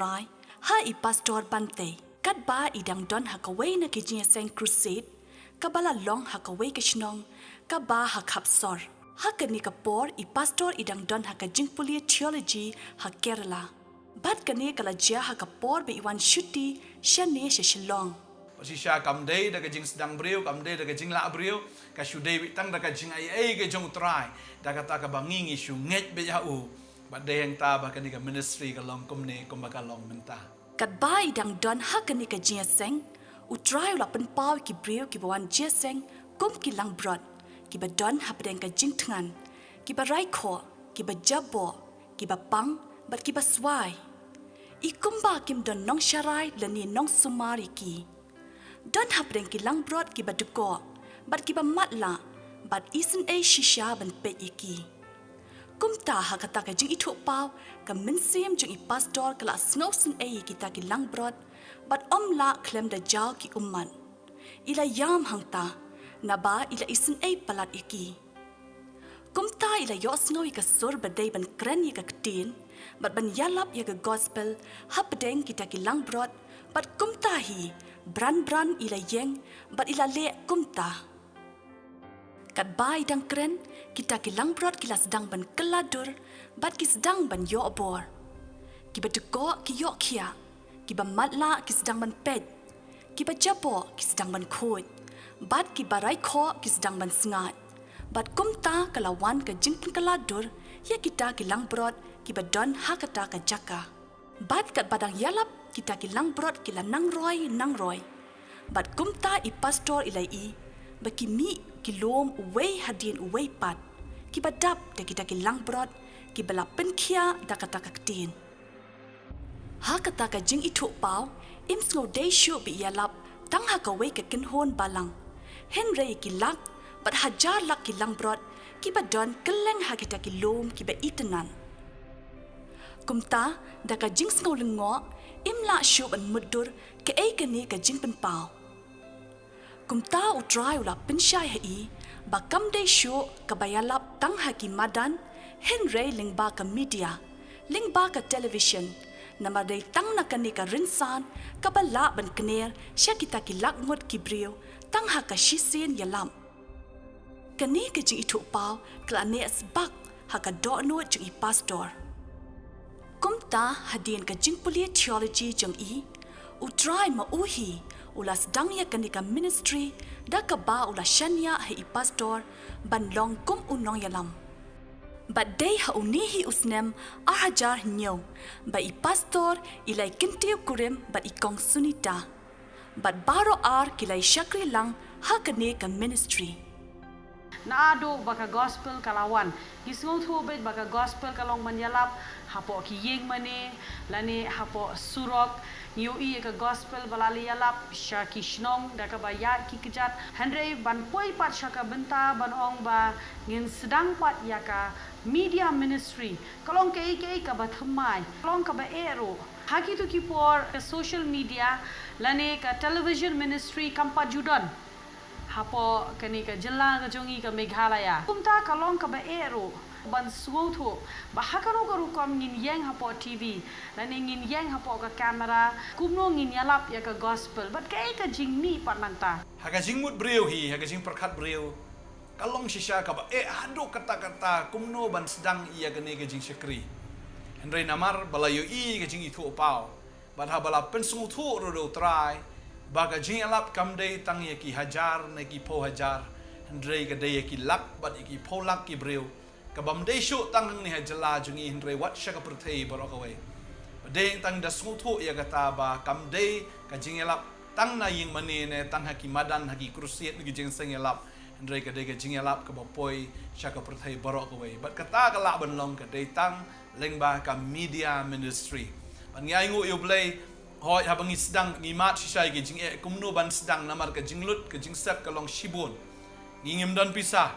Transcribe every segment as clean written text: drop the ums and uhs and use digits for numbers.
rai ha I pastor Bantei kat ba idang don hakaway na kijing seng crusade kabala long hakaway ka Shillong ka ba hakap sor hakani ka por I pastor idang don hakajing pulia theology ha Kerala bat kani kala jia hakapor be iwan shuti shane Shillong Sisha kamdei da kajing sedang beriu, kamdei da kajing la beriu, kasudei bitang da kajing ai ke jong try, da kata ka banging isu nget be yau, but de yang ta ba kani ka ministry ka long kumne kum ba ka long menta. Kat bai dang don hakani ka jia seng, u try la pen pau ki beriu ki bawan jia seng, kum ki lang brod, ki ba don hapdeng ka jing tangan, ki ba rai kho, ki ba jabo, ki ba pang, bat ki ba swai. Ikum ba kim don nong sharai lani nong sumari ki. Don hapdeng ki lang brod ki ba duko, bat ki ba matla, bat isen shisha ban pet iki. Kumta hakata ka jing itu pau, ka minsim jing I pastor kala snowsen kita ki lang brod, bat la klem da jaw ki umman. Ila yam hangta, naba ila isen palat iki. Kumta ila yo snow ka sur badai ban kren ka ktin, bat ban ialap ka gospel, hapdeng kita ki lang brod, bat kumta hi, bran ila yeng, bat ila le kumta. Kat bai dang kren, kita ki lang brod kila sedang ban keladur, bat ki sedang ban yo obor. Ki ba duko ki yo kia, ki ba matla ki sedang ban pet, ki ba jabo ki sedang ban khut, bat ki barai kho ki sedang ban sengat. Bat kumta kalawan ka jingpun keladur, ya kita ki lang brod ki ba don hakata ka jaka. Bat kat badang ialap kita ki lang brod kila nang roy. Bat kumta I pastor ilai I, baki mi ki lom uway hadin uway pat, ki badap da kita ki lang brod, ki bala penkia da kata kaktin. Ha kata ka jing itu pau, im snow day show bi ialap, tang ha ka way ka kinhon balang. Henry ki lak, bat hajar lak ki lang brod, ki badon keleng ha kita ki lom ki ba itenan. Kumta da ka jing snow lengo, im la show ban mudur ke kani ka jing pen pau. Kumta u try ula pensyai hai, bakam day show ka bayalap tang ha ki madan, Henry ling ba ka media, ling ba ka television, nama day tang na kani ka rinsan, ka bala ban kner, siya kita ki lakngot ki brio, tang ha ka shisin yalam. Kani ka jing itu pau, kala ne asbak, ha ka do'no jing I pastor. Kumta hadin ka jing pulia theology jang I, u try ma uhi, ula sedang ya kani ka ministry, da ka ba ula shanya hai I pastor, ban long kum unong yalam. But day ha unihi usnem ahajar nyo, ba I pastor ilai kintiu kurim ba I kong sunita. But baro kilai syakri lang ha kani ka ministry. Naado baka gospel kalawan gisngo thubet baka gospel kalong manyalap hapo ki yeng mane lani hapo surok yui ka gospel balali yalap shaki Shillong daka ba ya ki kejat handre ban poi pat shaka benta ban ong ba ngin sedang pat yaka media ministry kalong ke ka ba thamai kalong ka ba ero haki tu ki por social media lani ka television ministry kampat judan hapo kani ka jilla ka jongi ka Meghalaya kumta kalong ka ba ero ban suotho ba hakaro ka rukom ngin yang hapo TV lani ngin yang hapo ka kamera kumno ngin yalap ya ka gospel but kay ka jingmi pananta Haka jingmut beriu hi, haka jing perkat beriu. Kalong sisha ka ba hado kata-kata kumno ban sedang iya kani ka jing syakri. Henry namar balayo I ka jing itu pau. Ban ha bala pensungu tu rodo try. Baga jing alap kamdei tang ya ki hajar na ki po hajar Hendrei ka day ki lak bat ki po lak ki breu ka bamdei shu tang ni hajala jungi Hendrei wat sya ka perthei barok away badeng tang da smutu ya kata ba kamdei ka jing alap tang na ying mani ne tang ha ki madan ha ki krusiet ni jing seng alap Hendrei ka day ka jing alap ka bapoi sya ka perthei barok away bat kata ka la ban long ka day tang leng ba ka media ministry ban ngai ngu yo blai hoi habang sedang ngimat sisai ke jing kumno ban sedang namar ke jinglut ke jingsak kalong shibun ngingim dan pisah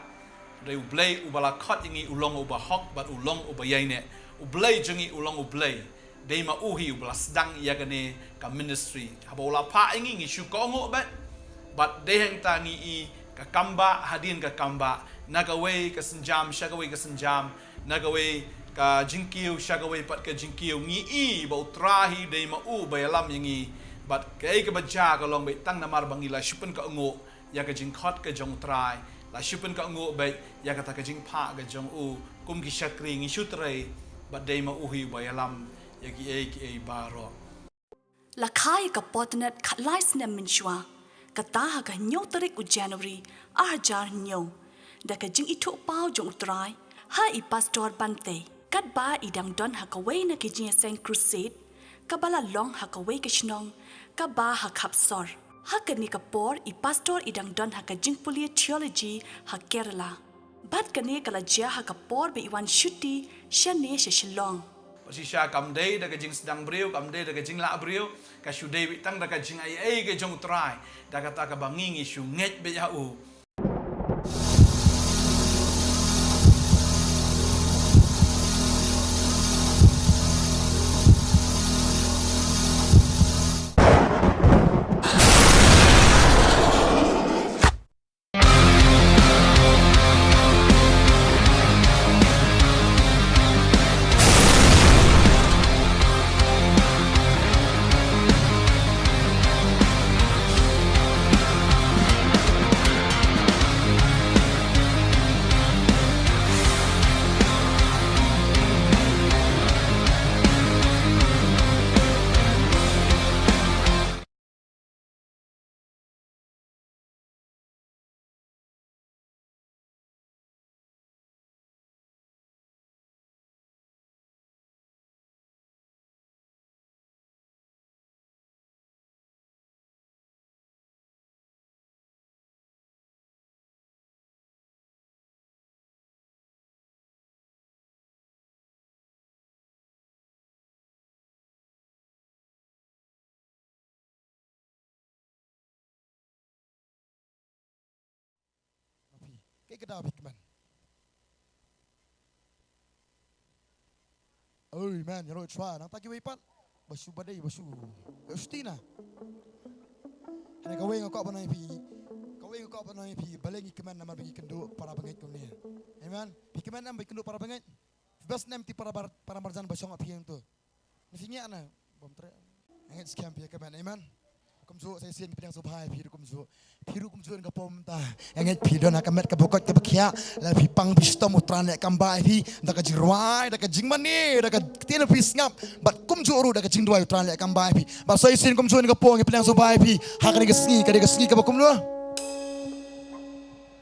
dai ublai ubala khat ingi ulong uba hok bat ulong uba yaine ublai jingi ulong ublai dai ma uhi ubala sedang ya gane ka ministry habola pa ingi ngi shukongo bat dai hang tangi I ka kamba hadin ka kamba nagawe ka senjam shagawe ka senjam nagawe ka jingkiu syagawai pat ka jingkiu ngi i ba utrahi dei ma u ba yalam yangi bat kai ka baja ka long bai tang namar bangila shupen ka ngo ya ka jingkhot ka jong trai la shupen ka ngo bai ya ka ta ka jing pha ka jong u kum ki shakri ngi shutrei bat dei ma u hi ba yalam ya ki e baro la khai ka potternet khatlai snem min shwa ka ta ka nyo tarik u January a jar nyo da ka jing itu pau jong trai ha I pastor Bantei kat ba idang don ha ka wei na ki jing seng crusade ka bala long ha ka wei ka Shillong ka ba ha khap sor ha ka ni ka por I pastor idang don ha ka jing pulia theology ha Kerala bat ka ne kala jia ha ka por be iwan shuti shane she Shillong pasisya kam dei da ka jing sedang brio kam dei da ka jing la brio ka shu dei wi tang da ka jing ai ka jong trai da ka ta ka bangingi shu nget be ya u Cái David man. Ôi man, you know try. Nang taki wipat. Basu badai basu. Ustina. Ana kawai ngakak banai pi. Kawai ngakak banai pi. Balengi keman nama bagi kendo para bangit kau ni. Amen. Pi keman nama bagi kendo para bangit. Best name ti para marjan basong api yang tu. Nasinya ana. Bom tre. Angin scam pi keman. Amen. Kumzu saya sian pedang subhai piru kumzu dengan pom ta angin pido nak kamet kabokot kabakia la pi pang pistom utran nek kambai pi dak jirwai dak jingmani dak tian pi ngap bat kumzu ru dak jingdwai utran nek kambai pi ba saya sian kumzu dengan pom pedang subhai pi hak ni kesni kabakum lu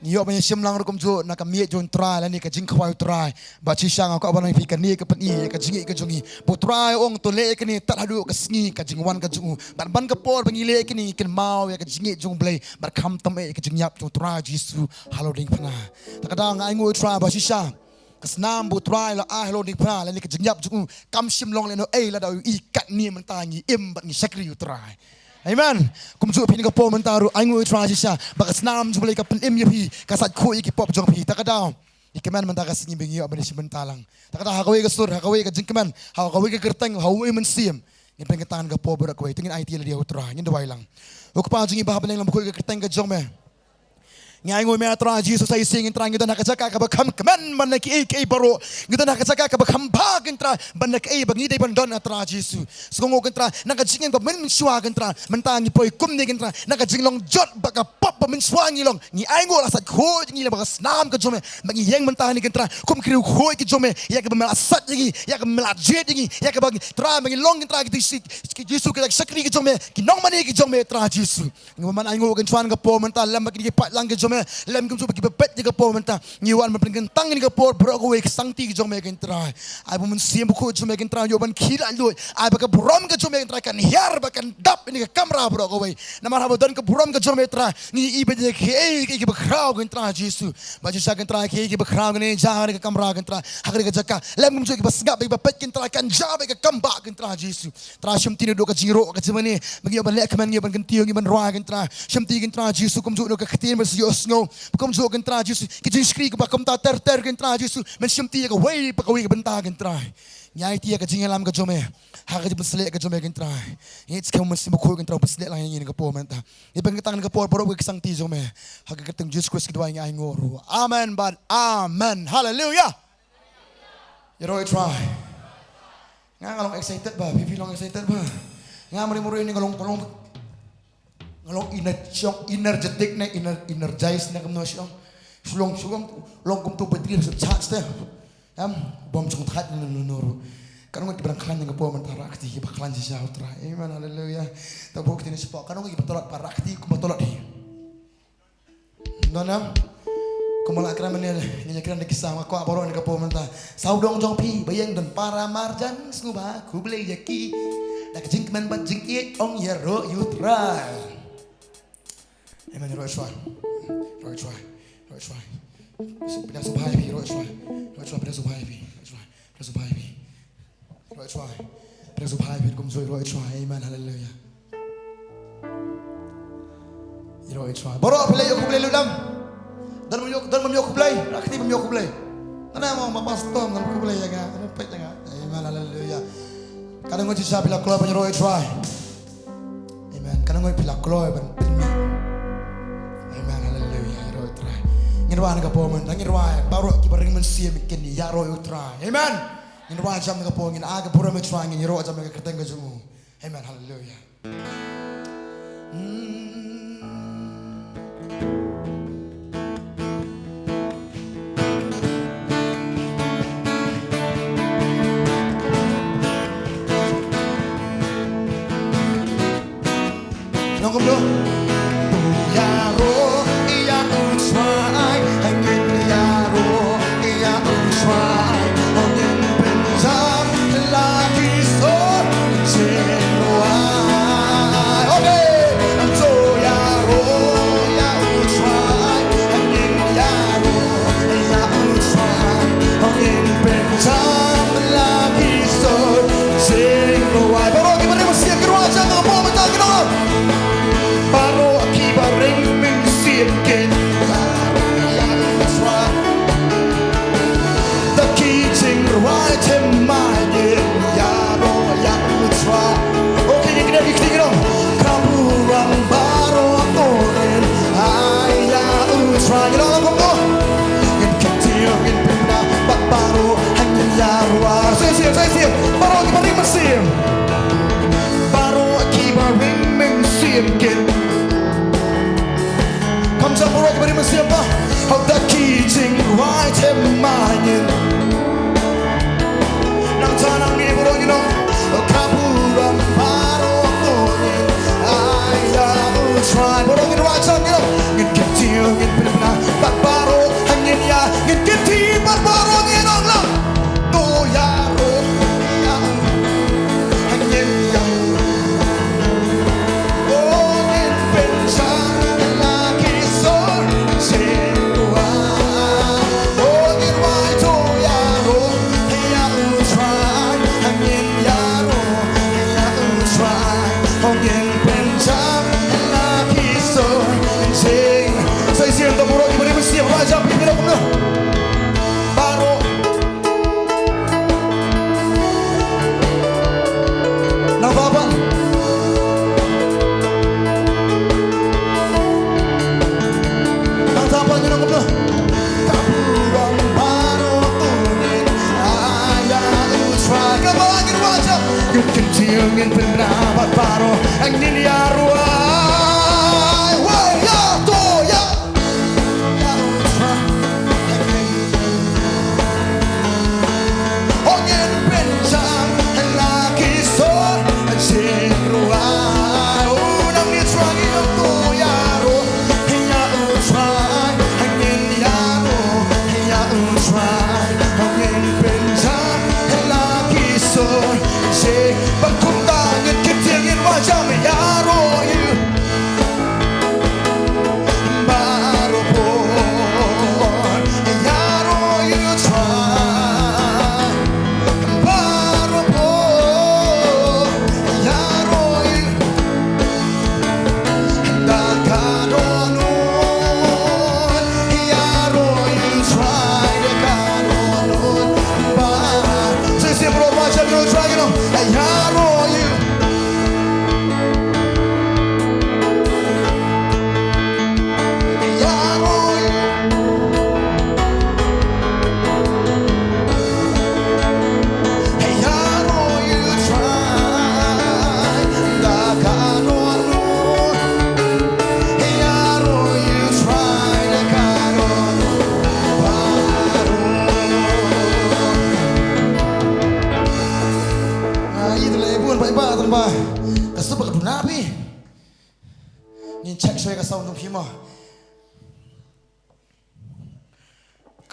Yo banyak Shillong rukum jo nak miet jon try la ni ka jing khwai try ba chi shang ko abanai pi ka ni ka pani ka jingi ka jongi bu try ong to le ka ni tat hadu ka sngi ka jing wan ka jungu ban ka por bangi le ka ni ken mau ya ka jingi jong blai bar kham tam e ka jing yap jo try jisu halo ding pana ta ka dang ai ngoi try ba chi shang ka snam bu try la a halo ding pana la ni ka jing yap jungu kam Shillong le no e la da I kat ni man ta ngi im bat ni sakri yu try Amen. Kumju pin ka po mentaru aingu transisha bakas nam jubli ka pen yapi kasat khu iki pop jong pi takadaw ikeman menta ka singi bingi abani simentalang takada hakawi ka sur hakawi ka jingkeman hakawi ka kerteng hawi men sim ngin pengetan ka po berak we tingin IT la dia utra ngin dawai lang ukpa jingi bahabeng lam khu ka kerteng ka jong me ngai ngoi me atra Jesus ai sing intra ngida nakachaka ka bakham keman man ki ek baro ngida nakachaka ka bakham bag intra ban nak e bangi dei bandon atra Jesus sungo intra nakajing ba men shwa intra mentangi poi kum ni intra nakajing long jot baka pop ba men shwa ngi long ngi ai ngo asat kho ngi la baka snam ka jome bangi yeng mentani intra kum kriu kho ki jome ya ka mel asat ngi ya ka mel jet ngi ya ka bangi tra bangi long intra ki Jesus ka sakri ki jome ki nong mani ki jome atra Jesus ngi man ai ngo kan chwan ka po mental lam ki pat lang ki jome lem kum bagi bepet juga po menta ngiwan mempengin tang ni ka po bro ko ek sangti ki jong me gen trai ai bum sim ko jong me gen trai yo ban khira lu ai ba ka buram ka jong me gen trai kan hiar ba kan dap ni ka kamera bro ko we namar habo don ka buram ka jong me trai ni ibe je ke ki ba khrau gen trai jisu ba ji sa gen trai ki ba khrau ni ja ni ka kamera gen trai hakri ka jaka lem kum ki ba sgap ba bepet gen trai kan ja ba ka kamba gen trai jisu trai shimti ni do ka jiro ka jemani bagi ban lek man ngi ban gen tiyo ngi ban roa gen trai shimti gen trai jisu kum jo do ka khtin ba yo ngo kum jo gen tra jisu ki jing skri ka bakom ta ter gen tra jisu men shimti ka wei pa ka wei benta gen tra nyai ti ka jing lam ka jome ha ka jibun sele ka jome gen tra it's kam men sim ko gen tra sele lang yin ka po menta i bang tang ka po boro ka sang ti jome ha ka teng jesus christ ki dwa ngai ngoro amen but amen hallelujah Roy try. Ngalong excited ba? Pipi long excited ba? Muri-muri ini ngalong energetic na energize na kamno Shillong. Shillong long kum tu betul charge teh. Bom chung that nuru. Kanong ibrangklan yang po man parakti baklan si Shautra. Amen hallelujah. Tabuk tini sepak kanong ibatolat parakti kumatolat. Donam Kumala kira menil nyanyi kira kisah aku aparo ni kapo menta saudong jong pi bayang dan para marjan snuba ku beli yaki dak jing men bat jing it ong ya ro you try amen ro try sudah subhai pi ro try pada subhai pi pada subhai pi kum zoi ro try amen hallelujah ro try boro play yo ku beli ludam dan memyok play, aktif memyok play. Mana mau pastor dan play ya kan, pet ya kan. Amen haleluya. Kadang ngoi bisa bila keluar penyeroy try. Amen. Kadang ngoi bila keluar ben. Amen haleluya. Roy try. Ngirwan ka po man, ngirwan baru kibaring men siya mikin ya roy try. Amen. Ngirwan jam ka po ngin aga pura me try ngin roy jam ka keteng ka jumu. Amen haleluya. Nongkhryiem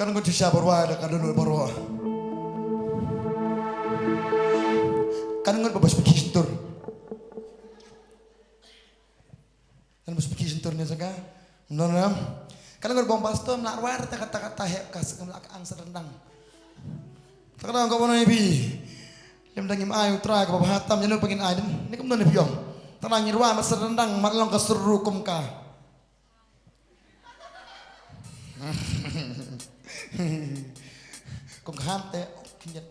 Kan ngon tisha barwa da kan ngon barwa. Kan ngon babas pikir tur. Kan babas pikir tur ni saga. Nonam. Kan ngon bom pastor melak war kata-kata hek kas melak ang serendang. Takkan kau mana ibi. Lem dangim ayu tra ke bawah hatam janu pengin aiden. Ni kum non piong. Tanang irwa mas serendang mat long kasuru kum ka. Kum ham te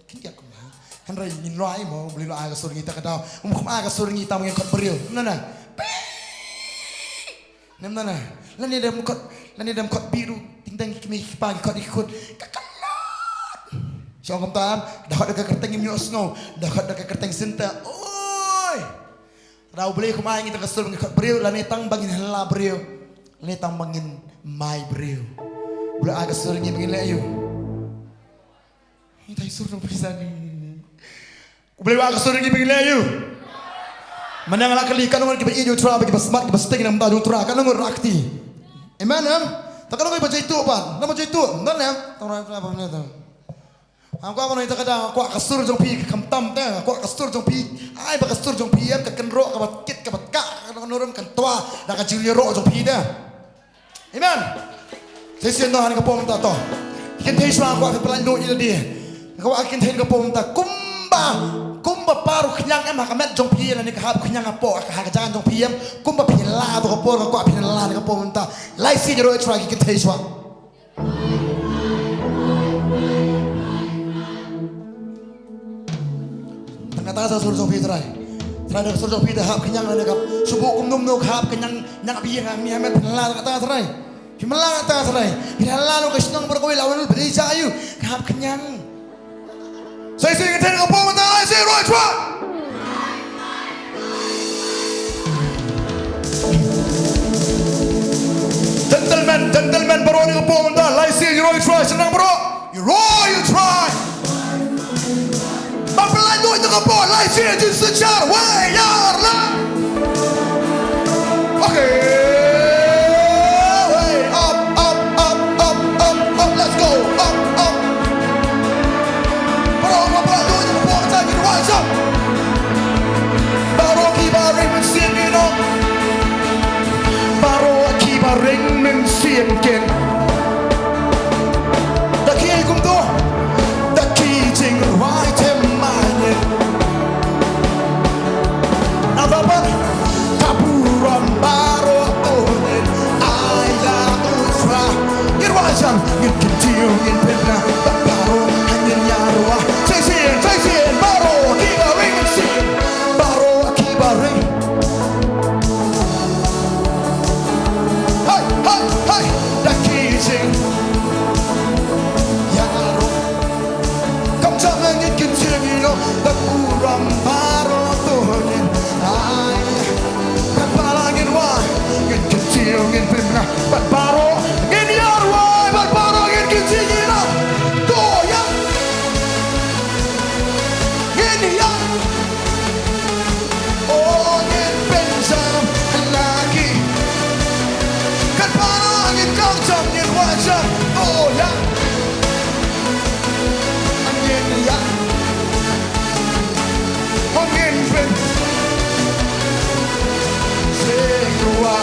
kinjat kum. Kan rai ngin rai mo beli lo aga sur ngita kadau. Kum aga sur ngita mungkin kot beril. Nana. Nem nana. Lani dem kot biru tingtang kimi pagi kot ikut. Siapa kamtan? Dah ada kerteng yang nyosno, dah ada kerteng sinta. Oi, rau beli kemana kita kesul ngikut beriu, lani tang bangin hela beriu, lani tang bangin mai beriu. Beli agak kesul ngin bangin leyu. Ini tay sur nang bisa ni. Beli agak kesul ngin bangin leyu. Menang lah kali kan orang kita ijo tra bagi basmat kita sting nam tadu tra kan orang rakti. Amen am. Tak kan orang baca itu apa? Nama baca itu, dan am. Tang tra apa ni tang? Aku apa nanti kadang aku kasur jong pi kamtam teh, aku kasur jong pi, ay bak kasur jong pi am kaken ro kabat kit kabat ka, kan orang kan tua, dah kan jili ro jong pi teh. Amen. Saya sian dohan ke pom tato. Ikan teh suang aku akan pelandu ila dia. Aku akan teh ke pom ta kumba paru kenyang am hakamet jong pi la ni kahap kenyang apo, hakajangan jong pi am kumba pila tu kapor aku apin la ke pom ta. Lai si jero extra ikan teh suang. Kata sur jong pi trai dah sur jong pi dah hap kenyang lah kap subuh kum num nuk hap kenyang nyak bi yang mi hamet la kata trai himala kata trai himala lo kesnang berkoi lawan beri sayu hap kenyang saya sing ngeten ngapo mata saya roi twa gentleman bro ni ngapo mata lai sing roi twa senang bro you try Pelandu itu ke bawah, lai sini jin secara, wey, yarlah. Okay, wey, up, let's go, up. Bro, pelandu itu ke bawah, kita gini, what's up? Baru kibaring mensiengin, baru kibaring mensiengin. Daki kum tu, daki jing right. Nababan kapuran baru onen ayah usra irwajam kecil pena baru hanya nyarwa saya baru kibaring sin baru kibaring hai dah kijing ya aro kam jangan kecil no kapuran baru onen ngin pernah bat baro ngin yarwa bat baro ngin kijina doya ngin ya oh ngin benjam lagi kan baro ngin kangcam ngin wajah doya ngin ya oh ngin ben segwa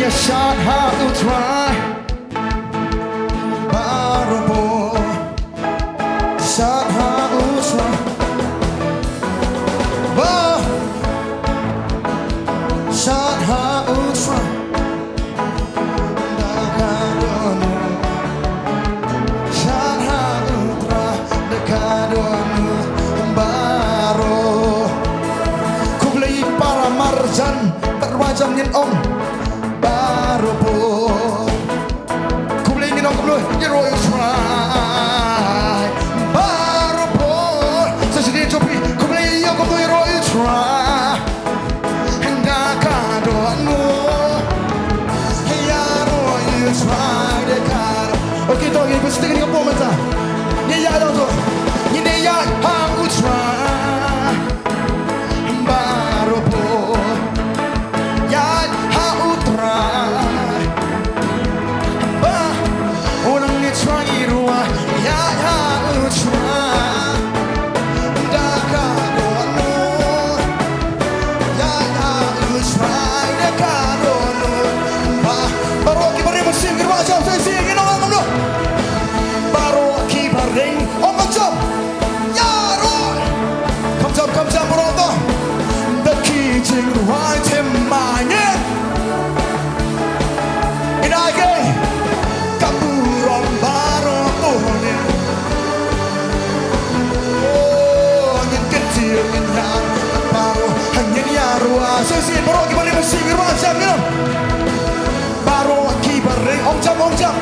shot how to try Barubo shot how to try jan berwajah ngin om baru pun kumlei ngin om kumlei you know you try baru pun sesedih copi kumlei yo kumlei you know you try hendak kadoanmu ya know you try dekat okay dong ini pasti ni kamu mata ni ya dong tu ni ya aku try baru pun ya aku try bah orang ni try ruah ya aku try dah kadoanmu ya aku try dekat dulu bah baru kita beri musim kita jauh saya sini orang kamu baru kita beri orang jauh ya roh come jump bro the key to right him mine in again kaburon baru punya oh angin kecil yang baru hanya ya ruah sesi baru kita beri musim kita jauh baru kita beri om jam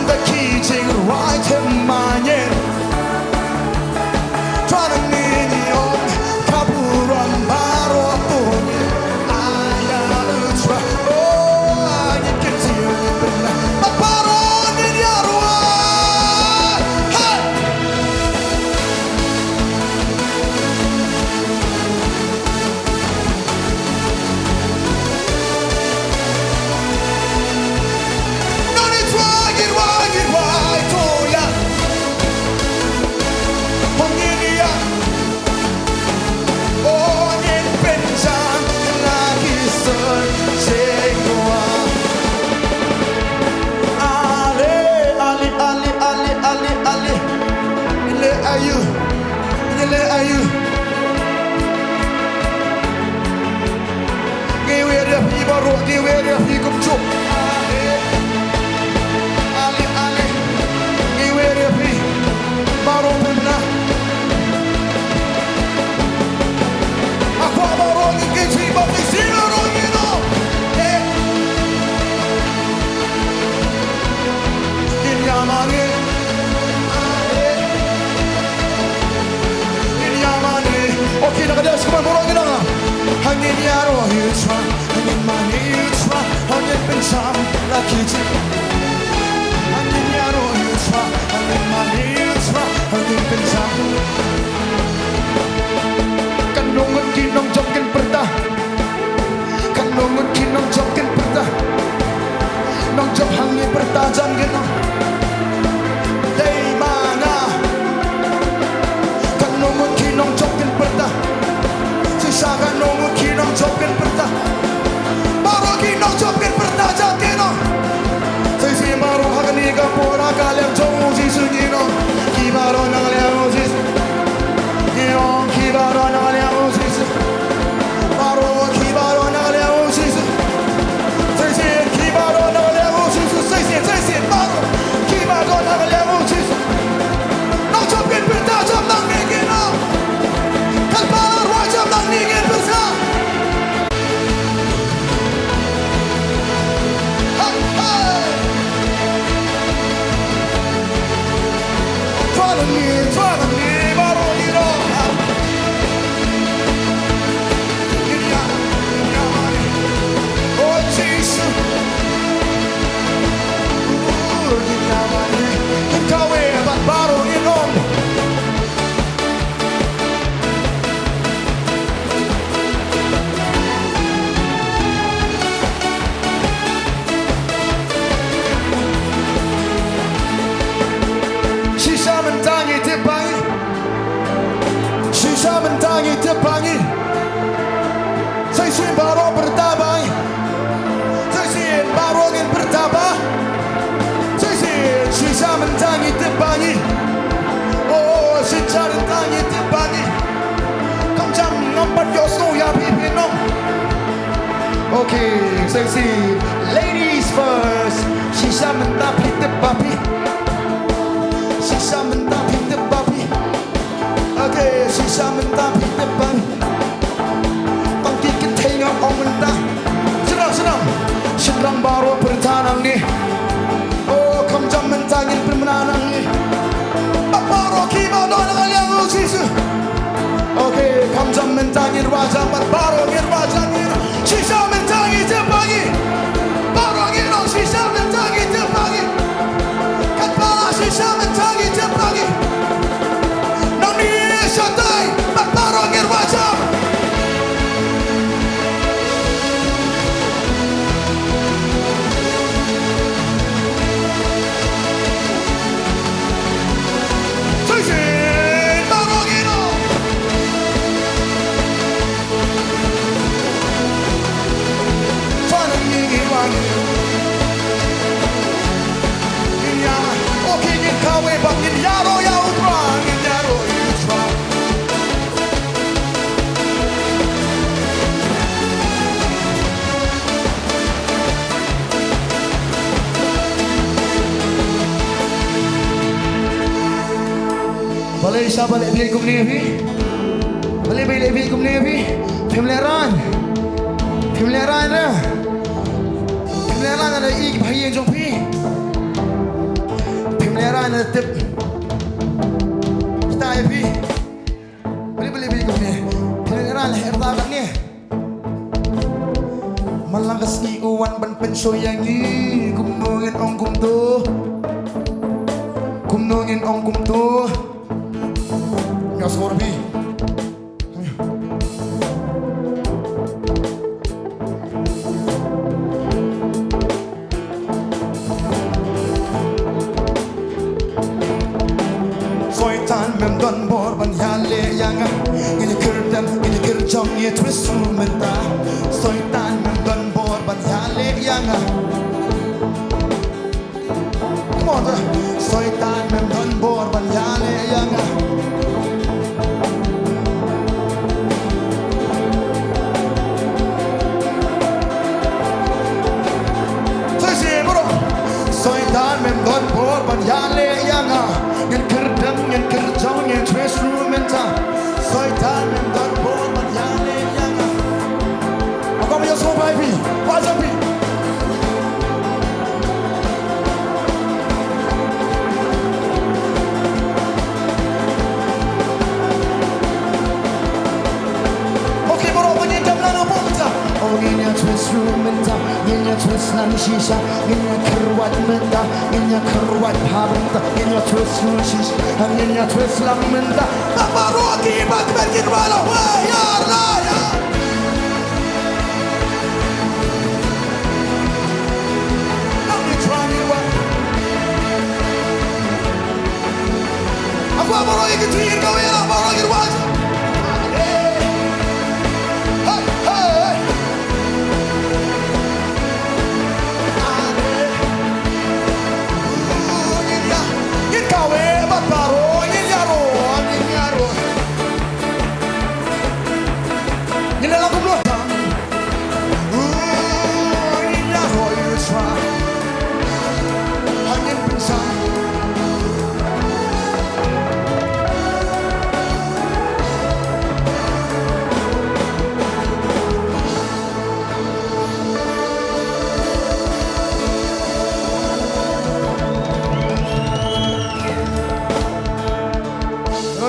the key to right him mine trying to mean you kaburan baru punya ayah try oh you can see you benar baru ni dia ruah hey no need try it right oh yeah Pangiliya oh nin pensan lagi segwa ale ile ayu giwe dia pi baru giwe dia pi kumcuk ale giwe dia pi baru pernah aku baru ingin cium di sini orang itu ini amane oke nak ada sekarang orang itu hanya dia roh itu hanya mani itu hanya pensam lagi hanya dia roh itu hanya mani itu hanya pensam kanungan kinong jomkin perta kanungan kinong jomkin perta nong jom hangi perta jam gino dari mana kanungan kinong jomkin perta sisa kanungan kinong jomkin perta baru kinong jomkin perta jam gino sisi baru hagani kapora kalian jom sisu gino kibaro nang liang sisu gino kibaro nang liang baru kibaro nang liang sisu sisi kibaro nang liang sisu sisi baru kibaro nang liang sisu nong jomkin perta jam nang gino kalpala ruah jam nang gino persa Follow me, baru iro. Oh Jesus, kau hebat baru iro. Sisa mentangi tepangi, sisa mentangi tepangi. Saya sih baru bertabah, saya sih baru ingin bertabah. Saya sih sisa mentangi tepangi, oh sisa mentangi tepangi. Kau jam nampak yosu ya pipino. Okay, saya sih ladies first. Sisa mentangi tepapi. Sisa mentangi tepapi. Okay, sisa jam mentangi raja bat baro ngir raja ngir shisha mentangi tepagi baro ngir shisha mentangi tepagi kat bala shisha mentangi tepagi nami shatai bat baro ngir raja Balai siapa lek beli kum ni bi? Balai beli beli kum ni bi? Pemleran dah. Pemleran ada ik bayi yang jompi. Pemleran ada tip. Kita ya bi. Beli kum ni. Pemleran lah herda kan ni. Malangkas ni uwan ban pensoyangi kum nongin ong kum tu. Kum nongin ong kum tu. Nggak sorbi. Soitan memdon bor ban yale yang ini kerjang ye twist menta. Soitan memdon bor ban yale yang Come on, soitan memdon bor ban yale yang Soitan memdon bor ban yale yang ngin kerjang ye twist menta. Soitan memdon bor ban yale yang Aku mau so baby, wajabi. Okay, bro, penyedap lalu bukta. Oh, ini twist menta, ini twist nan shisha, ini kerwat menta, ini kerwat habenta, ini twist shisha, ini twist lam menta. Apa roki bak berkin wala ya raya. Aku apa roki kecil kau ya, apa roki wajah.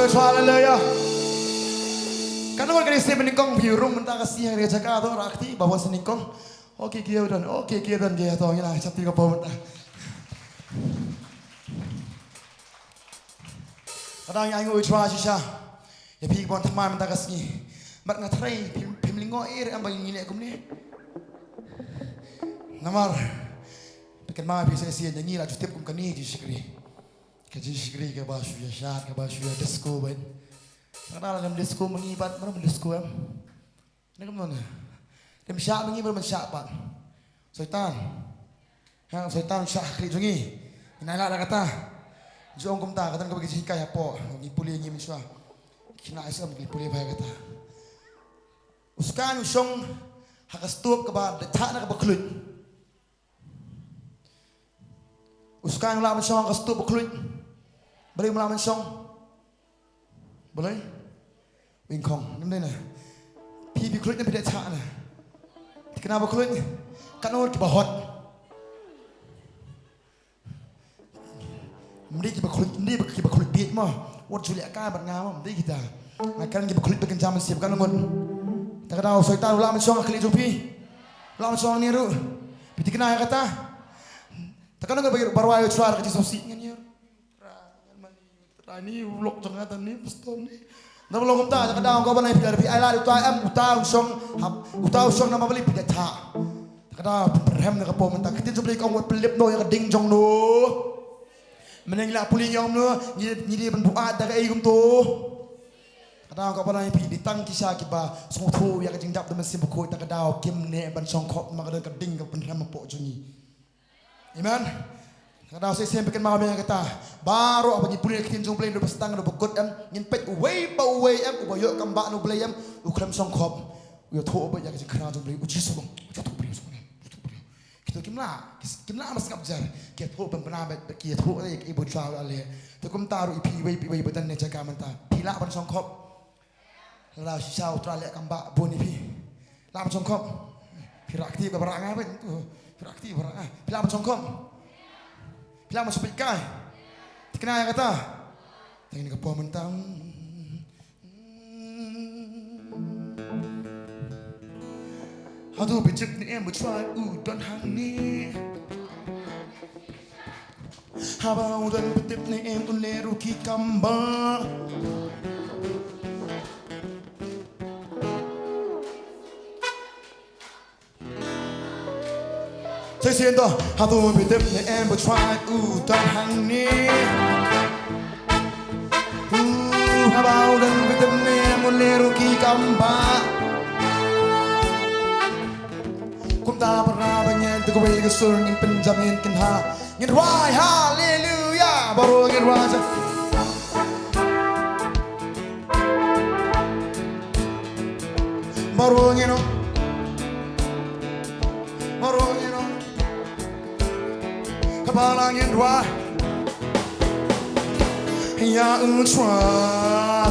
Hallelujah. Karena kalau kita menikong biru mentah kasih hari jaga atau rakti bawa senikong. Oke kia dan dia tahu ni lah cantik apa mentah. Kadang yang aku try sih ya pergi buat teman mentah kasih. Mat ngatrai pemlingo air ambang ini aku ni. Namar. Dekat mana bisa sih yang ni lah justip kum kani jadi Kaji sikri ke basu ya syat ke basu ya disco ben. Karena dalam disco mengibat mana disco em. Ini kemana? Dem syat mengibat mensyat pak. Soitan. Yang soitan syat kri jungi. Inailah ada kata. Jom kumta kata kau bagi hikai apa? Ni puli ni miswa. Kina isam ni puli bayar kata. Uskan usong hakas tuap ke bawah letak nak berkelut. Uskan ulah mesong hakas tuap berkelut. Boleh melawan song, boleh? Wingkong, nampak na? Pi kulit ni beda cak na. Kenapa kulit? Kan orang kibahot. Mesti kibah kulit beit mah. Orang culik akal berngam, mesti kita. Akan kita kulit bagian zaman siap kan ngon. Tak ada usai tahu lah mencong kulit jumpi. Lah mencong ni ru. Piti kena ya kata. Tak kan ngon bagi baru ayo suara kecil sosi ngan ya. Ini ulok jangan tadi ni pastor ni. Nama logam tak ada kau balai pilih pilih ayat utai utai usong nama beli pilih tak. Tak ada berhem nak apa mentah. Kita jumpa kau buat pelip no yang ding jong no. Menenglah puling yang no ni dia berdoa dah ke igum tu. Kadang kau balai pilih ditang kisah kiba song tu yang jing dap dengan sim bukoi tak ada kim ne ban song kop maka ada keding ke berhem apa jungi. Amen. Kadang saya sampaikan malam yang kata baru apa punya kita jumpa yang lepas tang lepas kot ngin pet way ubayok kambak no belayam ukram song kop uyo tho ba yang kerana jumpa uji subang uji tu beri kita kimla mas ngabjar kita tho benar kita tho ibu travel ale tu kum taruh ipi way betan ne jaga manta pila ban song kop la sisa utrale kambak bon ipi la ban song kop pirakti berang apa tu pirakti berang pila ban song kop Bilang masuk pikai. Kenal yang kata. Tengok ni kepo mentang. Aduh bijak ni em bertry udan hang ni. Haba udan betip ni em uleru ki kamba. Saya siento, aduh bidip ni em bertry udan hang ni. Habau dan bidip ni em uleru ki kamba. Kum tak pernah banyak tegawai kesur ngin penjamin kenha ngin rai haleluya baru ngin raja. Baru ngin Kabalangin dua Ya ucra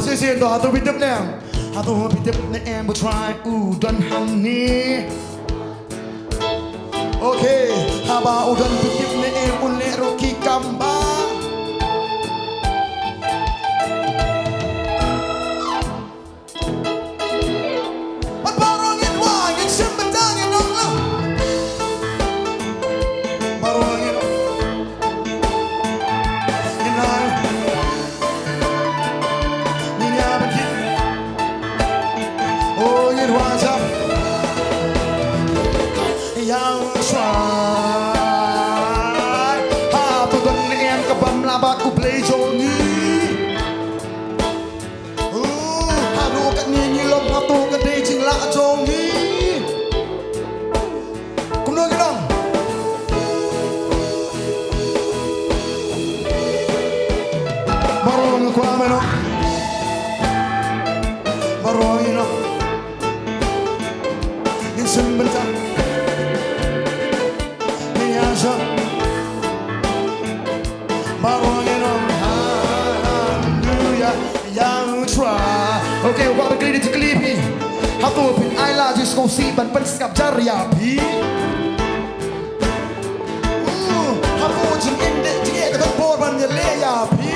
Saya doa tu bidip nem Hatu bidip nem bertry udan hang ni Okay Haba udan bidip nem ulek roki kambang Barangin dua Ngin sembentangin Allah Barangin Labat ku play jongi Haru kat ni nyilom hatu gede jing la jongi Kumno gidong Barong ku ameno Barong ino Insen bentar Niasa Okay, what we did to Klipi. Hatu pin ayla just go see ban pen skap jarya pi. Hatu jing inde jing ka por ban le ya pi.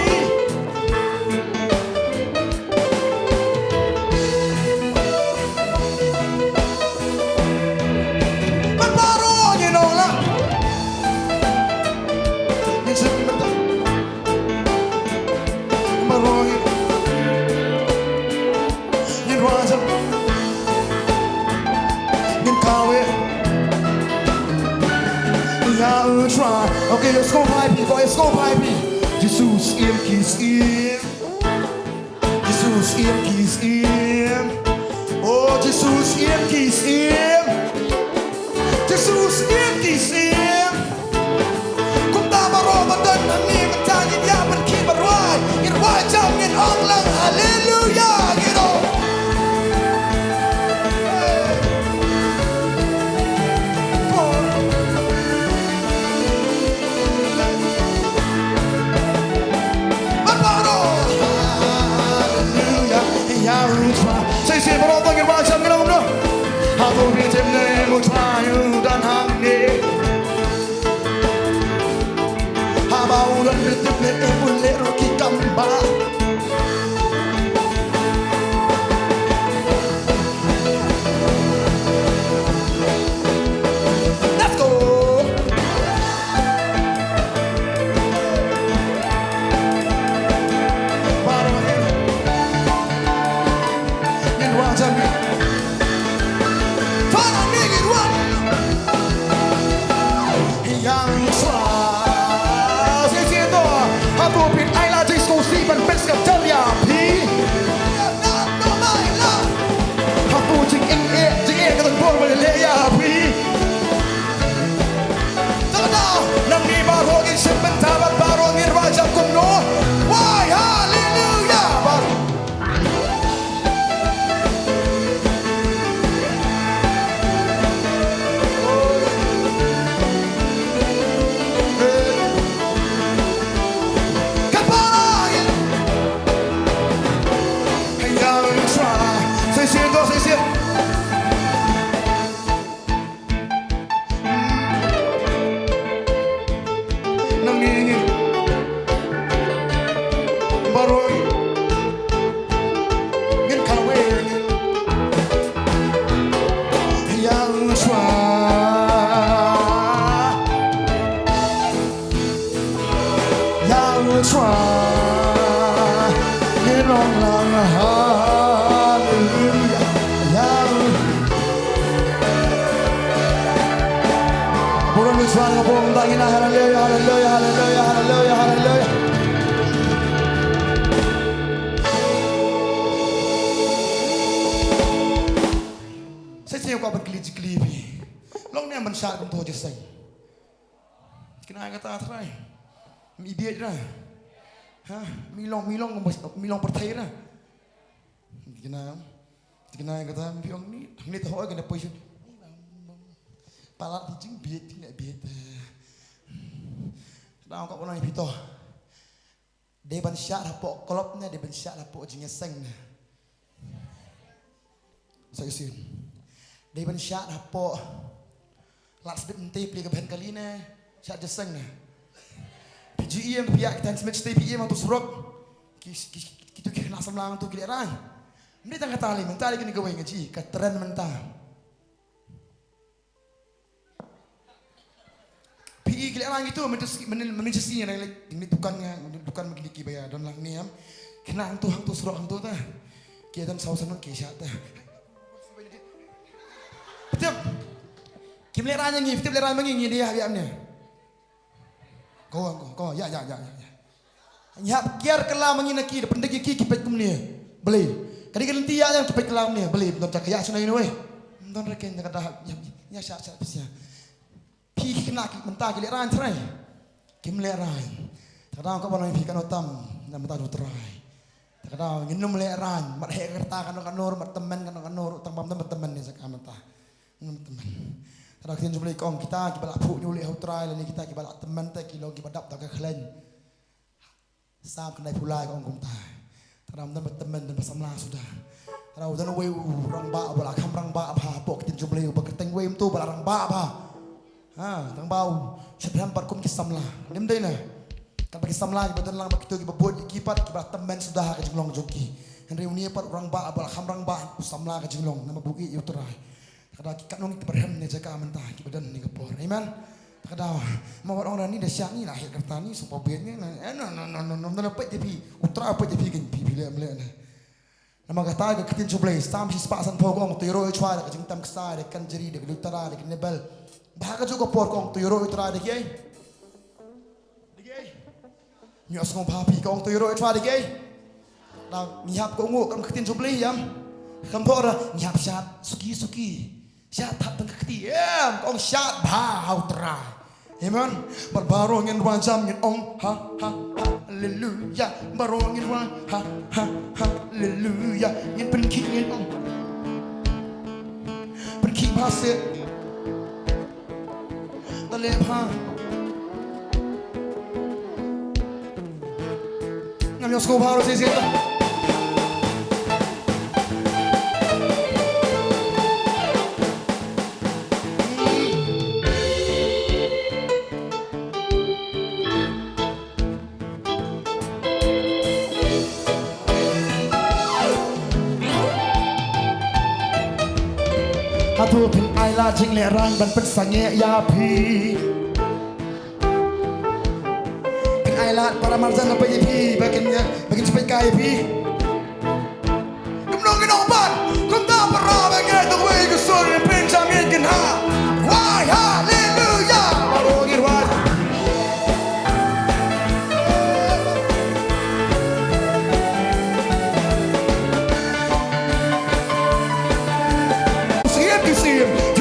Ban baro you know la. Ni sip mata. Baro Okay, let's go pipe, let's go pipe. Jesus im kis im. Jesus im kis im. Oh, Jesus im kis im. Jesus im kis im. Kum ta baro badan ni matani ya ban ki barwai. Irwai jam ngin ong lang hallelujah. Get on. Say baru tengir macam ni lah bro. Aku bincang ni mutayu dan hangi. Habau dan bitip ni boleh roki kamba. baru ngin kawe yang swa yang swa ngin ong lang hallelujah yang bukan lusuan ngobong tangin hallelujah hallelujah hallelujah hallelujah hallelujah. Saya kau berkelip-kelip, long ni man syak untuk je saya. Kena kata terai, mi beit dah, milong pertai dah. Kena kata piong ni tahu kena position. Palat dijing beit tidak beit. Dah kau pernah pito. Dia ban syak rapok kolopnya, dia ban syak rapok jingnya seng. Saya sih. Dia ban syak rapok lats bentei pli ke ben kali ne syak jeseng ne. PGM pihak transmit stay PM atau surok. Kita kena semlang tu kira rai. Ni tang kata ali mentari kini gawe ngaji katren mentah. PE kira rai itu menjesi ini bukan begini bayar dan lang ni am. Kena hang tu surok hang tu ta. Kia dan sausan ke syak ta. Betul. Kim le ranya ngi, betul le ranya ngi dia habis Kau, ya. Nyap kiar kelam ngi nak ki, pendek ki pet kum ni. Beli. Kadi kan tia yang pet kelam ni, beli betul tak ya sunai ni weh. Betul reken kata ya syak pisya. Pi kena ki mentah ki le ranya trai. Kim le ranya. Kadang kau boleh pi kan otam, nak mentah tu trai. Kadang nginum le ranya, mat he kerta kan nur, mat teman kan nur, tang pam teman ni sak mentah. Teman. Kalau kita jumpa ikong kita balak puk nyulik hutrai lani kita balak teman tak kilo kita dap tak kelen. Sab kena pulai kong kumta. Kalau teman dan bersamla sudah. Kalau dan wei orang ba balak kam orang ba apa pok kita jumpa ikong berketeng wei tu balak orang ba apa. Tang bau sebelum parkum kita samla. Nim deh na. Kalau kita samla kita dan lang begitu kita buat kipat kita teman sudah ke jenglong joki. Henry unia par orang ba balak kam orang ba samla ke jenglong nama buki hutrai. Kadang kita nong kita berhem ni jaga mentah kita badan ni kepor, iman. Kadang mau orang ni dah siap ni lah akhir kerta ni supaya bednya, no, dapat tapi utra apa tapi kan pilih na. Nama kata kita cuba stam si sepasan pogong tuyuro cuai dah kejeng tam kesai dah kan jeri dah utara dah nebel. Bahkan juga por kong tuyuro utara dah kiai. Nyos ngom papi kong tuyuro cuai dah kiai. Dah nyiap kong nguk kan kita cuba yam. Kampora nyiap syat suki. Syat tak tengah keti, kong syat bau terai, amen. Baru ngin wajam ngin ong haleluya, baru ngin wajam haleluya, ngin penki ngin ong, penki pasir, dalebha, ngam yosko baru sih. Hatu pin ai la jing le rang ban pen sange ya pi. Pin ai la para marjan apa ye pi bagian cepat kai pi. Kum ban kum ta para bagian tu we ku sur pin sange kin ha. Why hallelujah. Baru girwan.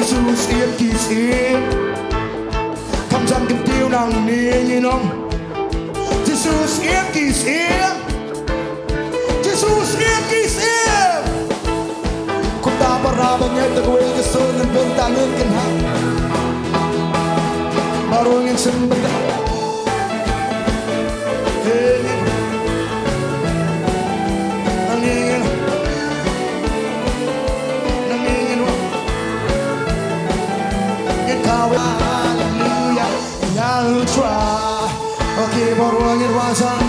Jesus em kisim Kam jam kim tiêu nang ni như nong Jesus em kisim Jesus em kisim Kum ta para bangay ta kuwi ka sun ng bentangin kin ha Marungin sin benda Hallelujah, Yahweh, okay, for one it was on,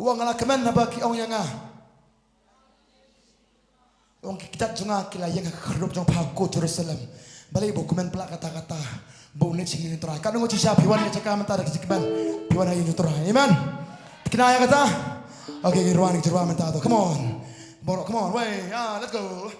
uang ala kemen na baki ong yang ong kita junga kila yang kerup jong paku Jerusalem balai bu kemen pelak kata-kata bu ne cingin terakhir kan ngoci siapa piwan ke cakap mentara ke kemen piwan ayu terakhir amen kena ya kata oke giruan mentara come on borok come on way let's go.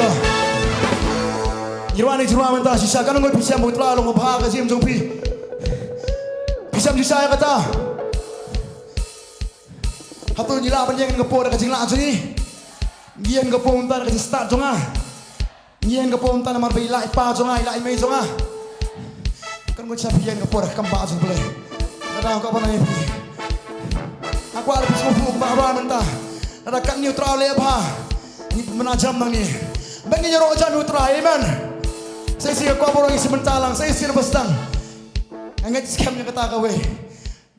ก็ยี่วันนี้ที่ว่ามันตาชิชากันงอยพิชามบุตราลงมาพากระเทียมจงพี่พิชามชิชากระตาฮัตตุยี่ลาบันยังกระโปรงกระจิงลาจุนี่เยี่ยนกระโปรงตากระจิงสตาร์จงอ่ะเยี่ยนกระโปรงตานามันไปไล่ป้าจงอ่ะไล่ไม่จงอ่ะกันงอยชับเยี่ยนกระโปรงกำบ้าจงไปเลยกระดาวก็ปนายพี่aku ada pisau baharan mentah ada kat neutral lepa ni menajam nang ni bagi nyerok jan neutral amen saya sia ko borong isi mentalang saya sia bestang angat scam nya kata ka we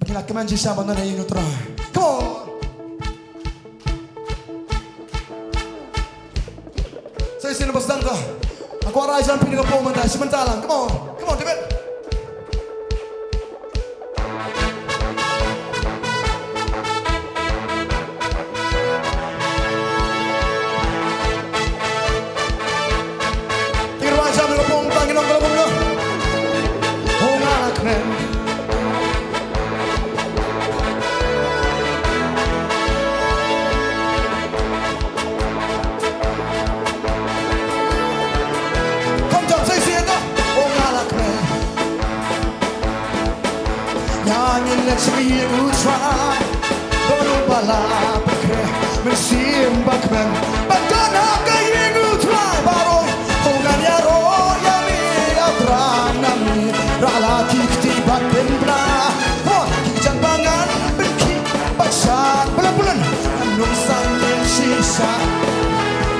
bagi nak keman jisa bandana neutral come on saya sia bestang ka aku ara jan pin ka po mentah isi mentalang come on David Let's be who try. Don't balap, mesim bakman. But don't have the who try. Baro, hongan yaro, yami, abran nami. Rala kikti batin bra. Hon kijan bangan, benki, baksan, bulan-bulan. Anung sangin sisa,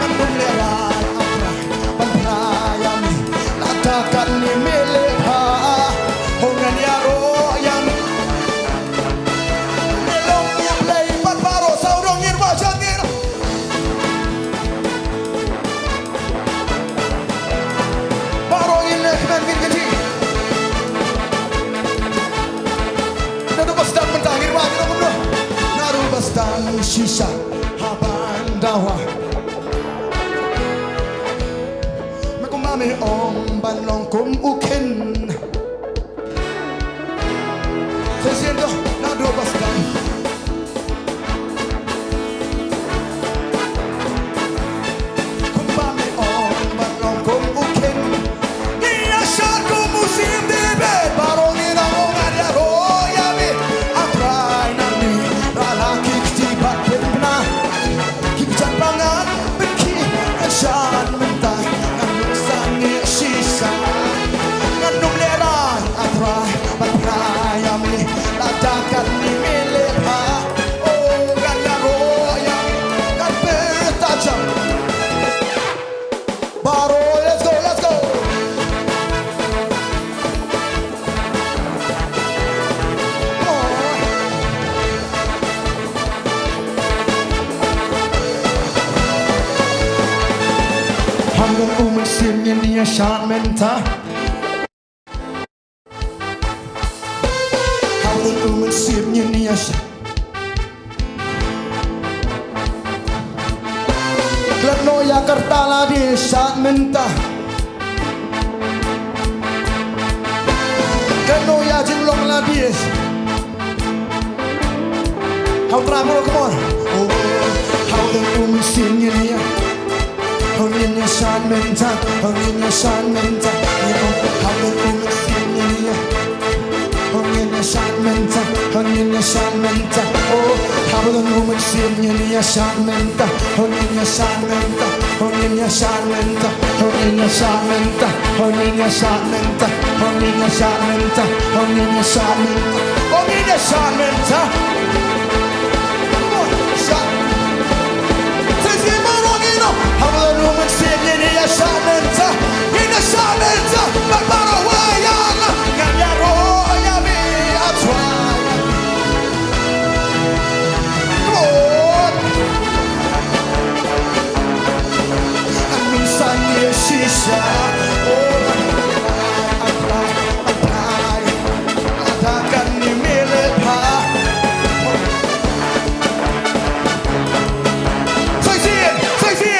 anung leran abra. Bandra yami, latakan ni meleha. Hongan yaro, yami. Naru sisa haban dawa Mekumame om balong kum uken Sesiendo naru bastan Kumame om balong kum uken Iya sharku musim debe barong ina ongan ya royami Atrai nami ralaki Jangan pergi Kesan mentah Nganung sangi sisa Nganung leran Atrai Batrayami Ladakan ni milik ha Oh gaya royami Dan bertajam Baro let's go Hanggang umasim niya siya menta Hanggang umasim niya siya Klano ya kartala di siya menta Klano ya jinglong la di How tramo come on Oh hanggang umasim niya Hongin ya san menta, hongin ya san menta. Hanggang umasin niya. Hongin ya san menta, hongin ya san menta. Oh, hanggang umasin niya san menta, hongin ya san menta, hongin ya san menta, hongin ya san menta, hongin ya san menta, hongin ya san menta, hongin ya san menta, hongin ya san menta. Hanggang umasin niya san menta, niya san menta. Magparawayan, ngayaro yami atway. Come on. Anong sangi sisa? Oh, atray. Ladakan ni milit ha.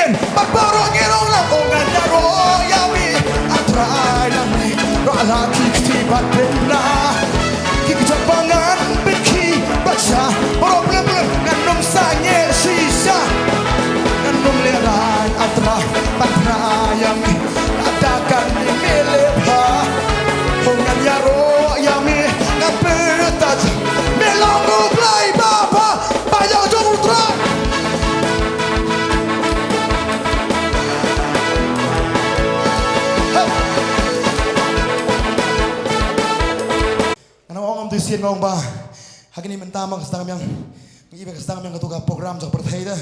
Magbarong irong lang kung ganda royami Atray nami Rala kikti batin na Kikjapangan biki Baca problem Nganong sangye sisa Nganong leran Atray sian ngong ba hagini mentama kasang yang ibe kasang yang ketuga program jak perthai dah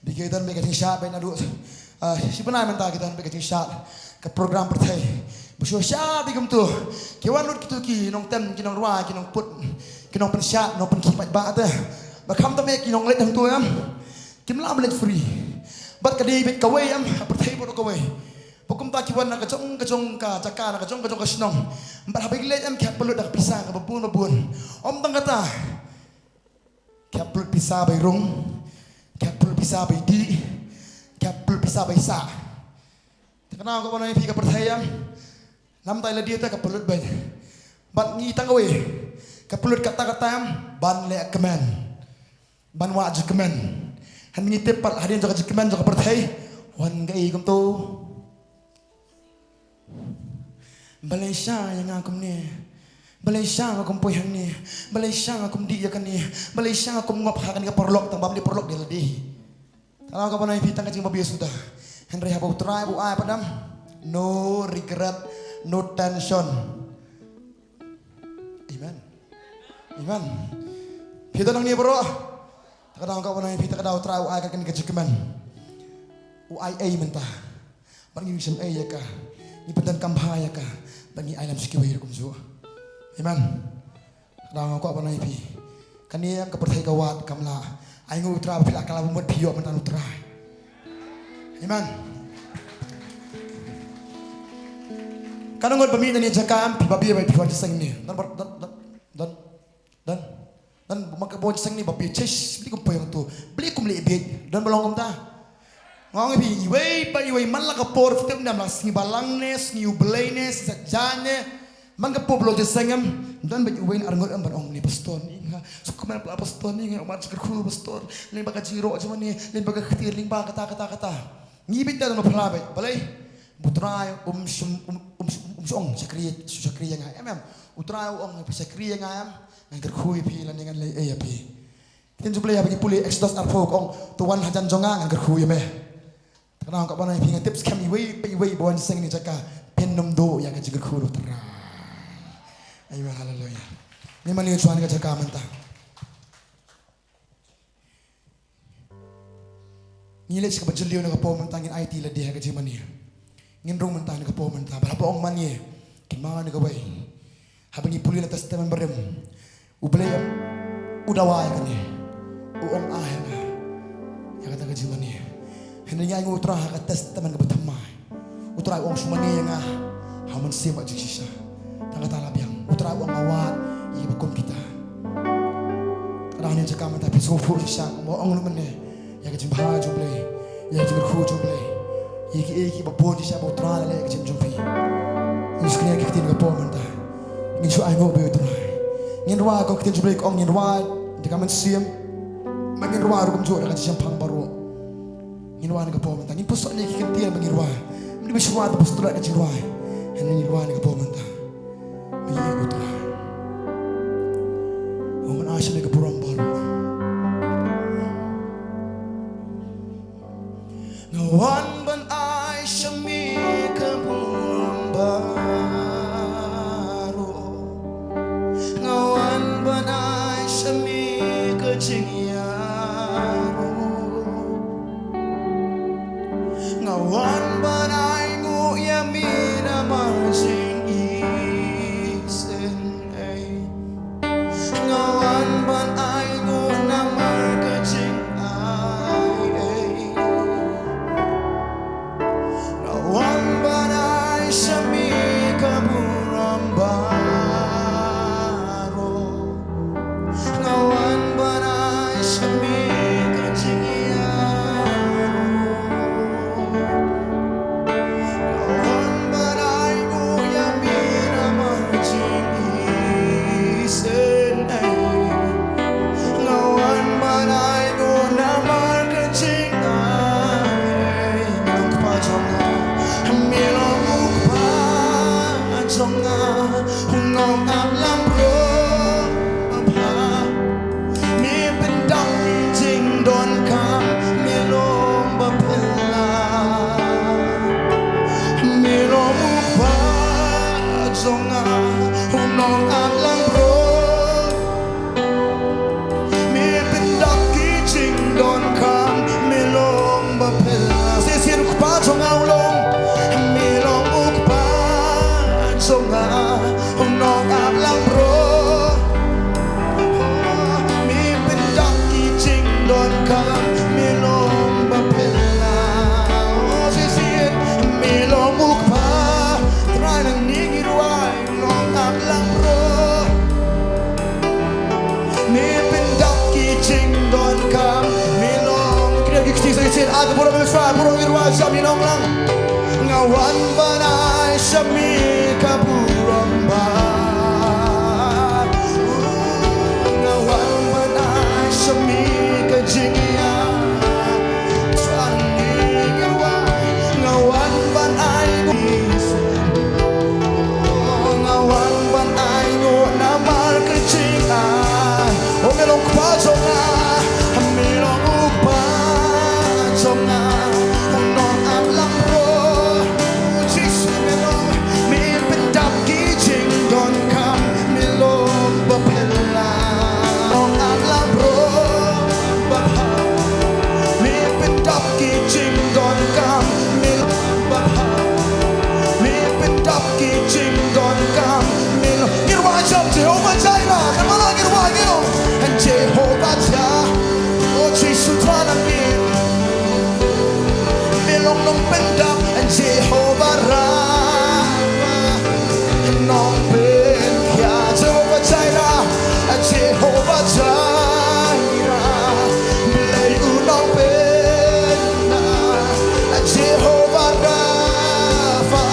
bikitan be kating shat be nadu si penai menta kita be kating shat ke program perthai besyo shat bigum tu kiwan lut kitu ki nong tem ki nong rwa ki nong put ki nong pen shat nong pen ki ba ta ba kham ta me ki nong let hang tu am kim la let free bat kadi bet kawai am perthai bo kawai Pokum tak kiwan nak kacong ka cakar nak kacong ka senong. Empat habis let am kiap pelut dak pisah ka babun. Om tang kata. Kiap pelut pisah bai rung. Kiap pelut pisah bai di. Kiap pelut pisah bai sa. Kenal kau mana pi ka perthayam. Nam tai la dia ta ka pelut bai. Bat ngi tang we. Ka pelut kata-kata am ban le kemen. Ban wa je kemen. Han ngi tepat hadin jaka je kemen jaka perthay. Wan gai kum tu. Malaysia yang akum ni, Malaysia akum poyang ni, Malaysia akum dia kan ni, Malaysia akum ngop hakan ke perlok tambah di perlok dia lebih. Kalau kau pernah pitang kacing babi sudah, Henry habau try bu ay padam, no regret, no tension. Amen, amen. Kita nang ni bro, kadang kau pernah pitang kadang try bu ay kan kacing keman, bu ay mentah, bagi wisam ay ya kah. Ni pedan kampaya ka bagi alam sikiway kum zo. Amen. Kadang ako apa na ipi. Kani ang kaperthai kawat kamla ay ngu utra pila kala bumot piyo man anu utra. Amen. Kanang ngot pamina ni jakam pibabi bay piwan sing ni. Dan makabon sing ni babi chesh beli kum poyong tu. Beli kum li beit dan balong kum ta. Ngong ibi iway man la kapor fitem dam la singi balangnes ni ublaines sajane man kapo blo je sengam dan ba iway arngot am barong ni pastor ni nga so kuman pala pastor ni nga umat sekru pastor len baga jiro aja ni len baga khatir ling ba kata ngi bit no phala ba balai butray song sakriya nga em utray ong sakriya nga am ngar khui pi lan ngan le e pi tin juble ya bagi puli exodus arfok ong tuan hajan jonga ngar khui me Kenal kau mana yang tips kami iway bawan seng ni cakap penom do yang kecil kuru terang. Ayo haleluya. Ni mana yang cuan kau cakap mentah. Nilai sekarang berjeliu nak kau mentah ngin IT lah dia kecil mana. Ngin rong mentah nak kau mentah. Berapa orang mana? Kimana nak kau bay? Habis pulih atas teman berem. Ublay udawai kan ni. Uong ahel yang kata kecil mana. Hendak yang utra hak atas teman kebetamai. Utra uang sumani yang haman siapa jisya. Tangga talab yang utra uang awat ia bakom kita. Kerana jika mata pisau furusya mau orang lu mana yang kecil bahaya jumlah, yang kecil berku jumlah. Iki babon jisya utra lelaki kecil jumpi. Ini sekian kita ni kapor manta. Ini cuai ngau be utra. Ini ruah kau kita jumlah kau ini ruah jika mensiam. Makin ruah rukum jua dekat jisya pang baru. Ngirwan ke pomenta ngin pusok ni kikentia bangirwa mni biswa tu postura ke jirwa hen ngirwan ke pomenta biye utra oman ashle ke puram baru ngawan ban ai shami ke puram baru ngawan ban ai shami ke jingya Ngawan banay ngu yamina marjing isen Ngawan banay ngu namar kajing ay Ngawan banay shami kaburam baro Ngawan banay shami kajing Zonga, unong ang lang bro wajah minong lang ngawan banai semi kaburong ba ngawan banai semi kejingya suani ngawan banai ngawan banai no namar kejingya o melong kwazonga melong upa zonga non alam ro jisu melong mi pendap kijing don kam melong bapela non alam ro bapa mi pendap kijing don kam melong bapa mi pendap kijing don kam melong irwajam Jehovah Jireh kamalang irwagino and Jehovah Jireh oh jisu twanangin melong nong pendap and Jehovah Rafa nong ben kya Jehovah Jireh and Jehovah Jireh belay unong ben and Jehovah Rafa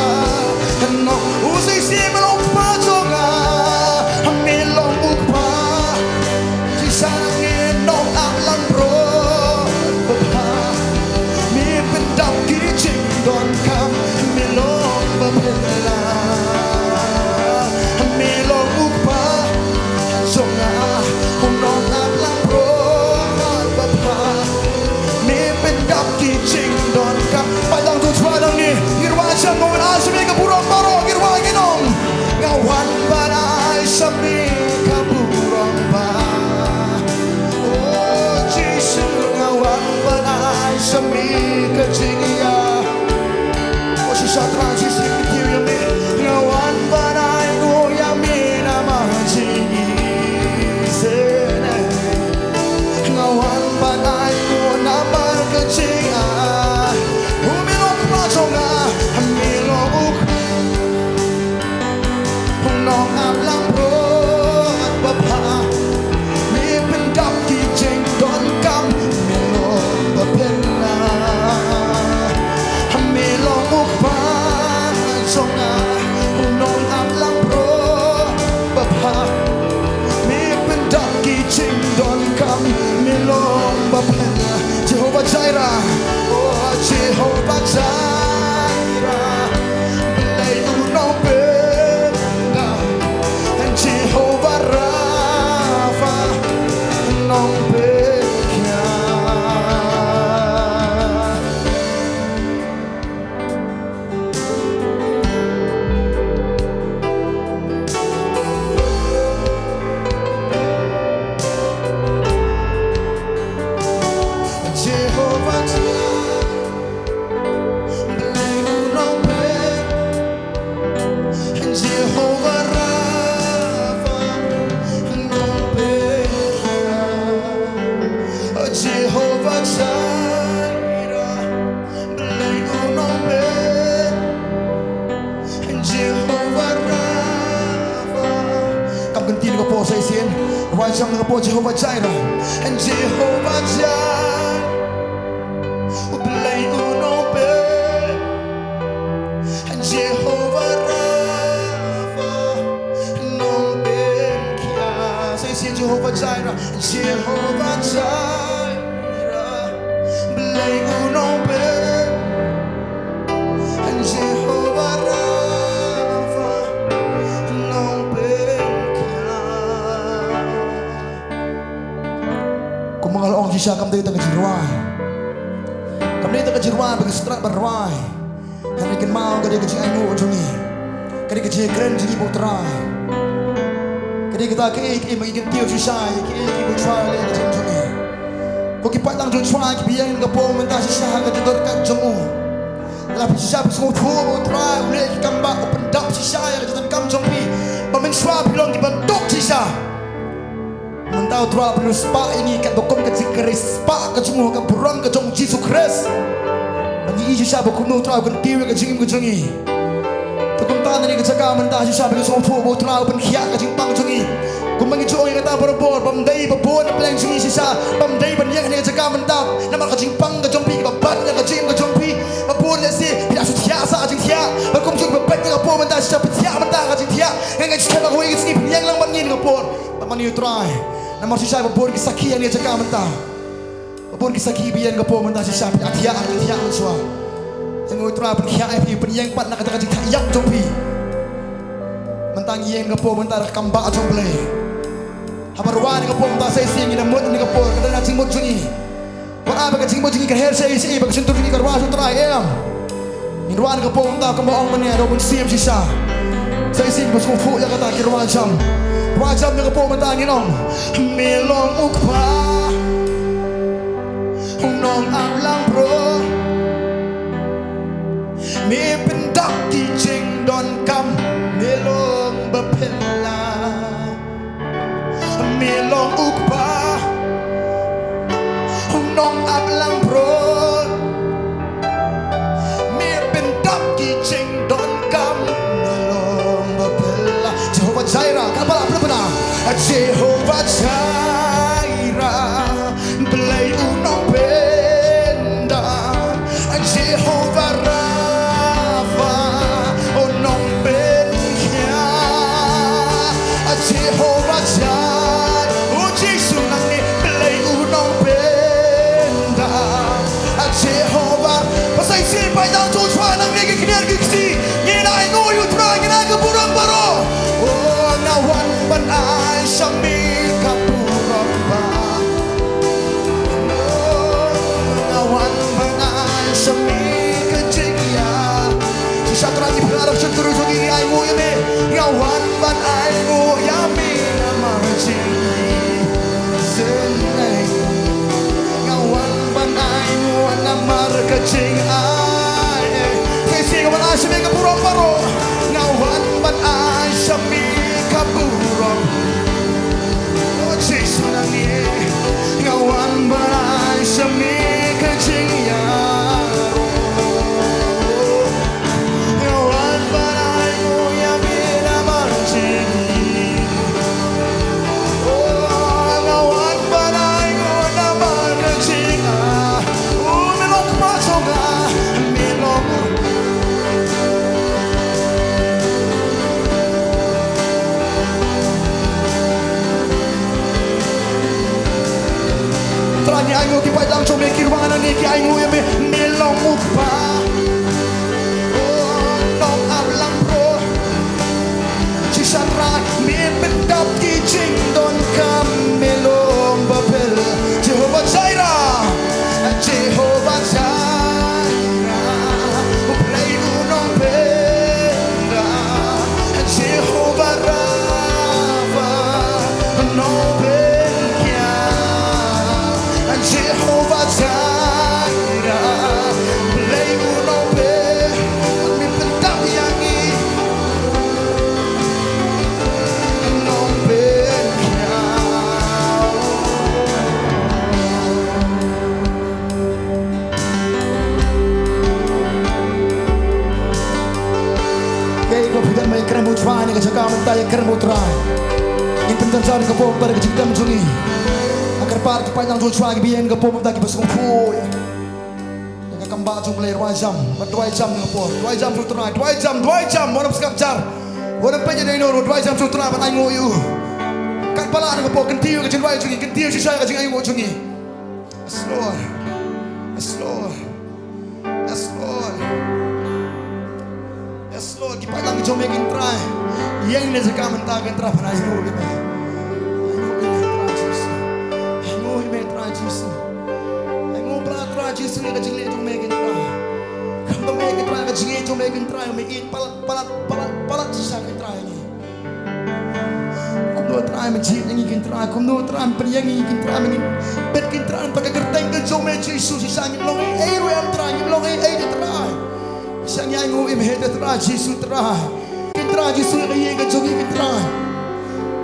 nong usay si melong pajonga melong ukpa si sanangin nong alam bro bapa mi pendap kijing don kam melong bapela melong ukpa zonga nong alam bro bapa mi pendap kijing don kam padang tu padang ni irwaja ngon asmi ka burong baro irwa ginong ngawan banai sami ka burong ba oh jisu ngawan banai sami ka jingya oh si satra jisu kitiu me ngawan banai no yami na ma jingi sene ngawan banai no na mar ka jingya umilok ma zonga amilok nong alam rot bapa mi pendap kijing don kam melong bapela melong ukpa zonga nong alam rot bapa mi pendap kijing don kam melong bapela Jehovah Jireh oh Jehovah Jireh belay unong benda and Jehovah Rafa nong bekya Jehovah Jireh belay unong benda and Jehovah Rafa nong bekya Jehovah Jireh belay unong benda and Jehovah Rafa kam ganti ko po sa isin wajang nga po Jehovah Jireh and Jehovah Jireh belay unong benda and Jehovah Rafa nong bekya sa isin Jehovah Jireh Jehovah Jireh belay unong benda and Jehovah Rafa nong bekya kung mga laong siya kam tayo taga jirwa kam tayo taga jirwa bagi strat barwai hanikin mau kadi kecing ainu ujungi kadi kecing keren jingi putrai kadi kita ke mengingin tiup susah ke bucai le kecing jungi ko ki patang jun chwa ki biang ka po menta sisa ka jodor ka jungu la sisa semua tu putrai ule ki kamba ko pendap sisa ya ka jodor kam jungpi pamen chwa bilong ki bentuk sisa mentau tua perlu spa ini kat bokom kat keris spa kat jungu ka burang ka jung Yesus Kristus bagi sisa bokum tua kan tiup ka jingim ka jungi Tukum tan ni ka jaga mentah sisa bagi semua tu putrai ben khia ka jing pang jungi Kung mangijo yang kata berbor, Bantei Potternet peleng sungi sisa, Bantei banyak ni jaga mentap, nama kajing pang kajompi, babat yang kajing kajompi, babur nasi, tidak sutia sa kajing tia, bakum jung babet yang kapur mentah sisa petia mentah kajing tia, yang kajing kena kau ingin skip yang lang bangin kapur, baman you try, nama sisa babur kisaki yang ni jaga mentah, babur kisaki bian kapur mentah sisa petia tia mensua, yang you try penkia yang pat nak kajing tia yang jompi, mentang yang kapur mentah kambak jomple. Habarwan ni kapong ta sa ising ina mot ni kapong kada na chingmot jungi. Wala ba ka chingmot jungi ka her sa isi ba suntur ni karwa suntur ay em. Minwan kapong ta kamaong man ya robon siem sisa. Sa ising ba sufu ya kata kirwan jam. Wajam ni kapong ta nginong. Milong ukpa. Nong ang lang bro. Mi pendak di ching don kam milong bapela. Milong ukpa nong ablang bro mi pendap ki ching don kam milong bapela Jehovah Jireh kapala pernah Jehovah Jireh belai unong benda Jehovah Rafa unong benda Jehovah Jireh Jehovah, pasal siapa yang tujuan nang negi kinian giksi, ngina ingo yutra ngina keburang baro. Oh nawan ban ai sami keburang ba. Oh nawan ban ai sami kejia. Sisa terang berharap sentuh sungi ai mu yame, nawan ban ai mu yame nama cingi. Senai nawan ban ai mu namar kecing ai Fesi kawan asyami kapurong baro Ngawan ban asyami kapurong Oh jesu nangi Ngawan ban asyami kecing yaro Ngawan ban ayu yami namar cingi Oh ngawan ban ayu namar kecing Terani ayo ki padang chome ki ruangan ni ki ayo ya me melong ukpa Oh nong ablang pro Cisatra me pendap ki ching don kam melong babel Jehovah Jireh Jehovah Jireh play unong benda Jehovah Rafa no Jehovah Jireh, play unong be, mi pendap yangi, unong be kau. Kaya ko pidam may kerembut fani kajaga mentay kerembut rai, in penjara kapok pada kejidam jungi. Agar parti panjang jujur lagi biar ke pom tak kibas kumpul. Yang kembali jumlah 2 jam, 2 jam ngepor, 2 jam sutra, 2 jam, orang sekapjar, orang penjadi noro 2 jam sutra, pakai ngoyu. Kat pala ngepor kentiu kecil bayi jungi, kentiu sisa kecil ayu jungi. Yes Lord, yes Lord, yes Lord, yes Lord. Kita panjang jom yang try, yang ini sekarang mentah try pada ayu kita. Jesus ni kajing le tu mekin try. Kamu mekin try kajing tu mekin try mekin palat sisa kin try ni. Kamu try menjit ni kin try. Kamu try penyang ni kin try mekin bet kin try pakai kerteng ke jom Jesus sisa ni long ai ram try ni long ai de try. Sisa ni ai ngui me de try Jesus try. Kin try Jesus ni ke jom kin try.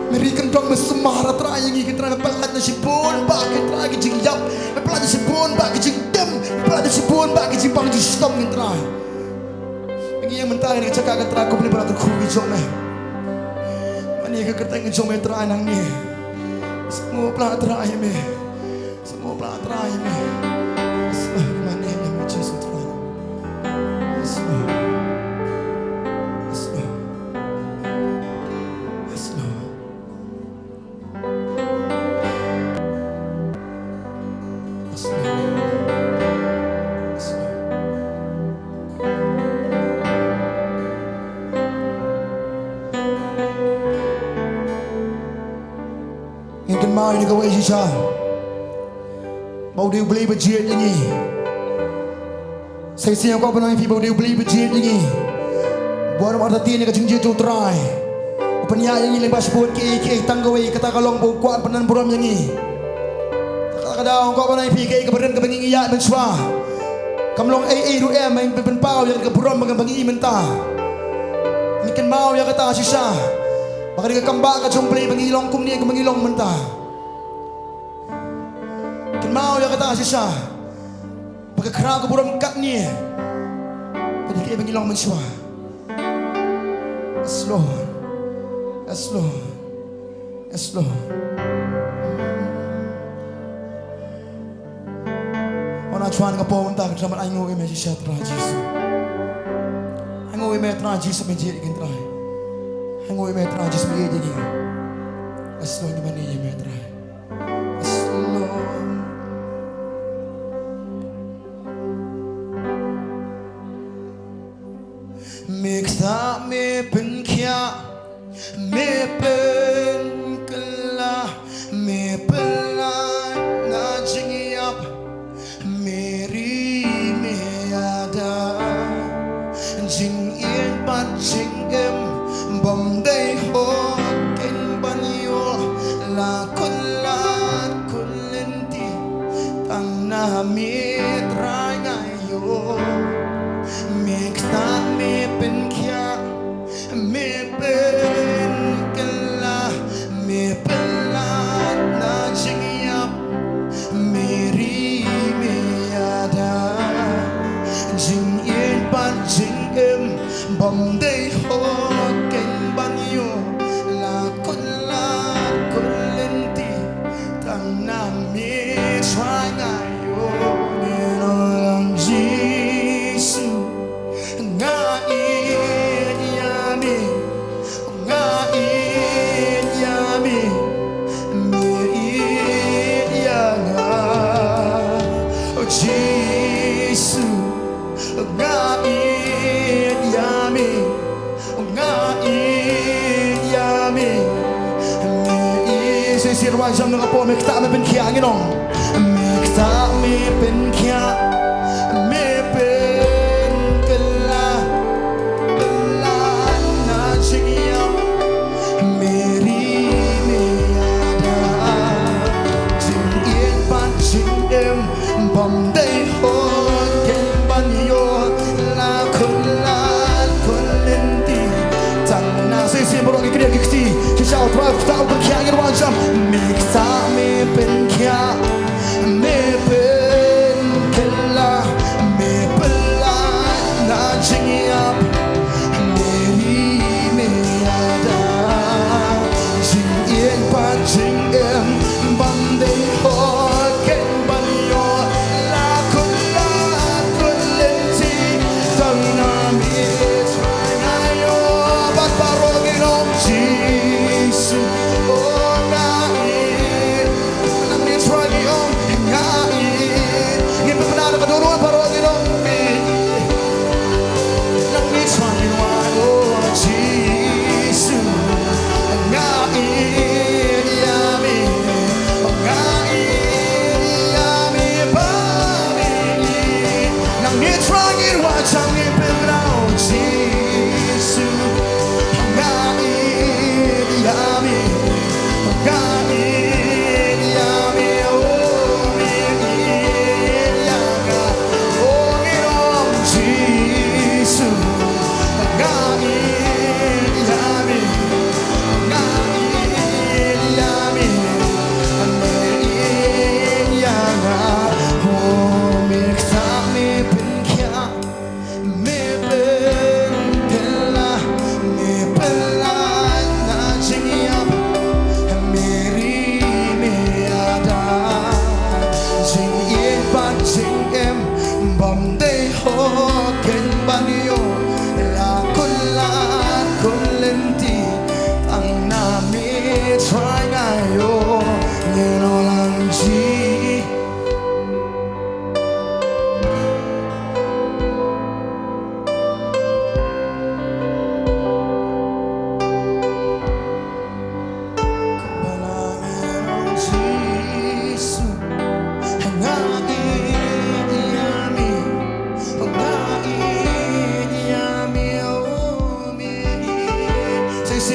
Merikan dong mesemara try yang kin try palat na sipon ba kin try kajing yap. Pelat sipon ba kajing Pelada sipun bak kecimpang di stom ngentra. Pengi yang mentah ni cakap ngentra aku beli beratur kubi jom ni. นี่คือการแต่งจงไม่ตรายนังนี่สงบปลาตรายไหมสงบปลาตรายไหมสงบมันเองยังไม่เชื่อสุดท้ายสงบสงบสงบสงบmai ni kau Asia mau dia beli budget ni saya siang kau pernah mau dia beli budget ni buat mata tin ni kajing tu try penya yang ni lepas buat ke tanggawai kata kalong bu kuat penan buram yang ni kadang kau pernah ke keberan ke bengi ya menswa kamlong du main pen pau yang ke buram dengan bengi mentah mikan mau ya kata Asia baka dia kambak ka jomplay bangilong kum ni ke bangilong mentah mau ya kata sisa pakai kerang keburam kat ni pada kayak bangilong mensua slow slow slow ona chuan ka pon ta ka ai ngoi me sisa tra jisu ai ngoi me tra jisu me je kin trai ai ngoi me tra jisu me je ni slow ni mani ye me trai slow Miksa me pen kya me pen kala me pela na jingi up meri me ada jing in pat jing em bom dei ho ken banyo la kulenti tang na me trai ngayo Miksa me pen kya me pen kala me pela na jingi up meri me ada jing in pan jing em bom dei ho ken banyo la kulenti tang na me try ngayo ne no lang jisu Sir wajam ng apo me kita me pen kia nginong me kita me pen kia me pen kala kala na jingiam meri me ada jingin pan jingem bom dei ho ken banyo la kulan kulenti tang na sisi borong ikria kikti kisau twa tau pen kia ngin wajam Miksa me pen kia me pen kala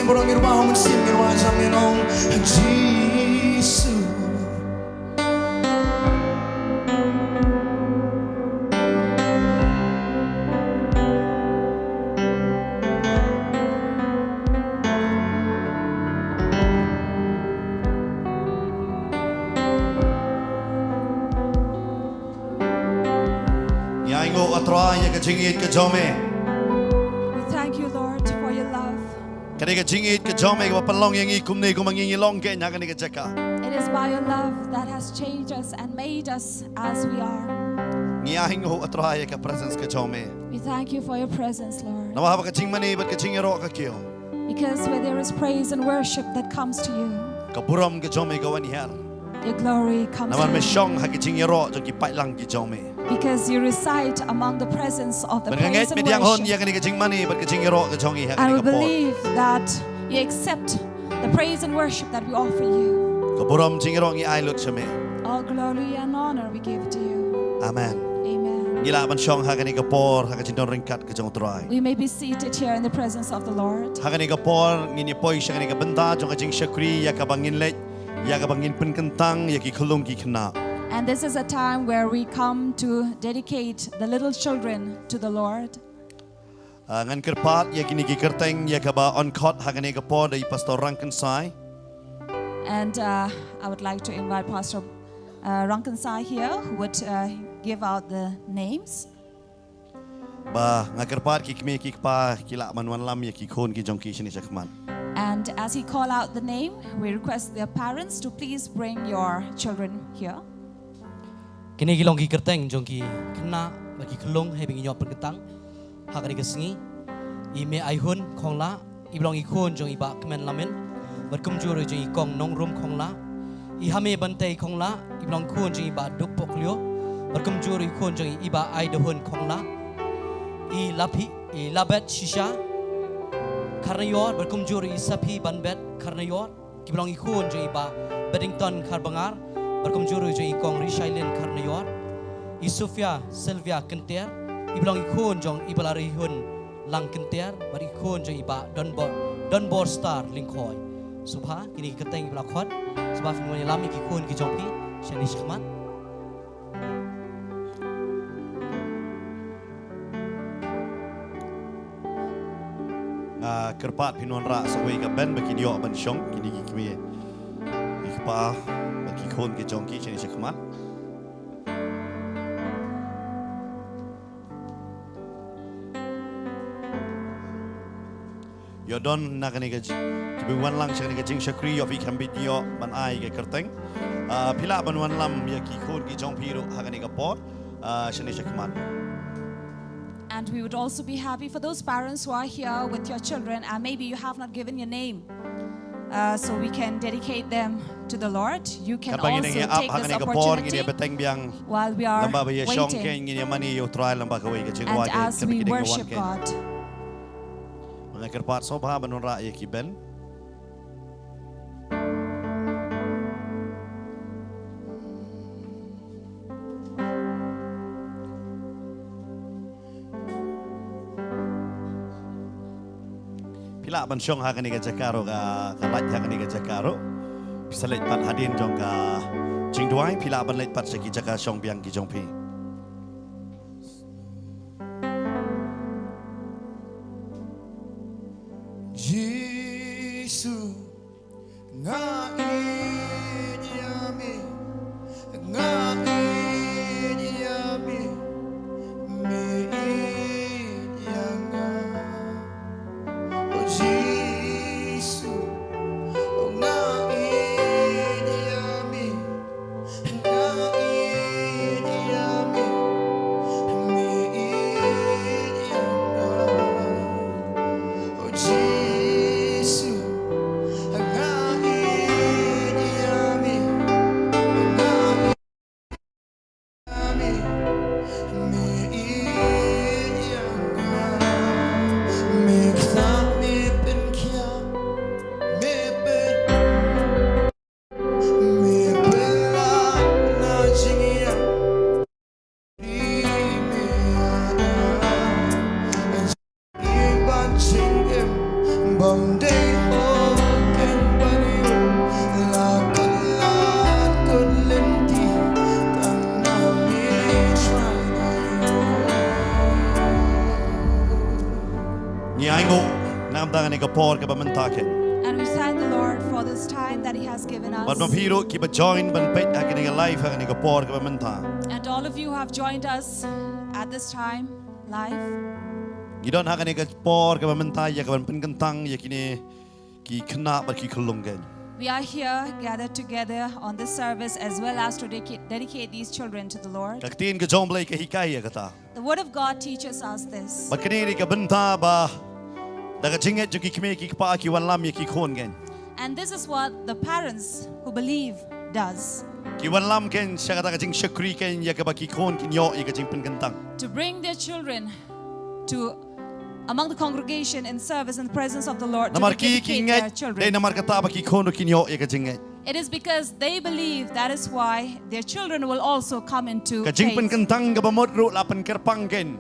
borong irwa mun sim irwa jaminong Jesus. Yaingo atroa ya kajingit kajome. We thank you, Lord, for your love. Kani kajingit kajome ka palong yang ikumni ko mangingilong ke nya kani kajaka. It is by your love that has changed us and made us as we are. Yaingo atroa ya ka presence kajome. We thank you for your presence, Lord. Nawa ba kajing mani bat kajing ro ka kyo. Because where there is praise and worship that comes to you, Kaburam kajome ka waniher. your glory comes Naman me to you. syong ha kajing ro jong ki pailang kajome. Because you reside among the presence of the praise Berngait and mediang hon ya worship. kani kajing mani bat kajing ro kajongi ha And we kani kapor. believe that you accept the praise and worship that we offer you. Kaburam jing ro ngi ai lut chame. All glory and honor we give to you. Amen. Amen. Gila ban syong ha kani kapor ha kajing don ringkat kajong trai. We may be seated here in the presence of the Lord. Ha kani kapor ngini poi sya kani ka benda jong kajing syakri ya ka bangin lek ya ka bangin pen kentang ya ki khulung ki khna. And this is a time where we come to dedicate the little children to the Lord. Ngan kerpat ya kini ki kerteng ya ka ba on court ha kani kapor dai pastor Rankin Sai. And I would like to invite Pastor Rankansai here, who would give out the names. Ba ngakerpat ki kme ki pa kila manwan lam ya ki khon ki jong ki shini chakman. And as he call out the name, we request their parents to please bring your children here. Kini gilong ki kerteng jong ki kena bagi kelong he bingi nyop pergetang hak ni kesengi ime aihun khong la iblong ikhon jong iba kemen lamen berkum jure jong ikong nongrum khong la I hame bantei khong la iblong khon jong iba duk poklio berkum jure ikhon jong iba ai dehun khong la I lapi I labet shisha karena yor berkum jure I sapi banbet karena yor iblong ikhon jong iba Beddington karbangar berkum juru jong ikong Rishailin karena yor I Sofia Sylvia kenter iblong ikon jong ibalari hun lang kenter bar ikon jong iba donbor star lingkoi subha kini keteng iblakhot subha finwani lami ki kon ki jongpi shani shkhmat Kerpat pinon ra sawi ka ben baki dio ban syong kini ki kmi ikpa baki khon ki jong ki shani shkhmat. Yodon nakani gaji tibi wan lang shani gajing shakri yo fi kambit yo ban ai ke kerteng pila ban wan lam ya ki khon ki jong piru hakani ka pot shani shakman. And we would also be happy for those parents who are here with your children and maybe you have not given your name. So we can dedicate them to the Lord. You can also take this opportunity while we are waiting and as we worship God. Mga kerpat sobha banon ra ya ki ben. Pila ban syong ha kani ka jakaro ka lat ha kani ka jakaro. Bisa let pat hadin jong ka jingduai pila ban let pat seki jaka syong biang ki jong pi. Jesus ngain yami ngain yami me yanga oh Jesus ngain yami ngain yami me yanga oh Jesus Bantei Potternet la kalat kulenti tanami Nyango namdangan ni kapor ka bamentaken. And we thank the Lord for this time that He has given us. But mapiro ki ba join ban pet akin ni life akin ni kapor ka bamenta. And all of you who have joined us at this time live. Gidon akin ni kapor ka bamenta ya ka ban penkentang ya kini ki kena ba ki kulunggen. We are here gathered together on this service as well as to dedicate these children to the Lord. Kaktin ka jomblay ka hikaya kata. The Word of God teaches us this. Ba kini ni ka benta ba daga jinget jo ki kme ki pa ki wan lam ya ki khon gen. And this is what the parents who believe does. Ki wan lam ken siya kata ka jing shakri ken ya ka ba ki khon kin yo ya ka jing penkentang. To bring their children to among the congregation in service in the presence of the Lord to Namar ki dedicate their kinget de children. namar kata ba ki khon kin yo ya ka jinget. It is because they believe that is why their children will also come into Ka jing faith. penkentang ka ba modro la pen kerpang ken.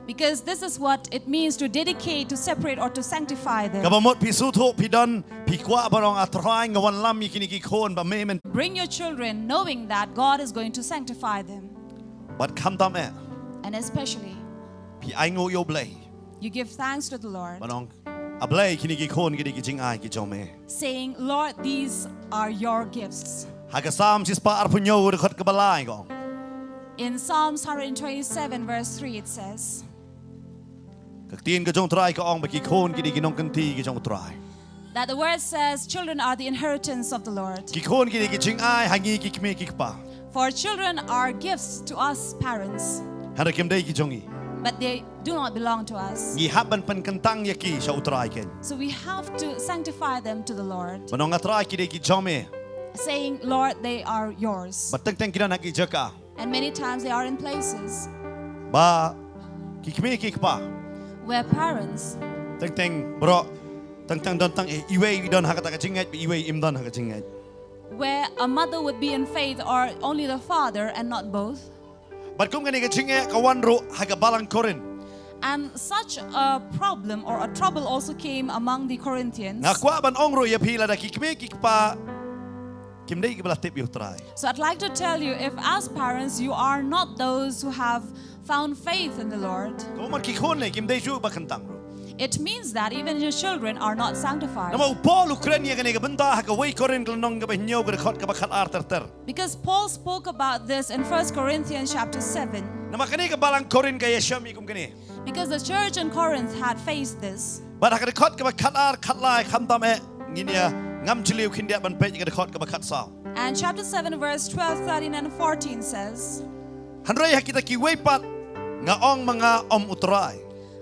Because this is what it means to dedicate, to separate, or to sanctify them. Kabamot pisuto pidon pikwa barong atraing wan lam yikini ki khon ba memen Bring your children knowing that God is going to sanctify them. but kam tam e And especially, pi aingo yo blay you give thanks to the Lord, barong ablay kini ki khon ki ki jing ai ki jome saying, Lord, these are your gifts. haga sam sis pa arpunyo de khot ka balai go In Psalms 127, verse 3, it says, kaktin ka jong try ka ong ba ki khon ki nong kanti ki jong try that the word says, children are the inheritance of the Lord. ki khon ki jing ai hangi ki kme ki pa For children are gifts to us parents, hara kim dei ki jongi but they do not belong to us. gi haban pen kentang ya ki sa utrai ken So we have to sanctify them to the Lord, manong atrai ki ki jome saying, Lord, they are yours. bateng teng kina nak jaka And many times they are in places ba ki kme ki pa where parents, teng teng bro teng teng don tang iwe don hakata ka jinget iwe im don hakata jinget where a mother would be in faith or only the father and not both. but kum ka jinget ka wan ro haga balang korin And such a problem or a trouble also came among the Corinthians. nga kwa ban ongro ya pila da ki kme ki pa kim dei ki bala tip yo try So I'd like to tell you, if as parents you are not those who have found faith in the Lord, ko man ki khon le kim dei ju ba kantang ro it means that even your children are not sanctified. nama Paul Ukraine ka benda haga wei korin ka nong ka ba nyo ka khot ka ba khat arter ter Because Paul spoke about this in 1 Corinthians chapter 7. nama kani ka balang korin ka yeshami kum kani Because the church in Corinth had faced this. but haga khot ka ba khat ar khat lai kham tam e nginia ngam chiliu khindia ban pe ka khot ka ba khat sao And chapter 7 verse 12, 13 and 14 says, hanrei hakita ki wei pat nga ong mga utrai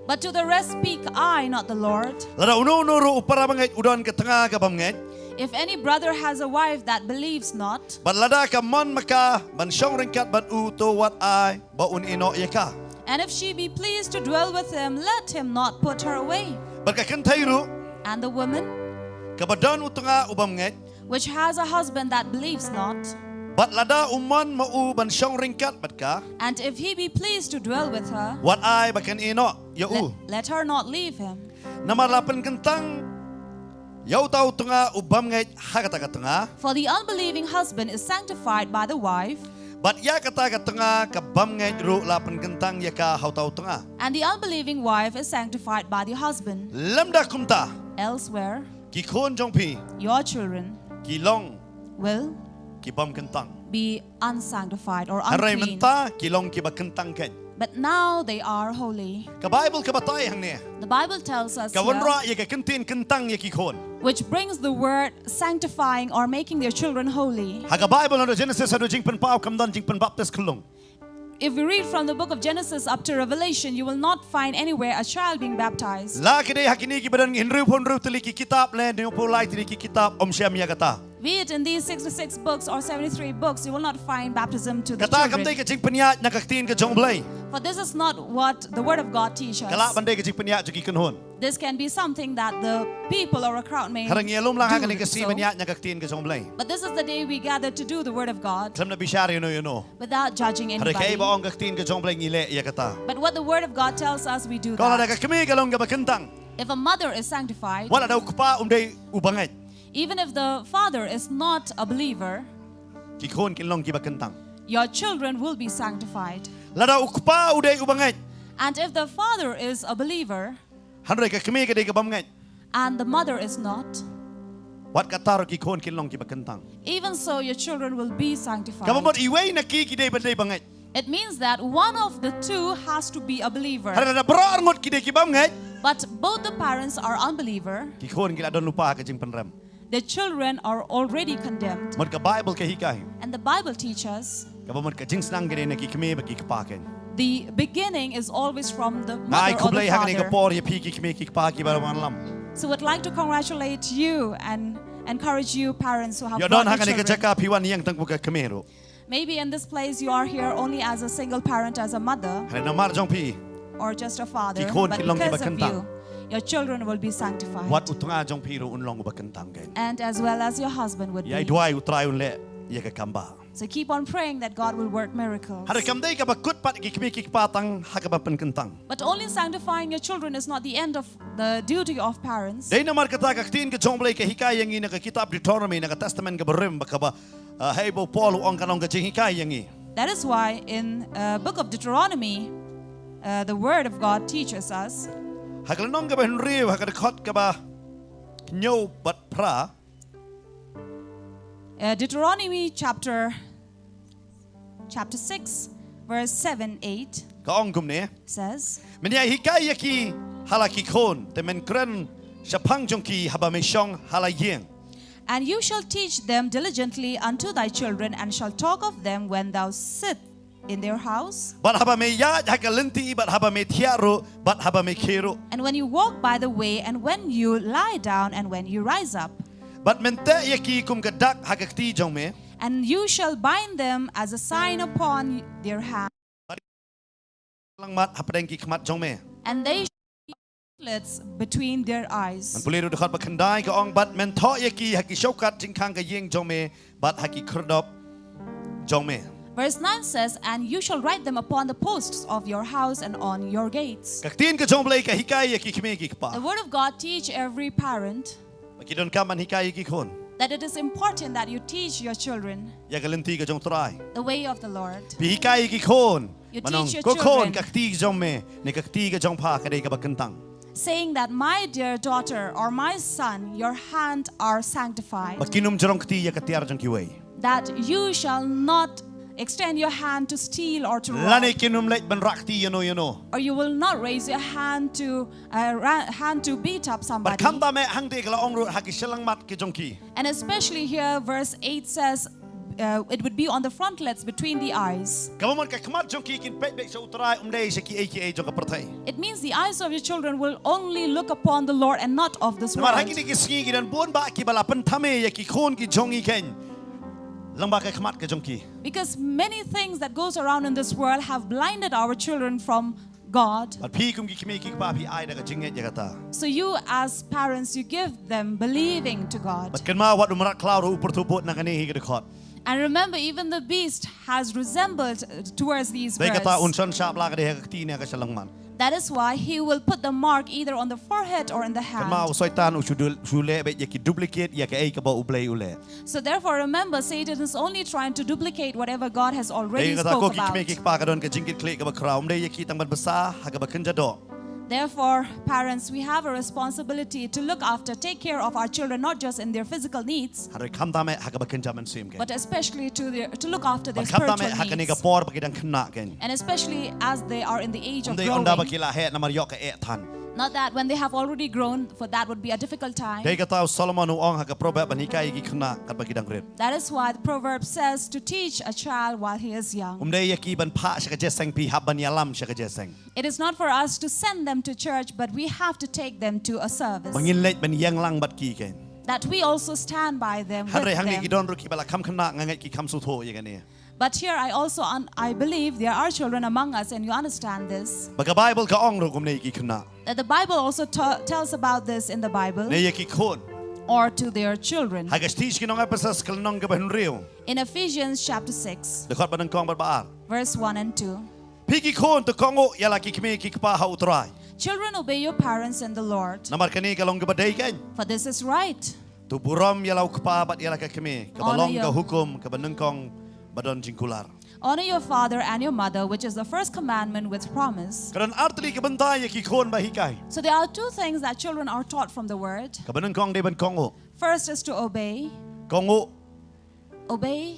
But to the rest speak I, not the Lord. lada uno ro upara bangai udon ka tanga ka bamnget If any brother has a wife that believes not, ban lada ka man maka ban syong ringkat ban uto wat ai ba un ino yaka and if she be pleased to dwell with him, let him not put her away. ban ka kantairu And the woman, ka badan utunga ubamnget which has a husband that believes not, bat lada uman mau ban syong ringkat bat ka and if he be pleased to dwell with her, wat ai bakan ino ya let her not leave him. namar lapan kentang yau tau tunga ubamnget hakata ka tunga For the unbelieving husband is sanctified by the wife, bat ya kata ka tunga ka bamnget ru lapan kentang ya ka hau tau tunga and the unbelieving wife is sanctified by the husband. lamda kumta Elsewhere, ki khon jong pi your children ki long will ki bam kentang be unsanctified or harai unclean. menta ki long ki ba kentang ken But now they are holy. ka Bible ka batay hang ne The Bible tells us ka here, wanra ya ka kentin kentang ya ki khon which brings the word sanctifying or making their children holy. ha ka Bible no Genesis adu jing pen pau kam don jing pen baptist kulung If we read from the book of Genesis up to Revelation, you will not find anywhere a child being baptized. la ki dei hakini ki badan hinru pon ru tili ki kitab le ne po lai tili ki kitab om syam ya kata Be it in these 66 books or 73 books, you will not find baptism to the kata kam dei children. ka jing penya na kaktin ka jong blai For this is not what the word of God teaches. kala bandai ka jing penya ju ki kunhon This can be something that the people or a crowd may harang yelum lang hakani ka si do. penya na kaktin ka jong blai But this is the day we gather to do the word of God klam na bishari you know without judging harai kai anybody. ba ong kaktin ka jong blai ngile ya kata But what the word of God tells us, we do kala that. da ka kami ka long ka ba kentang If a mother is sanctified, Wala daw kupa umday ubangay. even if the father is not a believer, Kikon kinlong kibakentang. your children will be sanctified. Lada ukpa uday ubangay. And if the father is a believer Hanray ka kami ka day kabamngay. and the mother is not, Wat kataro kikon kinlong kibakentang. even so your children will be sanctified. Kamamot iway na kiki day baday bangay. It means that one of the two has to be a believer. Hara na berangot kide kibamngay. But both the parents are unbeliever. Kikon kila don lupa ka jing penrem. The children are already condemned. Mod ka Bible ka hikay. And the Bible teaches Kamamot ka jing senang gede na kikimi bagi kapaken. the beginning is always from the Ngai mother or kublay the hakani ka father. por ya piki kimi kikpaki baraman lam. So I'd like to congratulate you and encourage you parents who have Yo don brought hakani your ka children. chaka piwan yang tang buka kemero. Maybe in this place you are here only as a single parent, as a mother, Hara na mar jong pi. or just a father. Kikon But kilong because of ibakantang. you, your children will be sanctified. Wat utunga jong piro unlong ubakentang gen. And as well as your husband would Yai be. duai utrai unle ya ka kamba. So keep on praying that God will work miracles. Hara kamday ka bakut pat kikimi kikpatang hakabapan kentang. But only sanctifying your children is not the end of the duty of parents. Day na mar kata ka tin ka jong blay ka hikay yang ina ka kitab Deuteronomy na ka testament ka berim baka ba hebo Paul uang kanong ka jing hikay yang i. That is why in book of Deuteronomy, the word of God teaches us Hakalanong ka ba henriw hakadakot ka ba nyo bat pra. Deuteronomy chapter 6 verse 7-8 Kaong gumne. says, Menya hikay yaki halaki kon temen kren syapang jongki haba mesyong halayeng. and you shall teach them diligently unto thy children, and shall talk of them when thou sit in their house, Bat haba me yad hakalenti bat haba me tiaro bat haba me kero. and when you walk by the way, and when you lie down, and when you rise up. Bat mente yaki kum gadak hakakti jong me. And you shall bind them as a sign upon their hand, Lang mat hapadeng ki kmat jong me. and they shall be anklets between their Man eyes. puliru dekat bakandai ka ong bat mento yaki haki shokat jingkang ka yeng jong me bat haki kerdop jong me. Verse 9 says, and you shall write them upon the posts of your house and on your gates. Kaktin ka jong blay ka hikay yaki kime ki The kpa. word of God teach every parent Makidon ka man hikay yaki kon. that it is important that you teach your children Yagalenti ka jong try. the way of the Lord. Pi hikay yaki kon. You Manong teach your kokon children. kakti jong me ne kakti ka jong pa kadai ka bakantang. Saying that, my dear daughter or my son, your hand are sanctified, Makinum jong kati ya katiar jong kiway. that you shall not extend your hand to steal or to rob, Lani kinum leit ban rakti yano. or you will not raise your hand to beat up Bat somebody. kamba me hang de kala ong ro haki silang mat ki jong ki. And especially here, verse 8 says, it would be on the frontlets between the eyes. Kamamon ka kamat jong ki kin pek bek sa utray umday sa ki aka jong ka pertay. It means the eyes of your children will only look upon the Lord and not of this Namar world. haki ni kisngi ki dan buon ba ki balapan tame ya ki kon ki jong i ken. Lang ba ka kamat ka jong ki. Because many things that goes around in this world have blinded our children from God. Bat pi kum ki kime ki pa pi ay da ka jinget ya kata. So you as parents, you give them believing to God. Bat kan ma wat umarak klaw ro upur tubot na kani hi dekot. And remember, even the beast has resembled towards these Dai kata words. unsan sap la ka de ka ti ne ka silang man. That is why he will put the mark either on the forehead or in the Kan ma hand. usaitan usule be ya ki duplicate ya ka ay ka ba ublay ule. So therefore, remember, Satan is only trying to duplicate whatever God has Dai already kata ko spoke ki kime about. ki pa ka don ka jingkit klik ka ba kraum dai ya ki tang ban basa ha ka ba kenja do. Therefore, parents, we have a responsibility to look after, take care of our children, not just in their physical needs, Hari kam tame ha ka ba kenja man sim ken. but especially to look after their Bat kam tame spiritual ha ka ni ka needs. por ba ki dan kena ken. And especially as they are in the age of Umday onda ba growing. ki la he na mar yok ka e tan. Not that when they have already grown, for that would be a difficult time. Dai kata Solomon uong ha ka probe ban hikai ki kena kat ba ki dang red. That is why the proverb says to teach a child while he is young. Umday ya ki ban pa sya ka jeseng pi hab ban yalam sya ka jeseng. It is not for us to send them to church, but we have to take them to a service. Bangin leit ban yang lang bat ki ken. That we also stand by them, with Hanre hangi ki them. don ru ki bala kam kena ngangai ki kam su tho ya gani. But here I believe there are children among us, and you understand this. Baga Bible ka ong ru kum nei ki kena. That the Bible also tells about this in the Bible, Nei ya ki kon. or to their children. Ha ka stis ki nong epasas kal nong ka ban riu. In Ephesians chapter 6, Dekot ban kong bat baar. verse 1 and 2. Pi ki kon to kongo ya la ki kime ki pa ha utrai. Children, obey your parents in the Lord, Namar kani kalong gabadai kan. for this is right. Tu buram yalau kepa bat yala kami. Kabalong Honor ka your- hukum kabanengkong badon jingkular. Honor your father and your mother, which is the first commandment with promise. Karan artli kabantai ki kon bahikai. So there are two things that children are taught from the word. Kabanengkong de ban kongo. First is to obey. Kongo Obey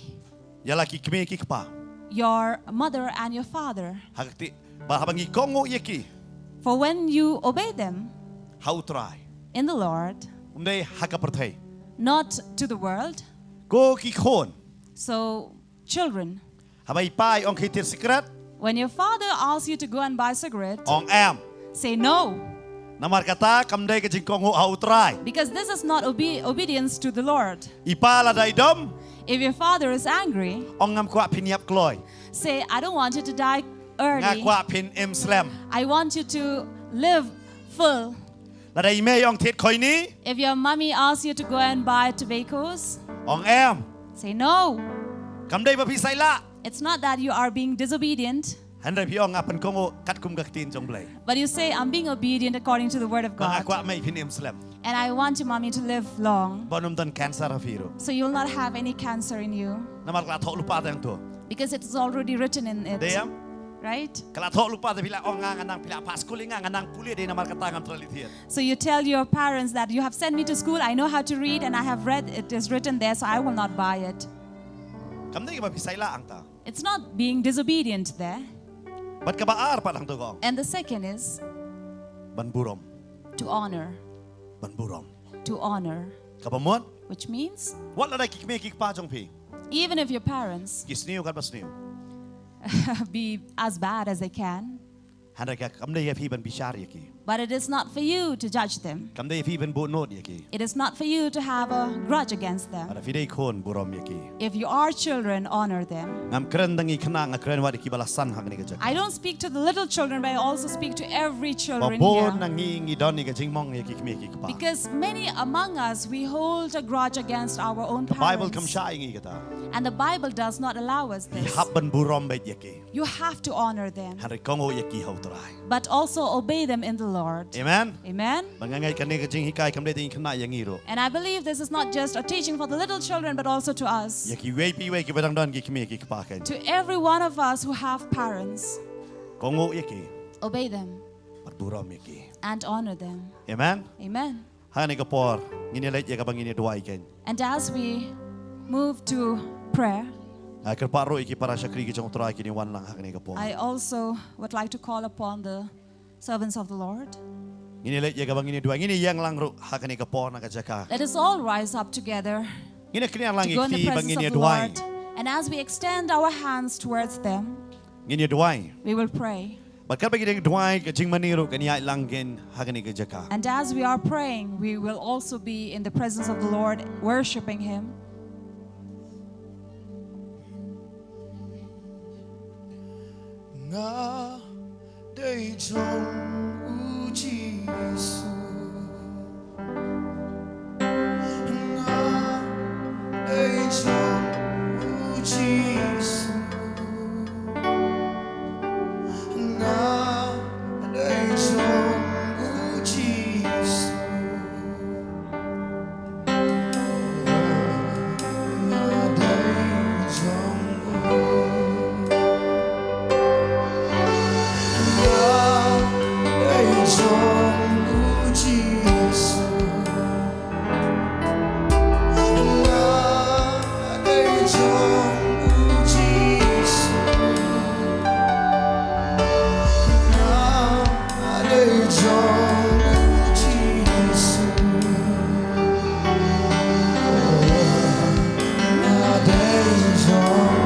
yala ki kami ki kepa. your mother and your father. Hakti bahabangi kongo yaki. For when you obey them How try. in the Lord, Umday hakapertai. not to the world. Go ki kon. So, children, Habai pai ong kitir secret. when your father asks you to go and buy cigarette, Ong am. say no, Namar kata kamday ka jingkong how try. because this is not obedience to the Lord. Ipala dai dom. If your father is angry, Ong ngam kwa piniap kloy. say, I don't want you to die early. Nga kwa pin im slam. I want you to live full. Ladai me ong tit koi ni. If your mommy asks you to go and buy tobaccos, Ong am. say no. Kamday bapisay la. It's not that you are being disobedient, Handai piong apan kongo kat kum gaktin jong blay. but you say, I'm being obedient according to the word of Mga God. kwa may pin im slam. And I want your mommy to live long, Bonum dan cancer hafiro. so you'll not have any cancer in you, Namar kala thok lupa tang tu. because it's already written in it, Deyam. right? Kala thok lupa ta pila ong nganang pila pas kuli nganang puli de namar kata ngam tralithian. So you tell your parents that you have sent me to school, I know how to read, and I have read it is written there, so I will not buy it. Kamday ka bapisay la ang ta. It's not being disobedient there. Bat ka baar pa lang to gong. And the second is Banburom. to honor, Banburom. to honor, Kabamot. which means What la kikme kikpa jong pi. even if your parents Kisniu kat basniu. be as bad as they can, Handai ka kamday ya pi ban bishar yaki. but it is not for you to judge them. Kamday ya pi ban bo not yaki. It is not for you to have a grudge against them. Ada fidei kon burom yaki. If you are children, honor them. Ngam keren dangi kena nga keren wadi kibalasan hang ni ka jak. I don't speak to the little children, but I also speak to every children Babon here. nang ngi don ni ka jingmong yaki kme kikpa. Because many among us, we hold a grudge against our own The Bible kam parents. sha ingi kata. And the Bible does not allow us Di this. hab ban burom bet yaki. You have to honor them, Handai kongo yaki hau trai. but also obey them in the Lord. Amen. Amen? Bangangai kane ka jing hikai kamday ting kena yangi ro. And I believe this is not just a teaching for the little children, but also to us. Yaki wei pi wei ki badang don ki kme kikpa kan. To every one of us who have parents, Kongo yaki. obey them Bat burom yaki. and honor them. Amen. Amen. Hani ka por. Ngini leit ya ka bangini duai kan. And as we move to prayer, Kerparo iki para syakri ki jong trai kini wan lang hakni ka por. I also would like to call upon the servants of the Lord. Ngini leit ya ka bangini duai. Ngini yang lang ro hakni ka por na ka jaka. Let us all rise up together Ngini kini lang to go in the ikti presence bangini of the duai. Lord. And as we extend our hands towards them, Ngini duai. we will pray. Bakal bagi ding duai ka jing maniru kani ai lang gen hakni ka jaka. And as we are praying, we will also be in the presence of the Lord, worshiping Him. Nga day trong uji su. Nga day trong uji su. Nga day trong uji su. Nga day trong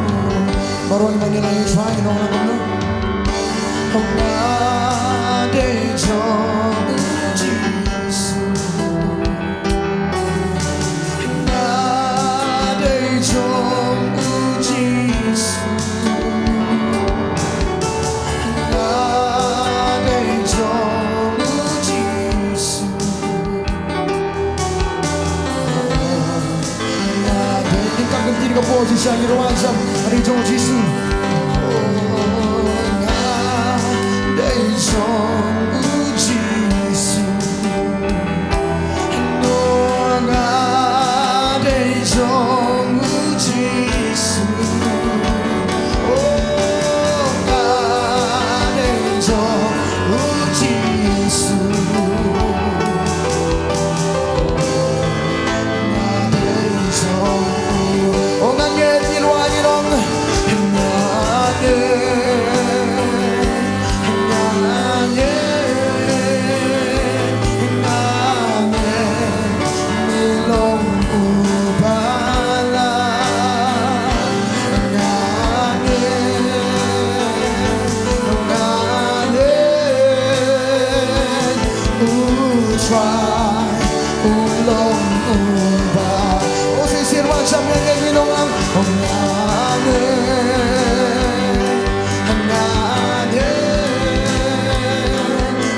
Baru yang manila yung try, no, no, no. Posisi yang diruangkan hari John Jisu. Oh, nga day John Uji. try ulong uba o sisir macam yang ginong ang ngane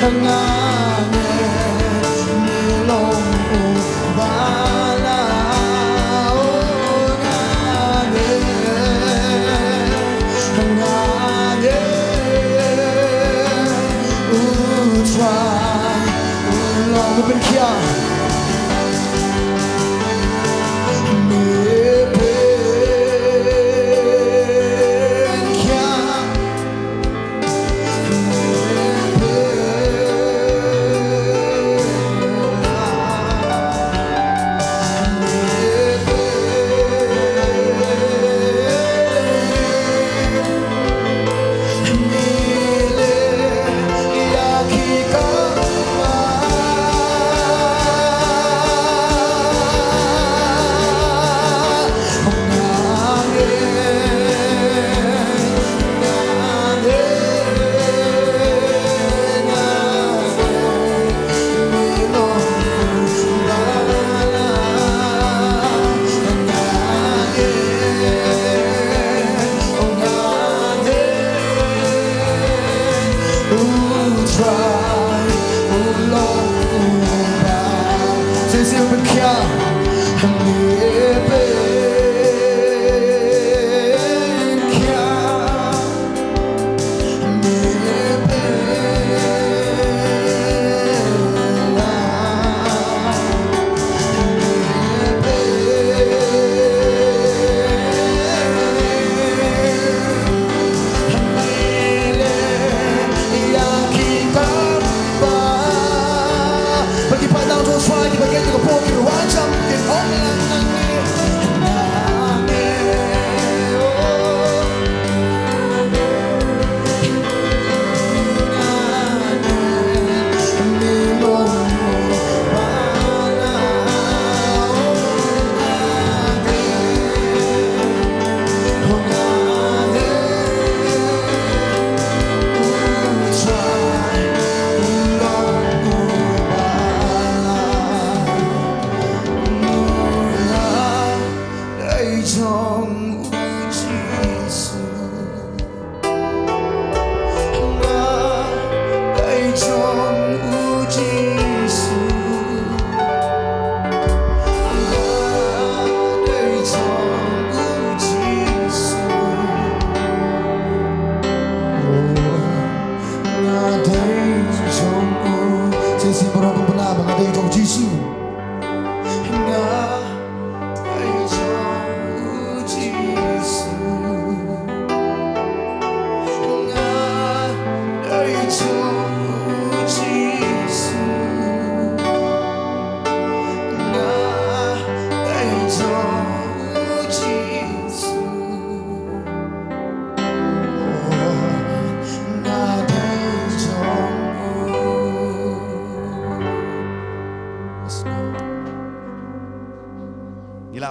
ngane milong uba la o ngane ngane try ulong bên kia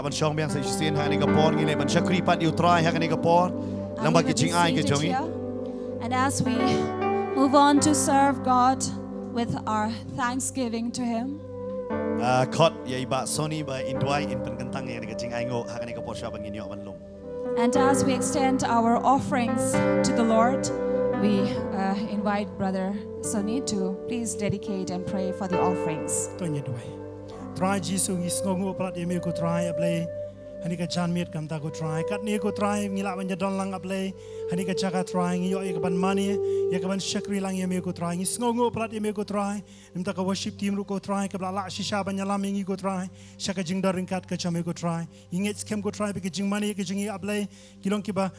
Ban chong biang sa sin ha ni kapor ngine ban chakri pat yu try ha ni kapor lang ba ki ching ai ke jongi. And as we move on to serve God with our thanksgiving to Him, kot ye ba soni ba indwai in pen kentang ye ni ching ai ngo ha ni kapor sha bang inyo ban lum. and as we extend our offerings to the Lord, we invite Brother Sonny to please dedicate and pray for the offerings. Try Jesus is ngongu prat yemi ko try able hani ka chan miet kam ta ko try kat ni ko try ngila ban jadon lang able hani ka chaka try ngiyo ye ban mani ye ka ban shakri lang yemi ko try ngis ngongu prat yemi ko try nimta ka worship team ru ko try ka la shisha ban yalam ngi ko try shaka jing darin kat ka chame ko try ingets kem ko try ke jing mani ke jing able kilong ki ba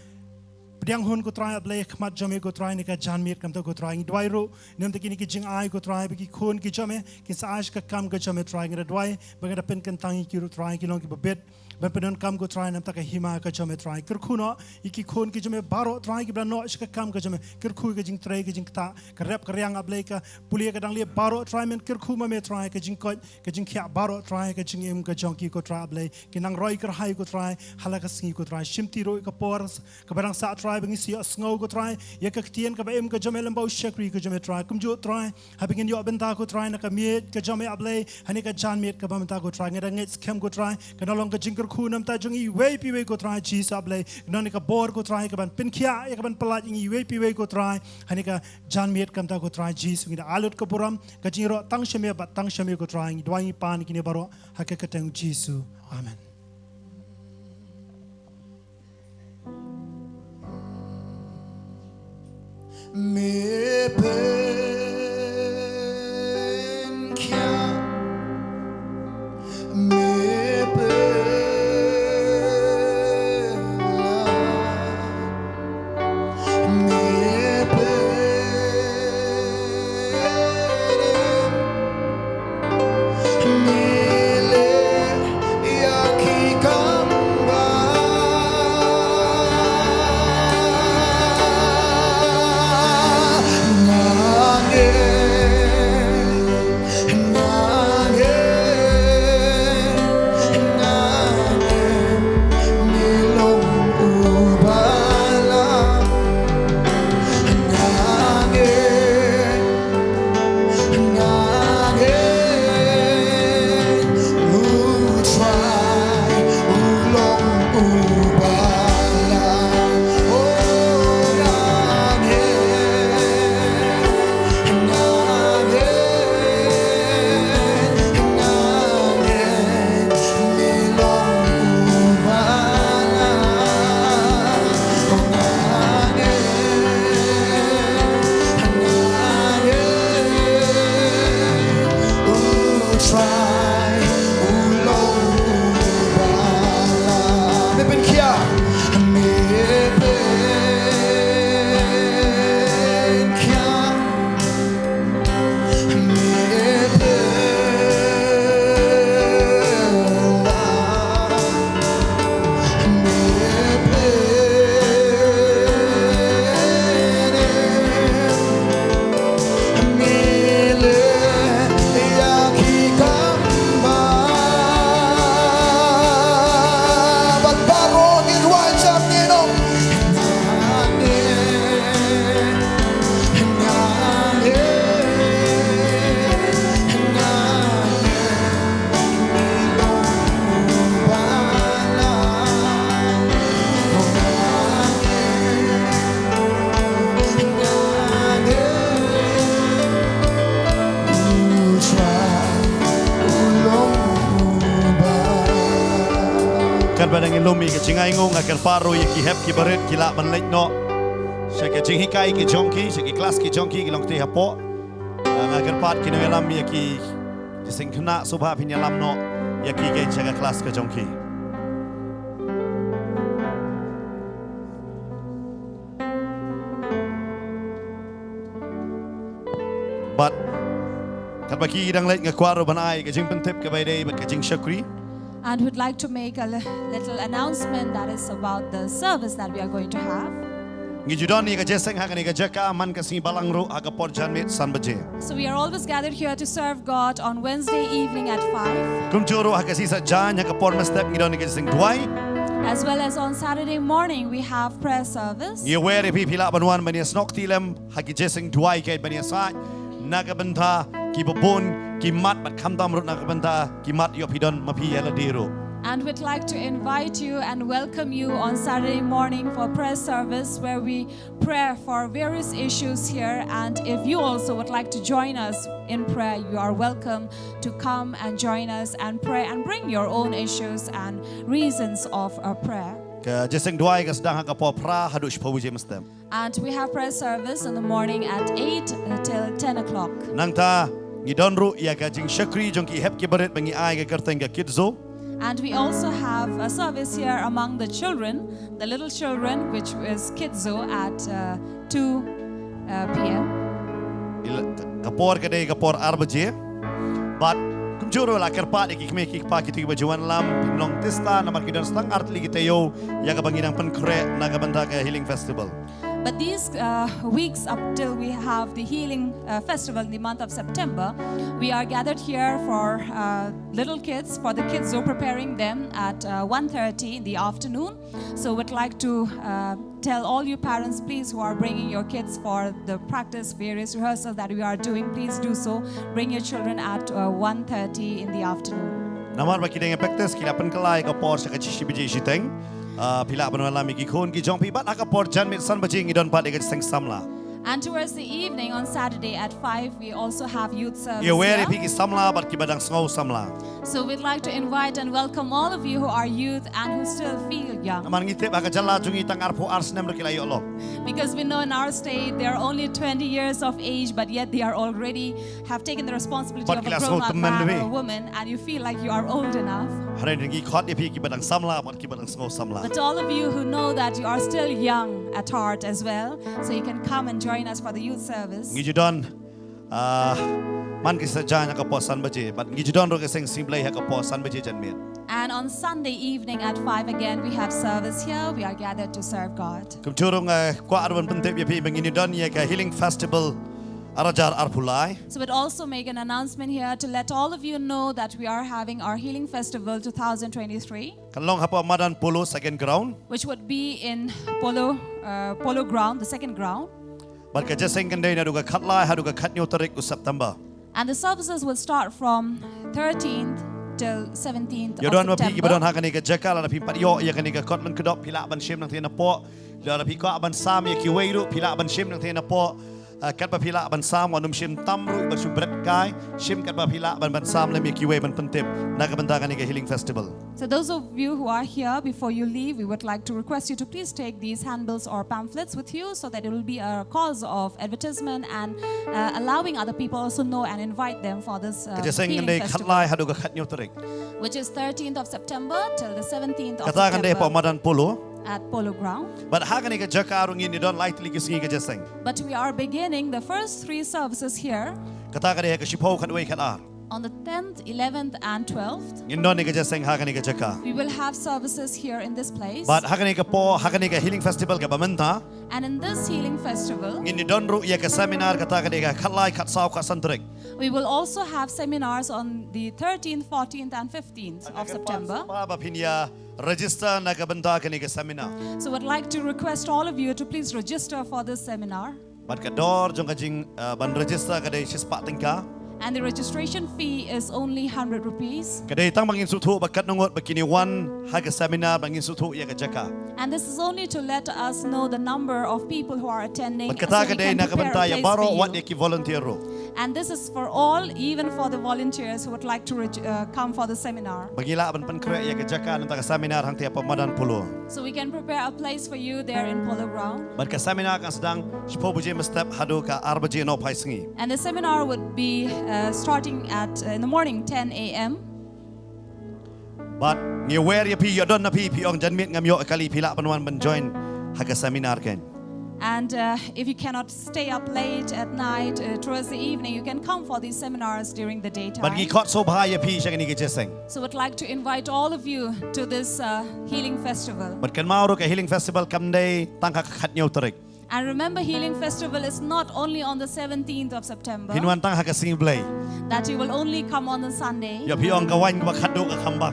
Pediang hun ko try able khmat jame ko try ni ka jan miet kam ta ko try dwai ro nem ta kini ki jing ai ko try bagi khun ki jame ki sa ash ka kam ka jame try ngi dwai bagi da pen kan tangi ki ro try ki long ki bet ban penon kam ko try nam ta ka hima ka jame try kir khuno iki khun ki jame baro try ki bran no ash ka kam ka jame kir khu ka jing try ki jing ta ka rap ka riang able ka pulia ka dang le baro try men kir khu ma me try ka jing khya baro try ka jing em ka jong ki ko try able ki nang roi kar hai ko try hala ka singi ko try shimti ro ka por ka barang sa try try bing si sngo ko try ya ka tien ka ba em ka jame lambau shakri ko jame try kum jo try ha bing yo benta ko try na ka miet ka jame able hani ka chan miet ka ba menta ko try ngada ngets kem ko try ka no long ka jingker khu nam ta jong i we pi we ko try Jesus able no ni ka bor ko try ka ban pin khia ya ka ban palat i we pi we ko try hani ka jan miet kam ta ko try Jesus ngida alut ko puram ka jingro tang shame ba tang shame ko try dwai pan kini baro ha ka teng Jesus amen. Me pen kya me pen me pen mile ya ki kamba Badangin lumi ke cingai ngong akan paru ye ki hep ki baret ki la ban lek no shake jing hikai ki jongki shake kelas ki jongki ki long te hapo akan pat ki nelam ye ki jising khna subha phin yalam no ye ki ke chaga kelas ka jongki but kan baki dang lek ngakwaro banai ke jing pentep ke bai dei ke jing shakri. And we'd like to make a little announcement that is about the service that we are going to have. So we are always gathered here to serve God on Wednesday evening at 5. As well as on Saturday morning we have prayer service. And we'd like to invite you and welcome you on Saturday morning for prayer service where we pray for various issues here. And if you also would like to join us in prayer, you are welcome to come and join us and pray and bring your own issues and reasons of our prayer. And we have prayer service in the morning at 8 till 10 o'clock. And we also have a service here among the children, the little children, which is Kidzo at 2 p.m. But kumjuro la kerpat iki kme ki pa ki bajuan lam pinong tista namar kidan stang art ligi tayo ya ka banginang pankre na ka banda ka healing festival. But these weeks up till we have the healing festival in the month of September, we are gathered here for little kids, for the kids who are preparing them at 1:30 in the afternoon. So we'd like to tell all you parents, please, who are bringing your kids for the practice, various rehearsals that we are doing, please do so. Bring your children at 1:30 in the afternoon. Namar baki dengan practice kila penkelai ke por sa kaci biji jiteng. Pila penwala mi gikon gi jong pi bat aka por jan mit san bajing idon pat ega seng samla. And towards the evening on Saturday at 5, we also have youth service Ye were here. pi ki samla bat ki badang sngau samla. So we'd like to invite and welcome all of you who are youth and who still feel young. Namar ngitep aka jalla jungi tang arpo ars nem kila yo lo. Because we know in our state they are only 20 years of age, but yet they are already have taken the responsibility But of a kila grown-up so teman man lewe. or woman, and you feel like you are old enough. Hari ni khot ye pi ki badang samla bat ki badang sngau samla. But to all of you who know that you are still young at heart as well, so you can come and join us for the youth service. Ngi judon man ki sa jan ka po san baje but ngi judon ro ke seng simplai ha ka po san baje jan mit. And on Sunday evening at 5 again, we have service here. We are gathered to serve God. Kum turung kwa arwan pentep ye pi bangini don ye ka healing festival arajar arpulai. So we'd also make an announcement here to let all of you know that we are having our Healing Festival 2023, Kalong hapa madan polo second ground. which would be in Polo Ground, the second ground. But ka jaseng kan dai na duga khatlai ha duga khatnyo tarik u September. And the services will start from 13th till 17th Yo of don ma pi ki badon September. ha kani ka jakal la pi pat yo ya kani ka kot man kedop pila ban shem nang thena po. La pi ko ban sam ye ki weiru pila ban shem nang thena po. Kat ba pila ban sam wanum shem tamru ba su bret kai shem kat ba pila ban sam le mi ki wei ban pentep na ka banda kani ka healing festival. So those of you who are here, before you leave, we would like to request you to please take these handbills or pamphlets with you so that it will be a cause of advertisement and allowing other people also know and invite them for this Ka jaseng kan healing dai festival, khatlai ha duga khatnyo tarik. which is 13th of September till the 17th of Kata kan dai po September madan polo. at Polo Ground. But ha kani ka jaka arung ni don lightly ki singi ka jaseng. But we are beginning the first 3 services here Kata ka dai ka shipo khat wei khat ar. on the 10th, 11th and 12th. Indon ni ka jaseng ha kani ka jaka. We will have services here in this place. But ha kani ka po ha kani ka healing festival ka bamenta. And in this healing festival, Ngin don ru ya ka seminar kata ka dai ka khatlai khat saw ka santrik. we will also have seminars on the 13th, 14th and 15th of September. Ba pinya register na ka benta kani ka seminar. So I'd like to request all of you to please register for this seminar. But ka dor jong ka jing ban register ka dai shispa tingka. And the registration fee is only 100 rupees. Ka dai tang bangin sutu bakat nongot bakini one ha ka seminar bangin sutu ya ka jaka. And this is only to let us know the number of people who are attending. But so kata we ka dai can na ka prepare a benta ya place baro for wat you. ya ki volunteer ro. And this is for all, even for the volunteers who would like to come for the seminar. Bagila ban pan kre ya ka jaka nang ta ka seminar hang tiap madan polo. So we can prepare a place for you there in Polo Ground. But ka seminar kan sedang shipo buje mestep hado ka arbaje no pai singi. And the seminar would be starting at in the morning 10 a.m. But ni where ya pi ya don na pi ong janmit ngam yo kali pila panwan ban join ha ka seminar ken. And if you cannot stay up late at night, towards the evening, you can come for these seminars during the daytime. But gi khot so bha ya pi sha ni ke jeseng. So I'd like to invite all of you to this healing festival. But kan mau ro ka healing festival kam dai tang ka khat nyau tarik. And remember, Healing Festival is not only on the 17th of September, Hinwan tang ha ka sing blai. that you will only come on the Sunday, Ya pi ong ka wan ka khat do ka khambak.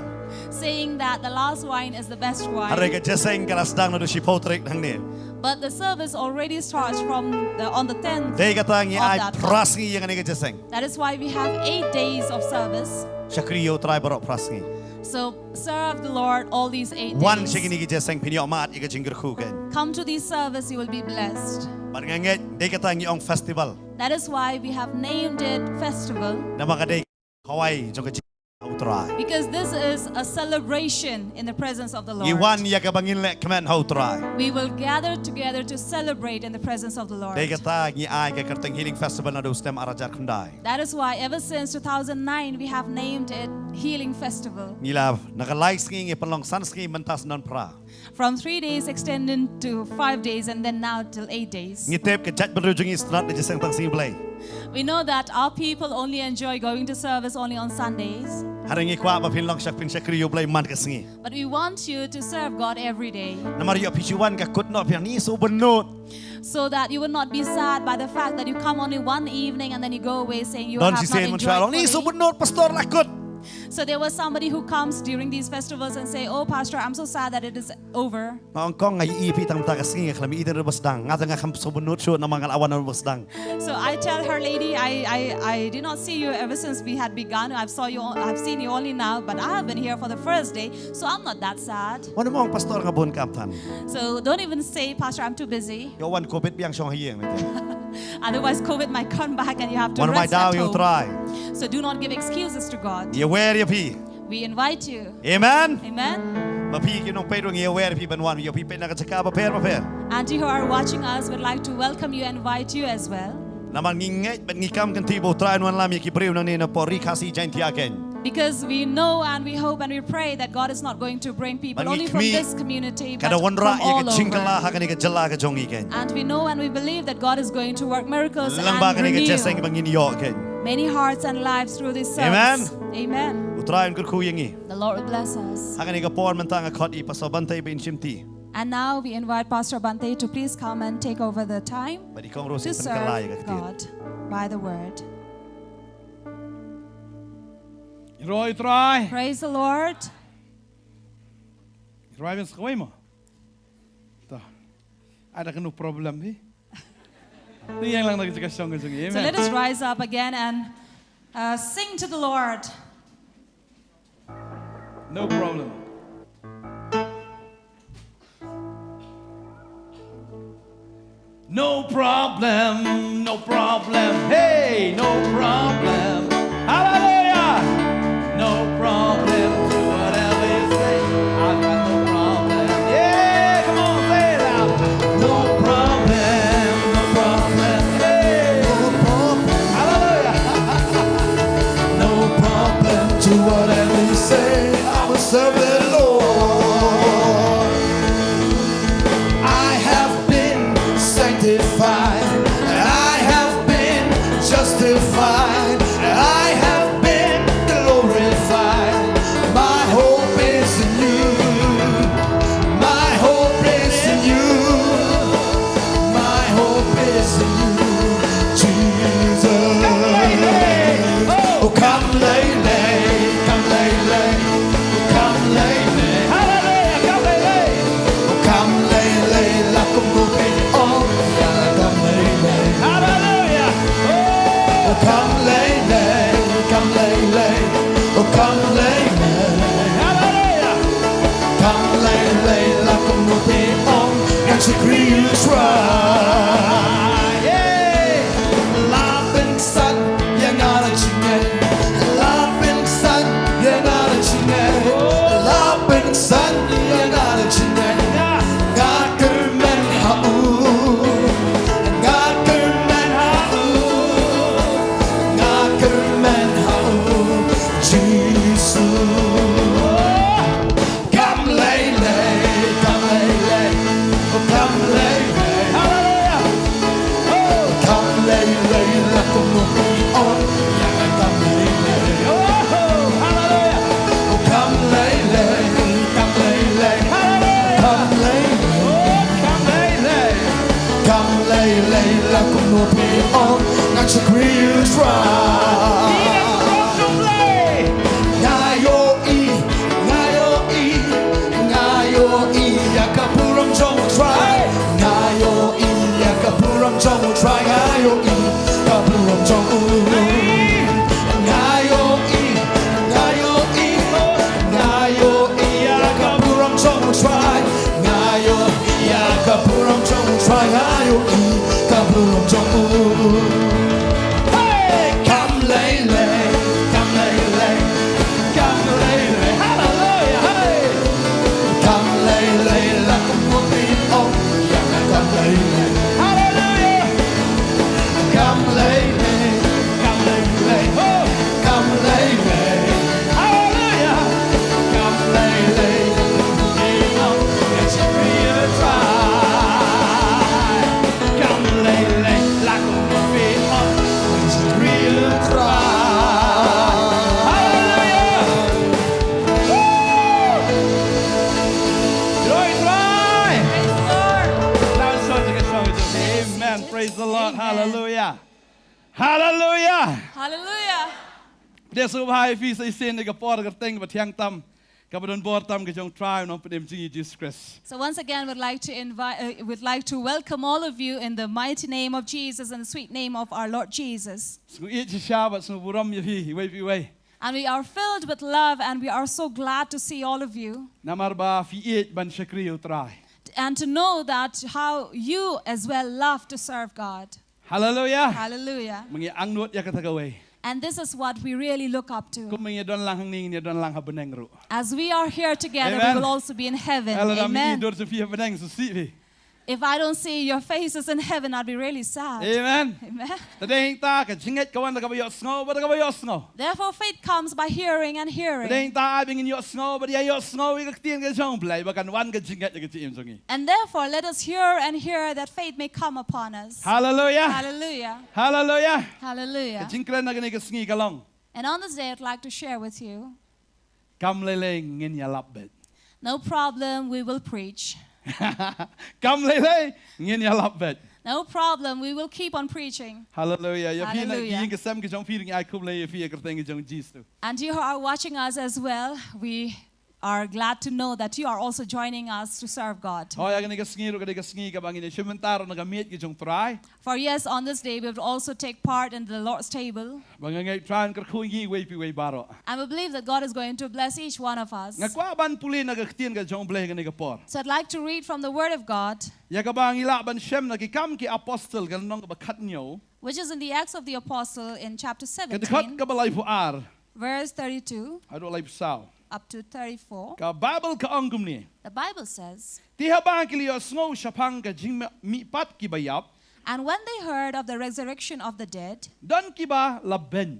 saying that the last wine is the best Hare wine. ka jeseng ka sedang no do shipo tarik hang ni. But the service already starts from on the 10th Dei ka tang ni of ai that month. pras ngi yang ni ka jeseng. That is why we have 8 days of service. Shakriyo try barok pras ngi. So serve the Lord all these 8 One days. shiki ni ki jeseng pini mat i ka jingger khu ken. Come to this service, you will be blessed. But nganget dei ka tang ni ong festival. That is why we have named it Festival, Na maka dei Hawaii jong ka jing try. because this is a celebration in the presence of the Lord. Iwan ya ka bangin le kemen how try. We will gather together to celebrate in the presence of the Lord. Dei ka tang ni ai ka kerteng healing festival na do stem arajar kundai. That is why ever since 2009 we have named it Healing Festival. Ngilav nakalai ngi ngi panlong san ngi mentas non pra. From 3 days extended to 5 days and then now till 8 days. Ngitep ke jat berujung istrat de jeseng tang sing blai. We know that our people only enjoy going to service only on Sundays. Hari ngi kwa ba pin long sak pin sakri yo blai man ka sngi. But we want you to serve God every day, Namar yo pichuan ka kut no pian ni so benut. so that you will not be sad by the fact that you come only one evening and then you go away saying you Don have si not sen mon enjoyed chalong ni so fully. benut pastor la kut. So there was somebody who comes during these festivals and say, "Oh, Pastor, I'm so sad that it is over." Ma ong kong ngai i pi tam ta ka sngi khlami iden rebas dang. Ngata nga kham so benut shu na mangal awan rebas dang. So I tell her, lady, I did not see you ever since we had begun. I've seen you only now, but I have been here for the first day, so I'm not that sad. Wan mong pastor nga bon kam tan. So don't even say, Pastor, I'm too busy. Yo wan covid biang song hieng me. Otherwise, COVID might come back and you have to Wan mai rest daw at yo home. try. So do not give excuses to God. Ye wer ye pi. We invite you. Amen. Amen. Ma pi ki nong pe dong ye wer pi ban wan yo pi pe na ka chaka ba per. Auntie who are watching us would like to welcome you and invite you as well. Naman ngingai ban ngikam kan ti bo try wan lam ye ki breu na ne na por ri khasi jain ti aken. Because we know and we hope and we pray that God is not going to bring people only from this community, but Kada from wanra ye all ka chingkala over. ha ka ne ka jala ka jongi ken. And we know and we believe that God is going to work miracles Lang ba and ka ne ka jeseng renew bangin yo ken. many hearts and lives through this Amen. service. Amen. Utrayan kur khu yengi. The Lord will bless us. Ha ka ne ka por man tanga khot i paso bantay bin chimti. And now we invite Pastor Bantei to please come and take over the time Badi kong to rosi pan serve kalay ka ktir. God by the word. Roy try. Praise the Lord. Roy ben skoi mo. Ta. Ada kenu problem hi. Ni yang lang nak song So Amen. let us rise up again and sing to the Lord. No problem. No problem, no problem. Hey, no problem. Hallelujah. No problem to whatever you say. I've got no problem. Yeah, come on, say it out. No problem, no problem. Hey, no problem. Hallelujah. No problem to whatever you say. I will serve the Lord. I have been sanctified. I have been justified. I have been glorified. My hope is in you. My hope is in you. My hope is in you, Jesus. Oh, come lay, come lay, come lay, Hallelujah, come lay. oh, come lay, la kumbuke, oh, yeah, come lay, Hallelujah. oh, come lay, oh, come lay, Hallelujah. come lay, la kumbuke, oh, and she crews right. Yeah, laughing sun, you're not a chinay. Laughing sun, you're not a chinay. Laughing sun, you're not a chinay. God can man how, God can man how, God can man how, Jesus. Come lay, come lay, oh come lay, Hallelujah. come lay, la como on, yeah, come lay, Oh, hallelujah. oh come lay, come lay, come lay, Come lay. come lay, la como on, not to grill try. Ngayo i, ya kapuram jong try. Ngayo i, ya kapuram jong try. Ngayo i, kapuram jong. Ngayo i, ya kapuram jong try. Ngayo, ya kapuram jong try. Ngayo i, kapuram jong. Hey, Hallelujah. Dia subhai fi sai sen ga por ga teng ba thiang tam ka ba don bor tam ga jong try no pdem ji Jesus Christ. So once again, would like to welcome all of you in the mighty name of Jesus and the sweet name of our Lord Jesus. Su i chi sha ba su buram ye fi wei. And we are filled with love, and we are so glad to see all of you. Namar ba fi et ban shakri utrai. And to know that how you as well love to serve God. Hallelujah. Hallelujah. Mangi angnut ya katagaway. And this is what we really look up to. Kum mangi don lang hang ning ni don lang ha beneng ru. As we are here together, Amen. we will also be in heaven. Alam ni Amen. dor su fi beneng su si fi. If I don't see your faces in heaven, I'd be really sad. Amen. Amen. Tadeng ta ka jinget kawan ka ba yo snow ba ka ba yo snow. Therefore, faith comes by hearing and hearing. Tadeng ta ai bingin yo snow ba dia yo snow i ka tien ka jong play ba kan wan ka jinget ka ti im jongi. And therefore, let us hear and hear that faith may come upon us. Hallelujah. Hallelujah. Hallelujah. Hallelujah. Jingkren na gani ka sngi ka long. And on this day, I'd like to share with you. Kam leilei ngin ialap beit. No problem, we will preach. Kam leilei ngin ialap beit. No problem, we will keep on preaching. Hallelujah. Ya fi na Hallelujah. yin ka sam ka jong fi ai kum lei fi ka teng ka jong Jesus. And you who are watching us as well, we are glad to know that you are also joining us to serve God. Hoy agani ka sngi ro ka sngi ka bangin shimentaro na ka miet ka jong try. For yes, on this day we will also take part in the Lord's table. Bangangai try ka khu ngi wei pi wei baro. And we believe that God is going to bless each one of us. Nga kwa ban puli na ka tien ka jong bleh ka por. So I'd like to read from the Word of God, Ya ka bang ila ban shem na ki kam ki apostle ka nong ka ba khat nyo. which is in the Acts of the Apostle in chapter Ka 17, ka balai fu ar. verse 32 Ado lai sao. up to 34. Ka Bible ka angkum ni. The Bible says, Ti habang ki liyo sngo shapang ka jing mi pat ki bayap. "And when they heard of the resurrection of the dead, Dan ki ba laben.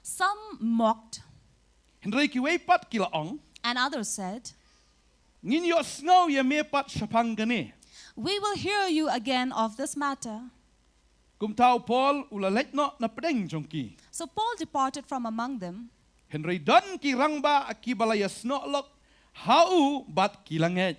some mocked, Henry ki wei pat ki laong. and others said, Ngin yo sngo ye me pat shapang ka ni. We will hear you again of this matter." Kum tau Paul ulalet no na pedeng jong ki. So Paul departed from among them, Henry dan ki rangba ki balayas no lok. Hau bat ki langet.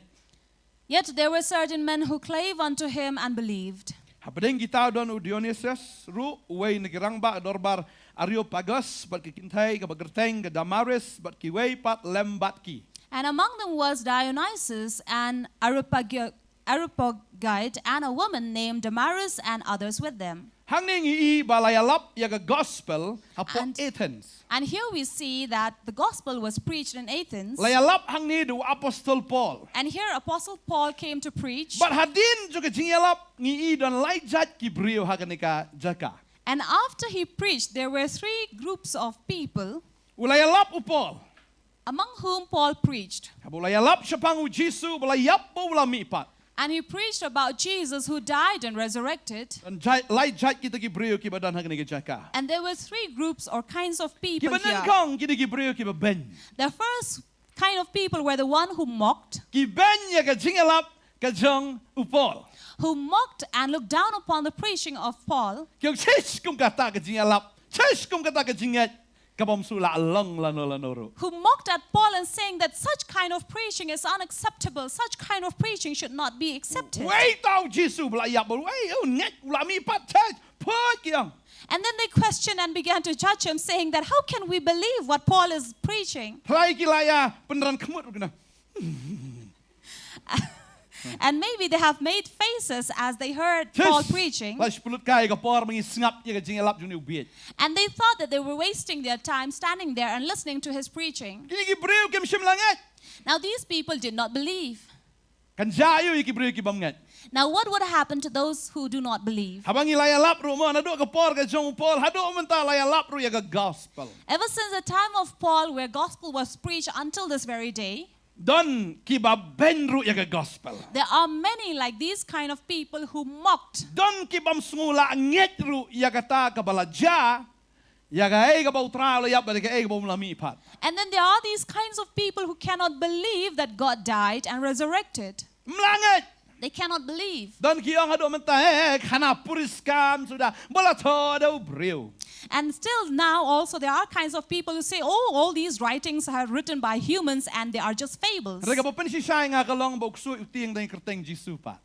yet there were certain men who clave unto him and believed. Hapadeng kita don u Dionysius ru uwei nagirangba dorbar Areopagus bat ki kintai ka bagerteng ka Damaris bat ki wei pat lem bat ki. And among them was Dionysus and Areopagite and a woman named Damaris and others with them. Hangning i balayalap yaga gospel hapo And- Athens. And here we see that the gospel was preached in Athens. Layalap hangni du Apostle Paul. And here Apostle Paul came to preach. But hadin juga jingyalap ngi i don laijat ki brio haganika jaka. And after he preached, there were three groups of people Ulayalap u Paul. among whom Paul preached. Habulayalap siya pang u Jisu bulayap po ulamipat. And he preached about Jesus who died and resurrected. Dan laijat kita ki brio ki badan haganika jaka. And there were three groups or kinds of people Ki here. kong kita ki brio ki ben. The first kind of people were the one who mocked, Ki ben yaga jingyalap ka jong u Paul. who mocked and looked down upon the preaching of Paul, Kung sis kum kata ka jingyalap. Sis kum kata ka jingyat. Kabam sula along lano ro. who mocked at Paul and saying that such kind of preaching is unacceptable. Such kind of preaching should not be accepted. Wei tau Jisu bulayap bul. Wei net ulamipat tes. Put yang. And then they questioned and began to judge him, saying that how can we believe what Paul is preaching? Try kilaya peneran kemut kena. And maybe they have made faces as they heard Paul preaching, Lai sepulut kai ka por mengi sngap ye ka jingalap juni ubiet. and they thought that they were wasting their time standing there and listening to his preaching. Kini ki breu kem sim langat. Now these people did not believe. Kan jayu ki breu ki bamngat. Now what would happen to those who do not believe? Habang ilaya lap ru mo nado ka por ka jong Paul hado menta laya lap ru ye ka gospel. Ever since the time of Paul, where gospel was preached until this very day, Don ki ba ben ru ye ka gospel. there are many like these kind of people who mocked. Don ki bam smula nget ru ye ka ta ka balaja. Ya ka ei ka ba utra lo yap ba ka ei ka ba mulami pat. And then there are these kinds of people who cannot believe that God died and resurrected. Mlangat. They cannot believe. Don ki ang hado menta kana puriskan sudah bola todo breu. And still now also there are kinds of people who say, oh, all these writings are written by humans and they are just fables. Rega pa si siya nga kalong ba uksu utieng dang kerteng Jisu pa.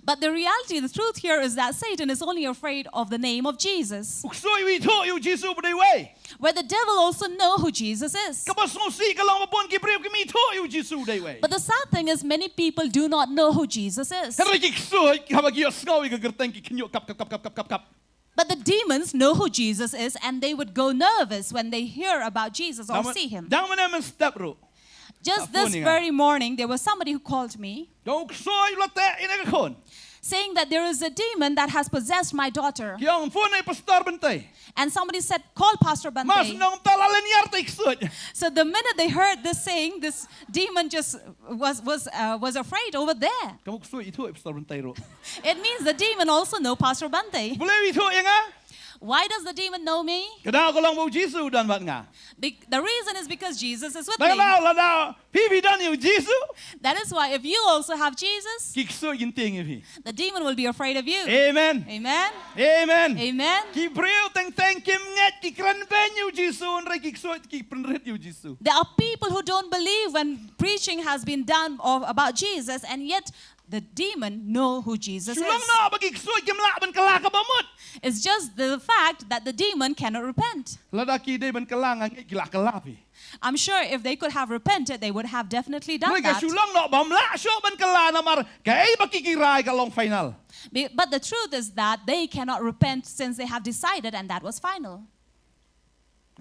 But the reality, the truth here is that Satan is only afraid of the name of Jesus. Uksoi wi tho yu Jesu bdei way. Where the devil also know who Jesus is. Kabasong si kalong mabon ki breu ki mi tho yu Jesu dei way. But the sad thing is many people do not know who Jesus is. Henry ki ksoi habagi asngau ka gerteng ki kinyo kap. But the demons know who Jesus is and they would go nervous when they hear about Jesus or see him. Dang man step ro. Just this very morning, there was somebody who called me Dong ksoi lote ina kon. saying that there is a demon that has possessed my daughter. Yang phone ay pastor Bantei. And somebody said, call Pastor Mas Bantei. nong talalan yar tay ksoi. So the minute they heard this saying, this demon just was afraid over there. Kamu ksoi itu ay pastor Bantei ro. It means the demon also know Pastor Bantei. Boleh itu yang ah? Why does the demon know me? Kadang kalau mau Jesu dan bat nga. The reason is because Jesus is with Dah me. ladau pipi dan yu Jesu. That is why if you also have Jesus, Ki ksoi ginting yu. the demon will be afraid of you. Amen. Amen. Amen. Amen. Ki breu teng kim nget ki kran ben yu Jesu onrai ki ksoi ki penrit yu Jesu. There are people who don't believe when preaching has been done about Jesus, and yet the demon know who Jesus Shillong is. na bagi ksoi kim lak ben kelak kabamut. It's just the fact that the demon cannot repent. Ladaki de ben kelang ang kelak kelapi. I'm sure if they could have repented, they would have definitely done Mereka that. Shillong na bamla syo ben kelak namar kay bakikirai kalong final. But the truth is that they cannot repent since they have decided, and that was final.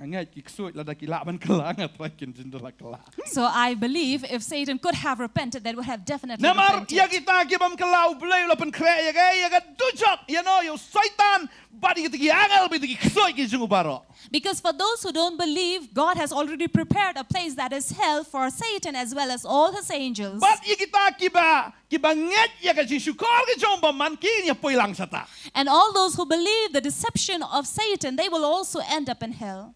Angai ki ksoi ladaki lak ben kelak atrakin jendela kelak. So I believe if Satan could have repented, they would have definitely Namar ya repented. kita ki bam kelau bleu la pen kre ya gay ya ga dujok you know you satan badi ki angal bi ki ksoi ki jungu baro. Because for those who don't believe, God has already prepared a place that is hell for Satan as well as all his angels. But ya kita ki ba nget ya ga syukor ki jong bam man ki ya poi lang sata. And all those who believe the deception of Satan, they will also end up in hell.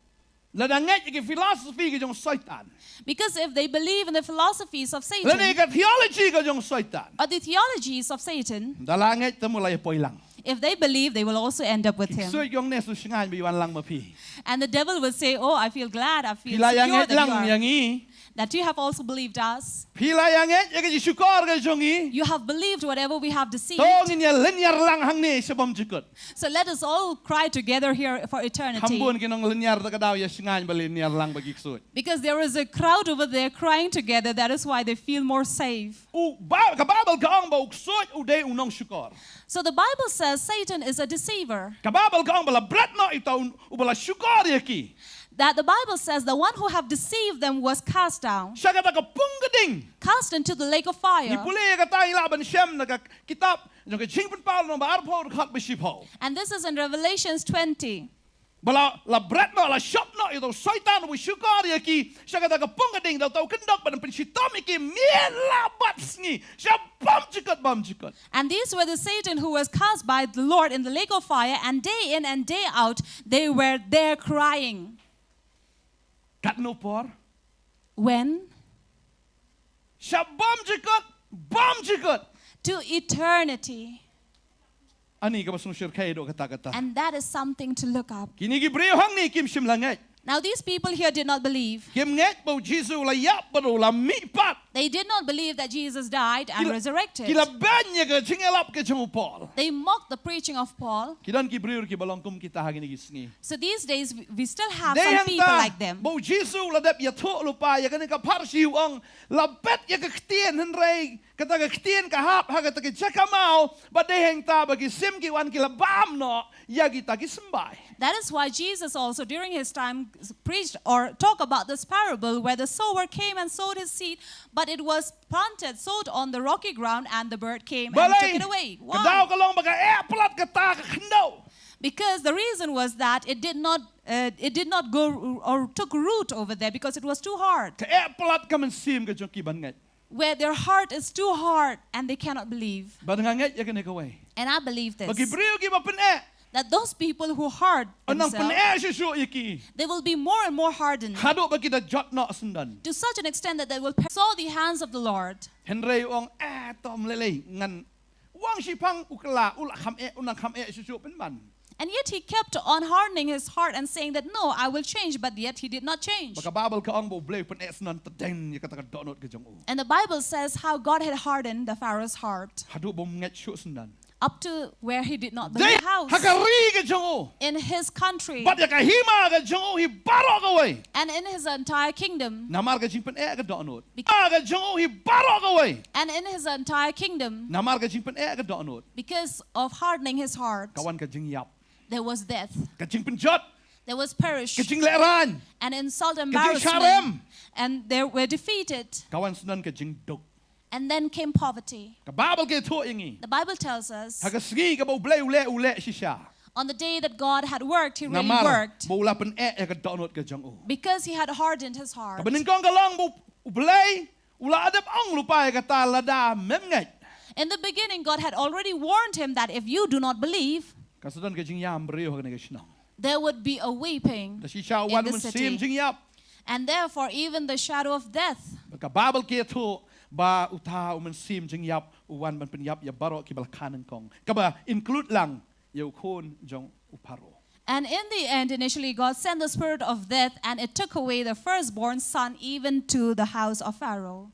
La nget ya ki philosophy ki jong satan. Because if they believe in the philosophies of La Satan ni ka theology ki jong satan. or the theologies of Satan, Dalanget temu la ya poi lang. if they believe, they will also end up with him. Ksoi yong ne su singan bi wan lang ma pi. And the devil will say, oh, I feel glad, I feel Pila yang secure nget lang that yang i. you have also believed us. Pila yang nget ya ki syukor ki jong i. You have believed whatever we have deceived. Tong ya lenyar lang hang ne sebam jikut. So let us all cry together here for eternity. Hambun kinong lenyar ta kadaw ya singan ba lenyar lang bagi ksoi. Because there is a crowd over there crying together. That is why they feel more safe. U ba kababal kaong ba uksoi u de unong syukor. So the Bible says Satan is a deceiver. Kababal kaong bala brat no itaw u bala syukor ya ki. That the Bible says the one who have deceived them was cast down, Siya kata ka punggading. cast into the lake of Ni fire. puli ka tayo laban siyam na kitab. Yung ka chingpan pa no ba arpo kat bisipo. And this is in Revelations 20. Bala la brat no la shop no ito saitan u syukor ya ki. Siya kata ka punggading daw taw kendok ban pensitom iki mien labat sngi. Siya bam jikot. And these were the Satan who was cast by the Lord in the lake of fire, and day in and day out they were there crying. Kat no por. When? Siya bam jikot. To eternity. Ani ka basong syirkay do kata-kata. And that is something to look up. Kini gibreo hang ni kim sim langai. Now these people here did not believe. Kim nget bo Jesu la yap baro la mi pat. They did not believe that Jesus died and resurrected. Kila banya ka chingalap ka jong Paul. They mocked the preaching of Paul. Kidan gibreo ki balongkum kita hagin gisngi. So these days we still have They some people hang like them. bo Jesu la dap ya tho lupa ya kan ka parsi ang la bet ya ka ktien henrei kata ka ktien ka hap ha kata ka chakamao ba de hang ta ba ki sim ki wan kila bam no ya kita ki sembay. That is why Jesus also during his time preached or talked about this parable where the sower came and sowed his seed, but it was planted, sowed on the rocky ground, and the bird came and took it away. Kadaw Why? ka long ba ka plat ka ta ka khndo. Because the reason was that it did not go or took root over there because it was too hard. Ka plat ka man sim ka jong ki ban ngat. Where their heart is too hard and they cannot believe. Ba ngat ya kan ka way. And I believe this. Ba gibreo ki ba pen That those people who hard Anang themselves, pen siya iki. they will be more and more hardened Hado ba kita jot no sundan. to such an extent that they will saw the hands of the Lord. Henry ong tom leilei ngan wang si pang ukla ula kham unang kham sisu pen ban. And yet he kept on hardening his heart and saying that, no, I will change. But yet he did not change. Baka Bible ka ang bo blay pen esnan tadeng ya kata ka donot ke jong. And the Bible says how God had hardened the Pharaoh's heart Hadu bom nget shu sendan. up to where he did not build a house Hakari ke jong. in his country But ya ka hima ke jong hi barok away. and in his entire kingdom. Namar ka jing pen e ka donot. Because- Ka jong hi barok away. And in his entire kingdom, Namar ka jing pen e ka donot. because of hardening his heart, Kawan ka jing yap. there was death, Ka jing pen jot. there was perish, Ka jing leran. and insult, Ka jing embarrassment, sharem. and they were defeated. Kawan senan ka jing dok. And then came poverty. Ka Bible ke to ingi. The Bible tells us Haga sgi ka bo blay ule shisha. on the day that God had worked, he really Namar worked bo la pen e ka donot ka jong. because he had hardened his heart. Ka bening kong ka long bo blay ula adap ang lupa ka ta lada mem ngai. In the beginning, God had already warned him that if you do not believe, Ka sedan ka jing yam brio ka ne ka shnong. there would be a weeping Da shisha in wan the mun sim city. jing yap. And therefore, even the shadow of death. Ka Bible ke to ba uta mun sim jing yap wan ban pen yap ya baro ki bal kanan kong. Ka ba include lang yo kon jong uparo. And in the end, initially, God sent the spirit of death, and it took away the firstborn son even to the house of Pharaoh.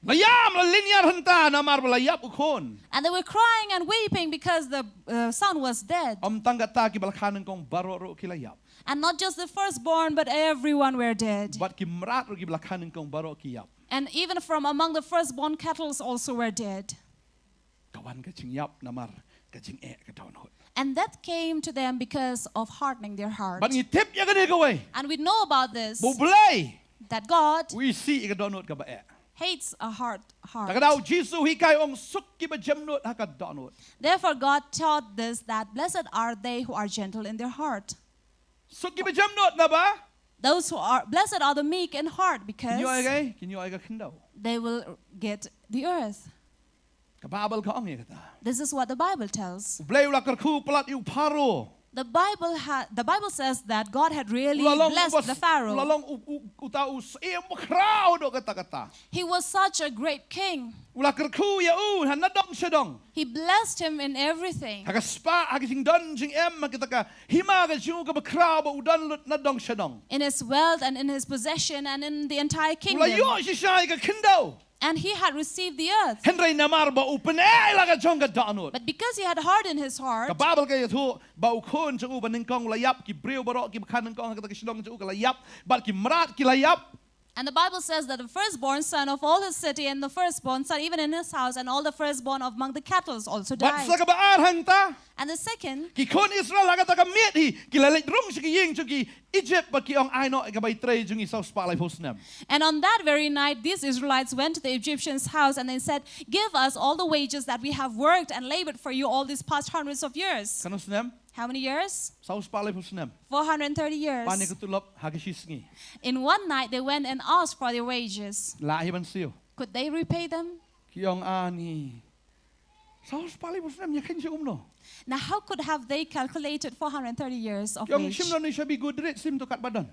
Layam la linyar hanta namar balayap ukon. And they were crying and weeping because the son was dead. Am tangga ta ki bal kanan kong baro ro ki layap. And not just the firstborn, but everyone were dead. Bat ki mrat ro ki bal kanan kong baro ki yap. And even from among the firstborn cattle also were dead. Kawan ka jing yap namar ka jing e ka donot. And that came to them because of hardening their heart. Bat ngi tip ya ka ne ka way. And we know about this, Bo blay. that God We see ka donot ka ba e. hates a hard heart. Takadaw Jesus hikay ong suk ki ba jamnot haka donot. Therefore, God taught this, that blessed are they who are gentle in their heart. Suk ki ba jamnot na ba? Those who are blessed are the meek in heart, because Kinyo ay ka kindaw. they will get the earth. Kababal ka ong kata. This is what the Bible tells. Blay ula karku palat yu paro. The Bible says that God had really blessed the Pharaoh. Ulalong uta us e mo krao do kata kata. He was such a great king. Ula karku ya han nadong sedong. He blessed him in everything. Haka spa haka jing don jing makita ka hima ka jing ka ba krao ba udan nadong sedong. In his wealth and in his possession and in the entire Ula yo kingdom. si shay ka kindaw. And he had received the earth. Henry namar ba upen la ka jong ka donot. But because he had hardened his heart, Kababal kayo to ba ukon sa uban ng kong layap ki brio baro ki bakanan kong kata kisilong sa uka layap bal ki marat ki layap. and the Bible says that the firstborn son of all his city and the firstborn son even in his house and all the firstborn among the cattle also Bat died. sa kabaan ta And the second, ki kon Israel aga ta kamiet hi ki lalit rung sa ki ying sa ki Egypt ba ki ong aino ka bay tre jung isaw spalay hosnam. and on that very night these Israelites went to the Egyptians' house and they said, "Give us all the wages that we have worked and labored for you all these past hundreds of years." Kanos nam? How many years? Saw spalay hosnam. 430 years. Pani kutulop hagisisngi. In one night they went and asked for their wages. Lahi man siyo. Could they repay them? Ki ong ani. Saw spalay hosnam yakin siya umno. Now how could have they calculated 430 years of Ki ong wage? simno ni siya bi good rate sim to kat badan.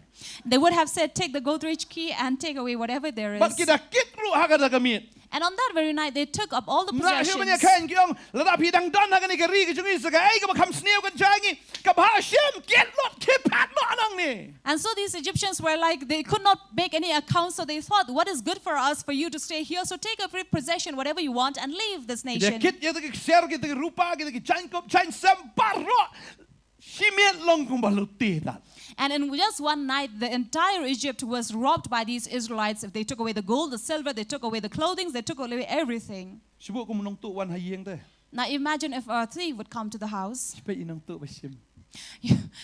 They would have said, "Take the Godrej key and take away whatever there Bat is." kita kitru haga da kamiet. And on that very night they took up all the Mra hiyo manya possessions. kain kiong lada pidang don haga ni kari ki jungi saga ay ka bakam snew kan jangi ka Hashem get lot kipat no anang ni. And so these Egyptians were like, they could not make any account, so they thought, what is good for us for you to stay here? So take every possession, whatever you want, and leave this Dia nation. kit ya ki share ki rupa ki chain kop chain sem parro. Shimiet long kung baluti dat. And in just one night, the entire Egypt was robbed by these Israelites. They took away the gold, the silver, they took away the clothing, they took away everything. Subo ko munong tuwan hayeng te. Now imagine if a thief would come to the house. Sipe inang tu basim.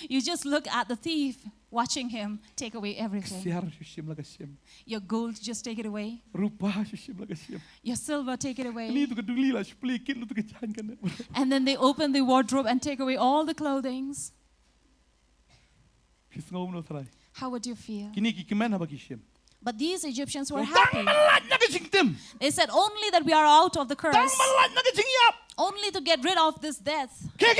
You just look at the thief, watching him take away everything. Siar susim lagasim. Your gold, just take it away. Rupa susim lagasim. Your silver, take it Ni away. tu keduli la spli kit lu tu kecan kan. And then they open the wardrobe and take away all the clothings. Kis ngom no try. How would you feel? Kini ki kemen ha bagishim. But these Egyptians were Tang happy. malat na kajingtim. They said, only that we are out of the Tang curse, malat na kajingyap. only to get rid of this death. Kit.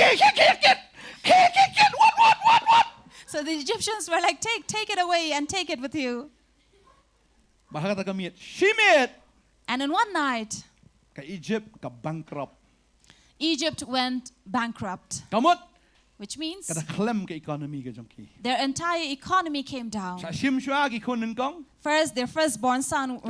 What? So the Egyptians were like, take it away and take it with you. Bahagata kamiet. Shimit. And in one night, Ka Egypt ka bankrupt. Egypt went bankrupt, Kamot which means kada klem ke economy ke jongki. their entire economy came down. Sa sim shua ki kun kong. First, their firstborn son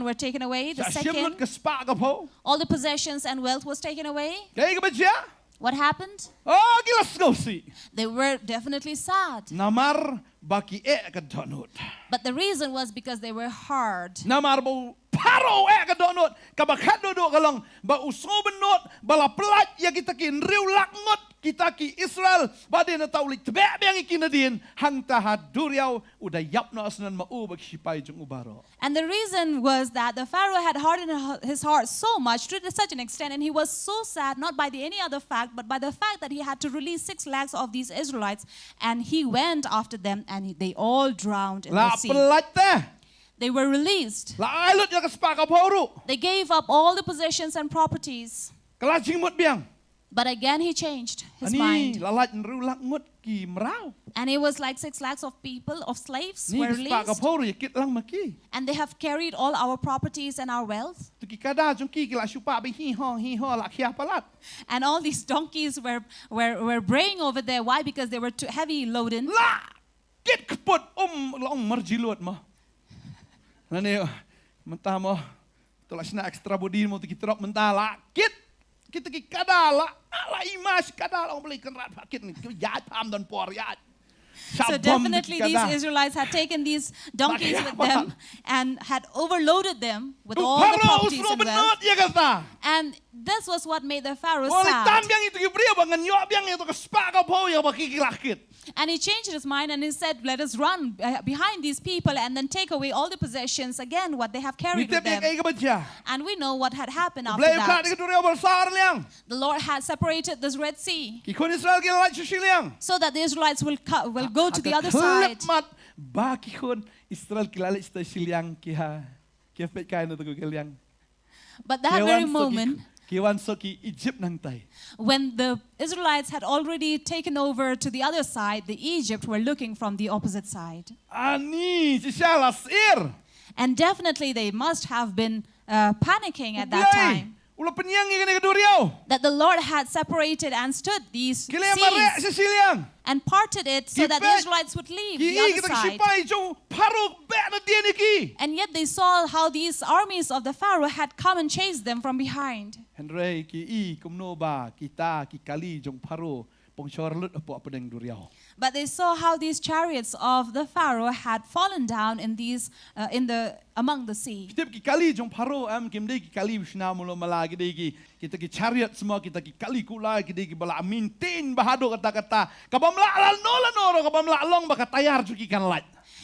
were taken away. The Sa sim lut second, ke spa ka po. all the possessions and wealth was taken away. Kay ka ba siya? What happened? Oh, gilas go si. They were definitely sad. Namar baki ka donut. But the reason was because they were hard. Namar bo paro ka donut. Kabakhat do ka lang ba usoben not bala plat ya kita kin riu lakngot kita ki Israel badin na taulik tebe bang ikinadin hang tahad duriaw udah yap na asnan mau bag sipay jung ubaro. And the reason was that the Pharaoh had hardened his heart so much to such an extent, and he was so sad, not by any other fact, but by the fact that he had to release 6 lakhs of these Israelites, and he went after them, and they all drowned in the La sea. pelat teh. They were released. La ailut ya ka spa ka poru. They gave up all the possessions and properties. Kalajing mut biang. But again, he changed his Ani mind. lalat riu lakngot ki mrau. And it was like 6 lakhs of people, of slaves, Ni were ka spa ka released. poru ya kit lang maki. And they have carried all our properties and our wealth. Tu ki kada jung ki la supa bi hi ho la khia palat. And all these donkeys were braying over there. Why? Because they were too heavy loaded. La kit kput long marjilot mo. Nani mentah mo tu la sina extra body mo tu ki trok mentah la kit kita ki kada la ala imas kada la beli kenrat pakit ni ya pam don por ya. So definitely these Israelites had taken these donkeys with them and had overloaded them with all the properties and wealth. And this was what made the Pharaoh sad. And he changed his mind and he said, let us run behind these people and then take away all the possessions, again, what they have carried with them. And we know what had happened after that. The Lord had separated this Red Sea so that the Israelites will go to the other side. But that very moment, when the Israelites had already taken over to the other side, the Egypt were looking from the opposite side. And definitely they must have been panicking at that time. That the Lord had separated and stood these seas and parted it so that the Israelites would leave the other side. And yet they saw how these armies of the Pharaoh had come and chased them from behind. But they saw how these chariots of the Pharaoh had fallen down in these among the sea.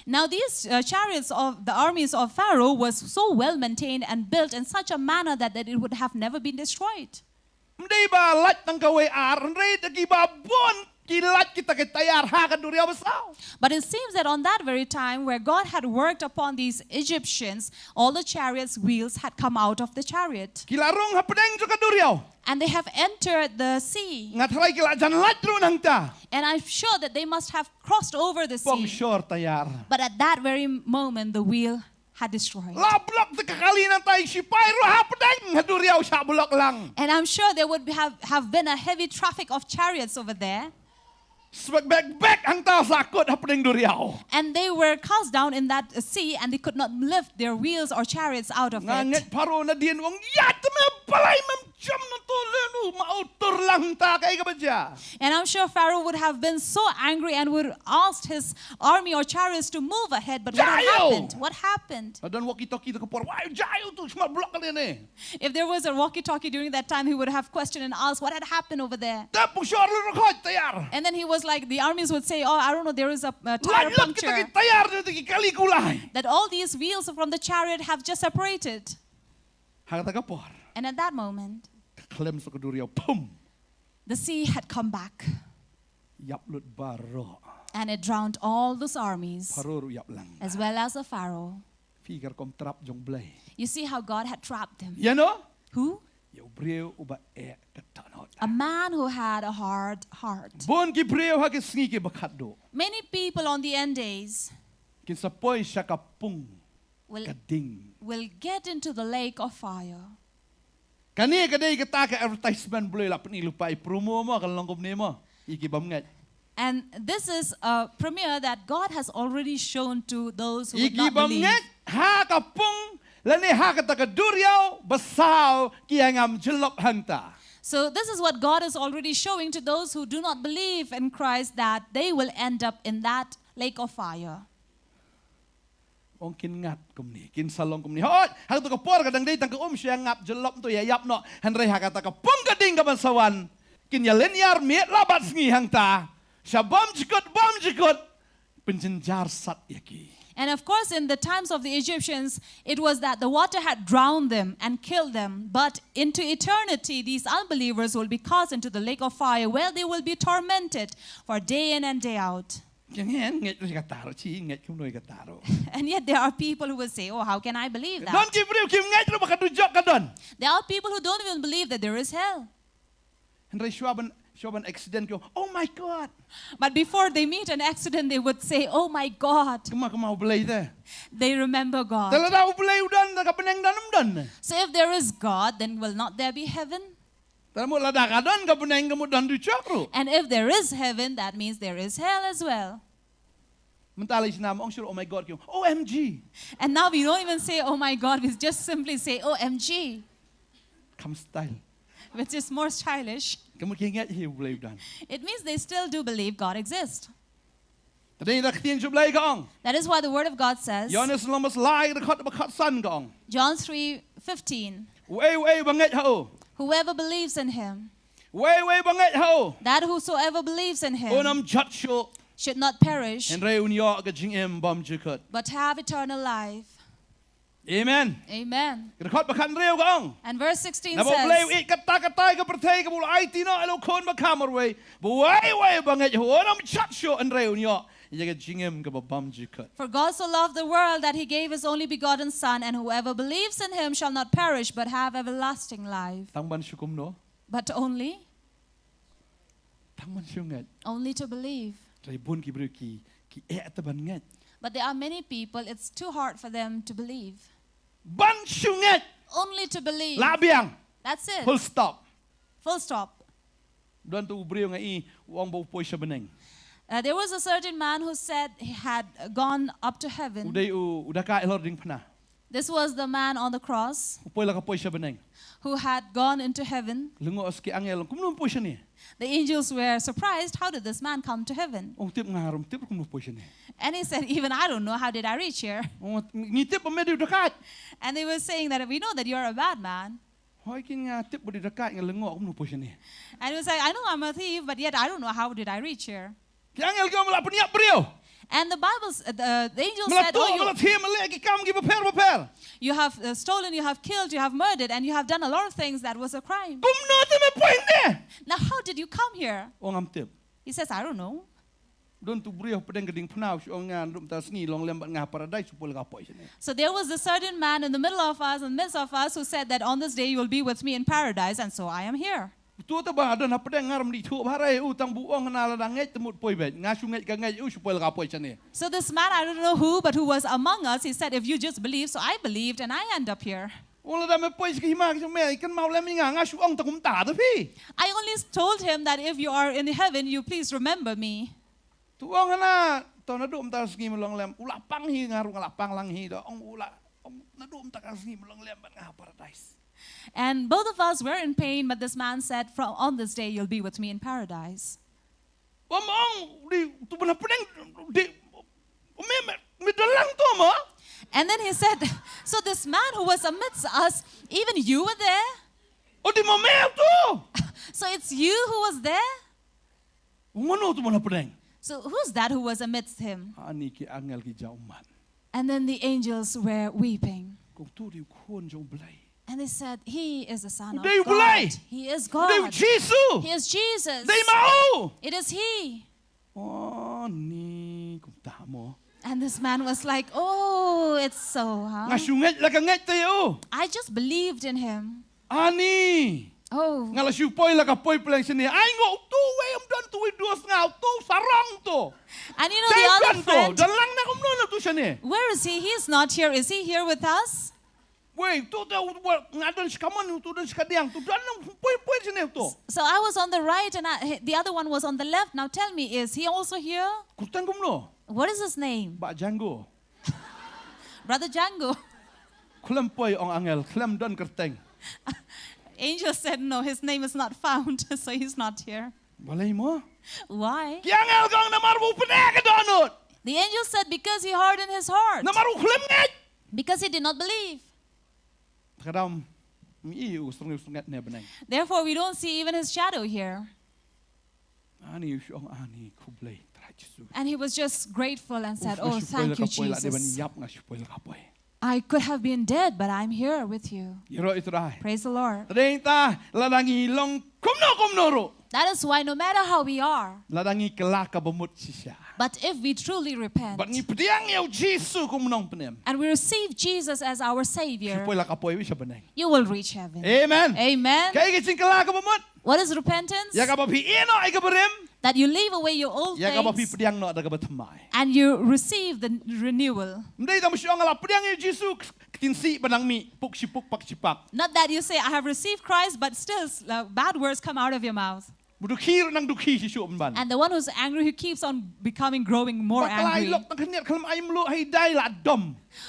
Now these chariots of the armies of Pharaoh was so well maintained and built in such a manner that it would have never been destroyed. But it seems that on that very time where God had worked upon these Egyptians, all the chariots' wheels had come out of the chariot. And they have entered the sea. And I'm sure that they must have crossed over the sea. But at that very moment, the wheel had destroyed. And I'm sure there would have been a heavy traffic of chariots over there. And they were cast down in that sea and they could not lift their wheels or chariots out of it. And I'm sure Pharaoh would have been so angry and would ask his army or chariots to move ahead. But what happened? What happened? If there was a walkie-talkie during that time, he would have questioned and asked what had happened over there. And then he was like, the armies would say, oh, I don't know, there is a tire puncture. That all these wheels from the chariot have just separated. And at that moment, the sea had come back. And it drowned all those armies, as well as the Pharaoh. You see how God had trapped them. Who? A man who had a hard heart. Many people on the end days will get into the lake of fire. Kani kadai kita ke advertisement boleh lah ni lupa promo mo kalau kom ni mo. Iki bamngat. And this is a premiere that God has already shown to those who would Iki not believe. bamngat ha kapung lani ha kata ke duriau besau kiangam jelop hangta. So this is what God is already showing to those who do not believe in Christ, that they will end up in that lake of fire. Ong kin ngat kom ni, kin salong kom ni. Hoi, hang tu kapor kadang day tang ke siang ngap jelop tu ya yap no. Henry ha kata ke pung kading ke bansawan. Kin ya lenyar miet labat sengi hang ta. Syabam jikut, penjenjar sat yaki. And of course, in the times of the Egyptians, it was that the water had drowned them and killed them. But into eternity, these unbelievers will be cast into the lake of fire, where they will be tormented for day in and day out. And yet there are people who will say, oh, how can I believe that? There are people who don't even believe that there is hell. Accident go, oh my God. But before they meet an accident, they would say, oh my God. They remember God. So if there is God, then will not there be heaven? And if there is heaven, that means there is hell as well. Oh my God, OMG. And now we don't even say, oh my God, we just simply say, OMG. Come style. Which is more stylish. It means they still do believe God exists. That is why the Word of God says, John 3:15, whoever believes in Him, that whosoever believes in Him should not perish, but have eternal life. Amen. Amen. And verse 16 says, for God so loved the world that He gave His only begotten Son, and whoever believes in Him shall not perish but have everlasting life. But only to believe. But there are many people, it's too hard for them to believe. Only to believe. That's it. Full stop. Full stop. There was a certain man who said he had gone up to heaven. This was the man on the cross who had gone into heaven. The angels were surprised. How did this man come to heaven? And he said, even I don't know, how did I reach here? And they were saying that we know that you're a bad man. And he was like, I know I'm a thief, but yet I don't know how did I reach here. And the angel said, oh, you have stolen, you have killed, you have murdered, and you have done a lot of things that was a crime. Now how did you come here? He says, I don't know. So there was a certain man in the middle of us, in the midst of us, who said that on this day you will be with me in paradise, and so I am here. So this man, I don't know who, but who was among us, he said, if you just believe, so I believed, and I end up here. I only told him that if you are in heaven, you please remember me. And both of us were in pain, but this man said, on this day you'll be with me in paradise. And then he said, so this man who was amidst us, even you were there? So it's you who was there? So who's that who was amidst him? And then the angels were weeping. And they said, He is the Son of God. He is God. He is Jesus. It is He. And this man was like, oh, it's so, huh? I just believed in Him. Oh. And you know the other friend, where is he? He's not here. Is he here with us? Wait, tu dah ngadon sekaman, tu dah sekadiang, tu dah pui sini tu. So I was on the right and the other one was on the left. Now tell me, is he also here? Kurtan kumno. What is his name? Bak Django. Brother Django. Kelam pui ong angel, kelam don kerteng. Angel said, no, his name is not found, so he's not here. Balai mo? Why? Ki angel kong namaru penek ke donut. The angel said, because he hardened his heart. Namaru kelam ngai. Because he did not believe. Kadam iu sungat ne benang. Therefore, we don't see even his shadow here. Ani ong ani kublai trajisu. And he was just grateful and said, oh, thank you, Jesus. I could have been dead, but I'm here with you. Praise the Lord. That is why no matter how we are, but if we truly repent and we receive Jesus as our Savior, you will reach heaven. Amen. Amen. What is repentance? That you leave away your old things and you receive the renewal. Not that you say, I have received Christ, but still bad words come out of your mouth. And the one who's angry, who keeps on growing more angry.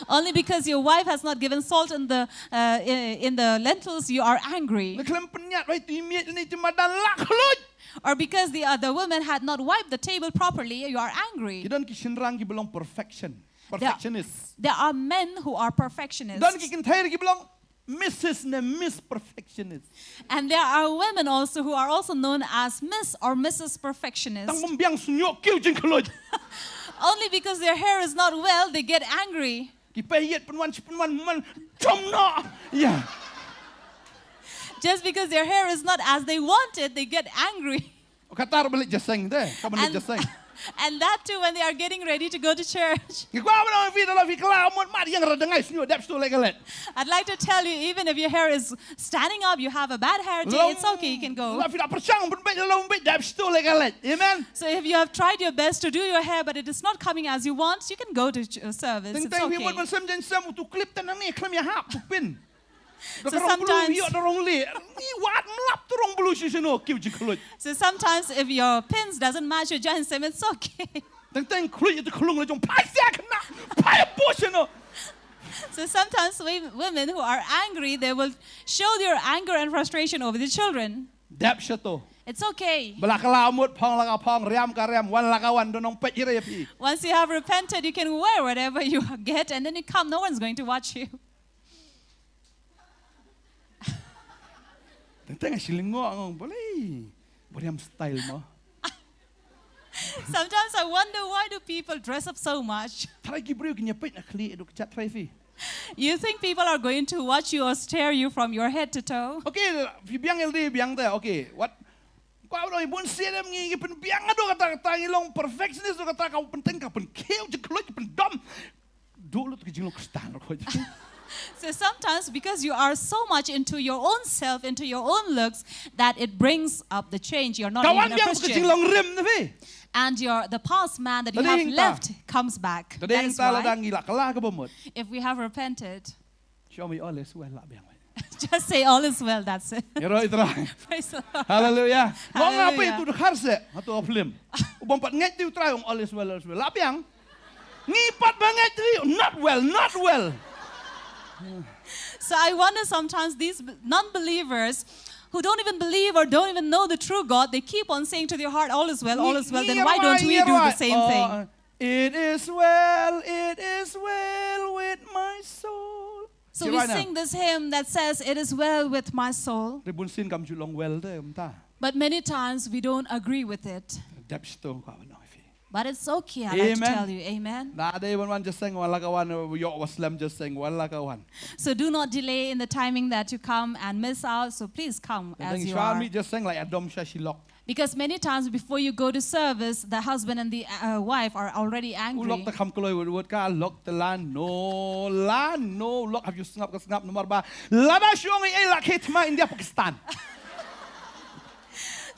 Only because your wife has not given salt in the lentils, you are angry. Or because the woman had not wiped the table properly, you are angry. There are men who are perfectionists. Mrs. ne Miss Perfectionist. And there are women also who are also known as Miss or Mrs. Perfectionist. Only because their hair is not well, they get angry. Just because their hair is not as they want it, they get angry. And that too when they are getting ready to go to church. I'd like to tell you, even if your hair is standing up, you have a bad hair day, it's okay, you can go. Amen. So if you have tried your best to do your hair, but it is not coming as you want, you can go to service. It's okay. So sometimes if your pins doesn't match your ginseng, it's okay. So sometimes women who are angry, they will show their anger and frustration over the children. It's okay. Once you have repented, you can wear whatever you get and then you come, no one's going to watch you. Sometimes I wonder, why do people dress up so much? You think people are going to watch you or stare you from your head to toe? Okay, okay, what? So sometimes because you are so much into your own self, into your own looks, that it brings up the change. You're not even a Christian. And the past man that you have left comes back. That is why, if we have repented, just say all is well, that's it. Praise the Lord. Hallelujah. Not well, not well. So I wonder sometimes these non-believers who don't even believe or don't even know the true God, they keep on saying to their heart, all is well, then why don't we do the same thing? It is well with my soul. So we sing this hymn that says, it is well with my soul. But many times we don't agree with it. But it's okay, I like to tell you. Amen. So do not delay in the timing that you come and miss out. So please come as you are. Because many times before you go to service, the husband and the wife are already angry.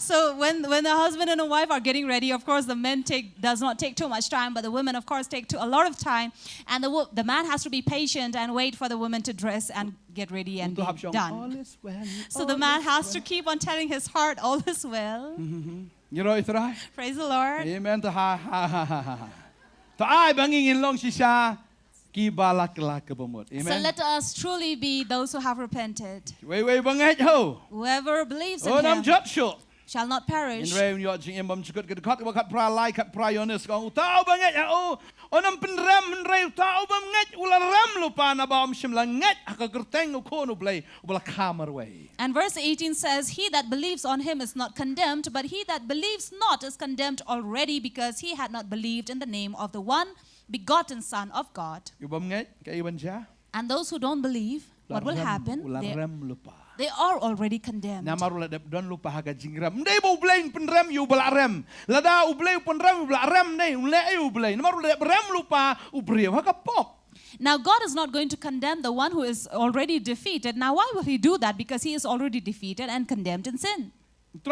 So when the husband and the wife are getting ready, of course, the men does not take too much time, but the women, of course, take a lot of time. And the man has to be patient and wait for the woman to dress and get ready and be done. So the man has to keep on telling his heart, all is well. You know it's right. Praise the Lord. Amen. I banging in long shisha. So let us truly be those who have repented. Whoever believes in him shall not perish. And verse 18 says, he that believes on him is not condemned, but he that believes not is condemned already, because he had not believed in the name of the one begotten Son of God. And those who don't believe, what will happen? They are already condemned. Now God is not going to condemn the one who is already defeated. Now why will he do that? Because he is already defeated and condemned in sin. The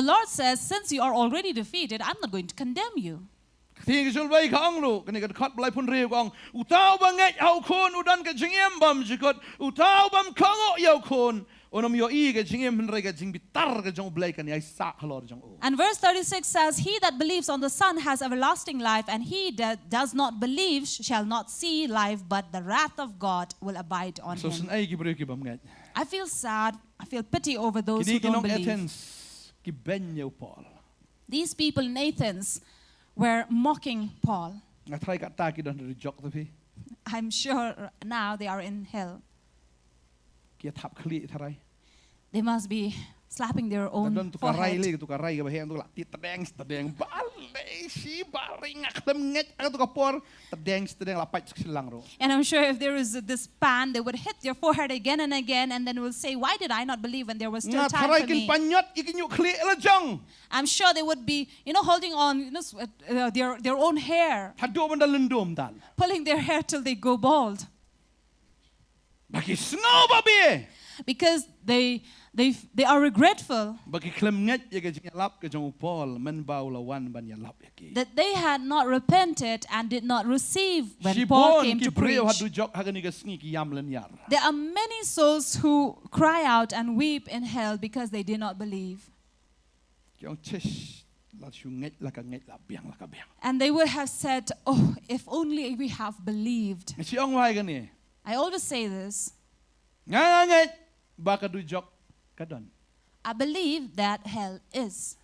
Lord says, since you are already defeated, I'm not going to condemn you. And verse 36 says, he that believes on the Son has everlasting life, and he that does not believe shall not see life, but the wrath of God will abide on him. I feel sad. I feel pity over those who don't believe. These people in Athens were mocking Paul. I'm sure now they are in hell. They must be slapping their own forehead. And I'm sure if there is this pan, they would hit their forehead again and again, and then will say, why did I not believe when there was still time for me? I'm sure they would be, holding on their own hair, pulling their hair till they go bald. Because they are regretful that they had not repented and did not receive when Paul came to preach. There are many souls who cry out and weep in hell because they did not believe. And they would have said, oh, if only we have believed. I always say this. I believe that hell is.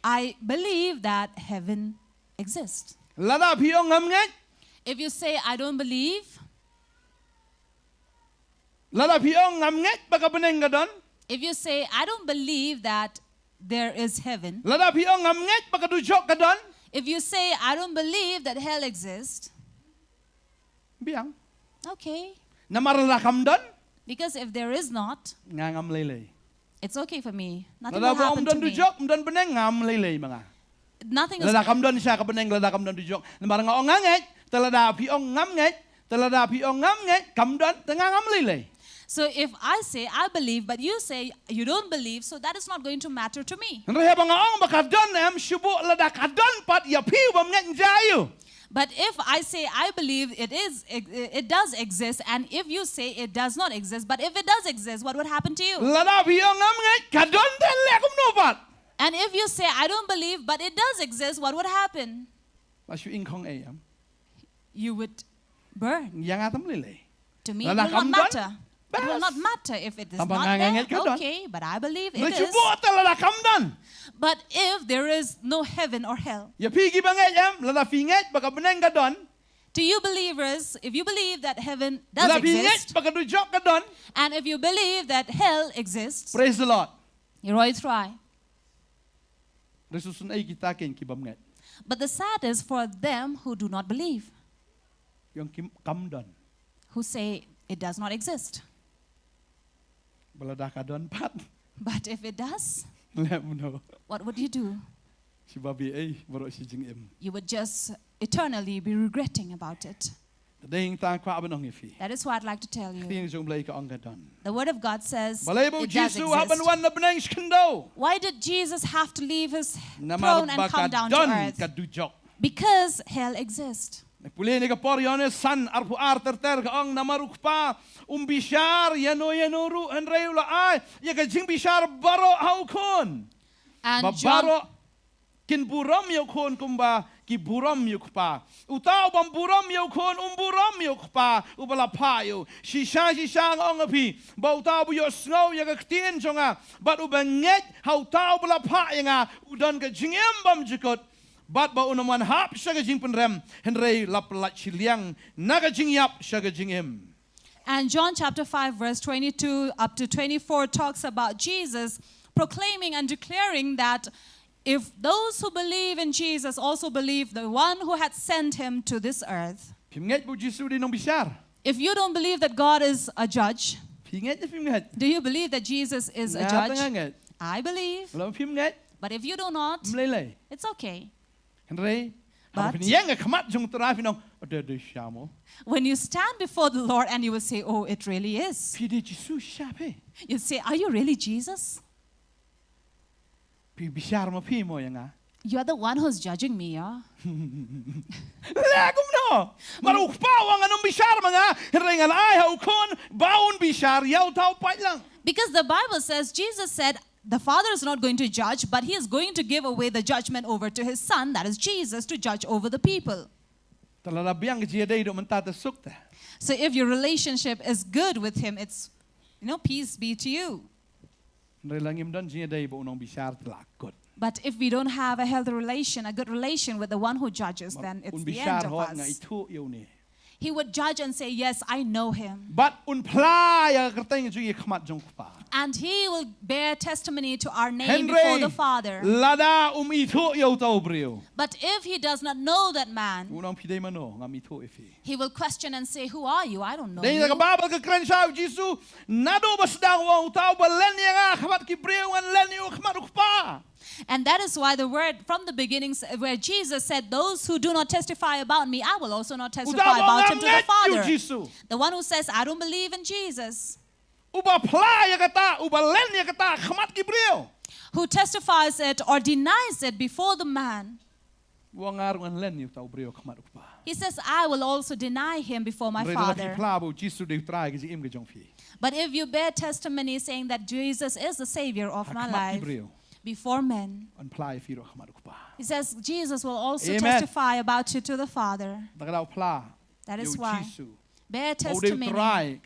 I believe that heaven exists. If you say, I don't believe, if you say, I don't believe that there is heaven, if you say, I don't believe that hell exists, okay. Because if there is not, it's okay for me. Nothing will happen to me. Nothing is. So if I say I believe, but you say you don't believe, so that is not going to matter to me. But if I say I believe it does exist, and if you say it does not exist, but if it does exist, what would happen to you? And if you say I don't believe, but it does exist, what would happen? You would burn. To me, it will not matter. It will not matter if it is not there. Okay, but I believe it is. But if there is no heaven or hell, to you believers, if you believe that heaven does exist, and if you believe that hell exists, praise the Lord. You're always right. But the sad is for them who do not believe, who say it does not exist. But if it does, what would you do? You would just eternally be regretting about it. Ding tang kwa benong ifi. That is what I'd like to tell you. Ting jong blai ka ong gadon. The Word of God says Balebo it does Jesu haban exist. wan na benang skendo. Why did Jesus have to leave his Namar throne and come down to bakadon earth? kadujok. Because hell exists. Puli ni ka porione san arpu ter ka ong namaruk pa bishar yano ru henreula ai ya ka jing bishar baro haukon. And John, Baro kin buram yokon kumba ki buram yukpa. Utao bam buram yokon buram yukpa ubala payo. Shisha ong api. Ba utao bu yo snow ya ka tien jonga. But ubanget how tao bala pa nga udan ka jingem bam jikot. But ba unaman hap siya ka jing penrem henrei laplat Shillong naga jing yap siya ka jingem. and John chapter 5 verse 22 up to 24 talks about Jesus proclaiming and declaring that if those who believe in Jesus also believe the one who had sent him to this earth. Pimnget bu Jesu di nong bishar. If you don't believe that God is a judge, Pimnget na pimnget. do you believe that Jesus is a judge? I believe. Wala pimnget. But if you do not, Leilei. it's okay. Henrei. But when you stand before the Lord and you will say, oh, it really is. You say, are you really Jesus? You are the one who's judging me, yeah? Because the Bible says, Jesus said, the Father is not going to judge, but He is going to give away the judgment over to His Son, that is Jesus, to judge over the people. So if your relationship is good with Him, it's, peace be to you. But if we don't have a healthy relation, a good relation with the one who judges, then it's the end of us. He would judge and say, yes, I know him. And he will bear testimony to our name before the Father. But if he does not know that man, he will question and say, who are you? I don't know you. And that is why the word from the beginning, where Jesus said, those who do not testify about me, I will also not testify about him to the Father. The one who says, I don't believe in Jesus, who testifies it or denies it before the man, he says, I will also deny him before my Father. But if you bear testimony saying that Jesus is the Savior of my life, before men, he says Jesus will also testify about you to the Father. That is why bear testimony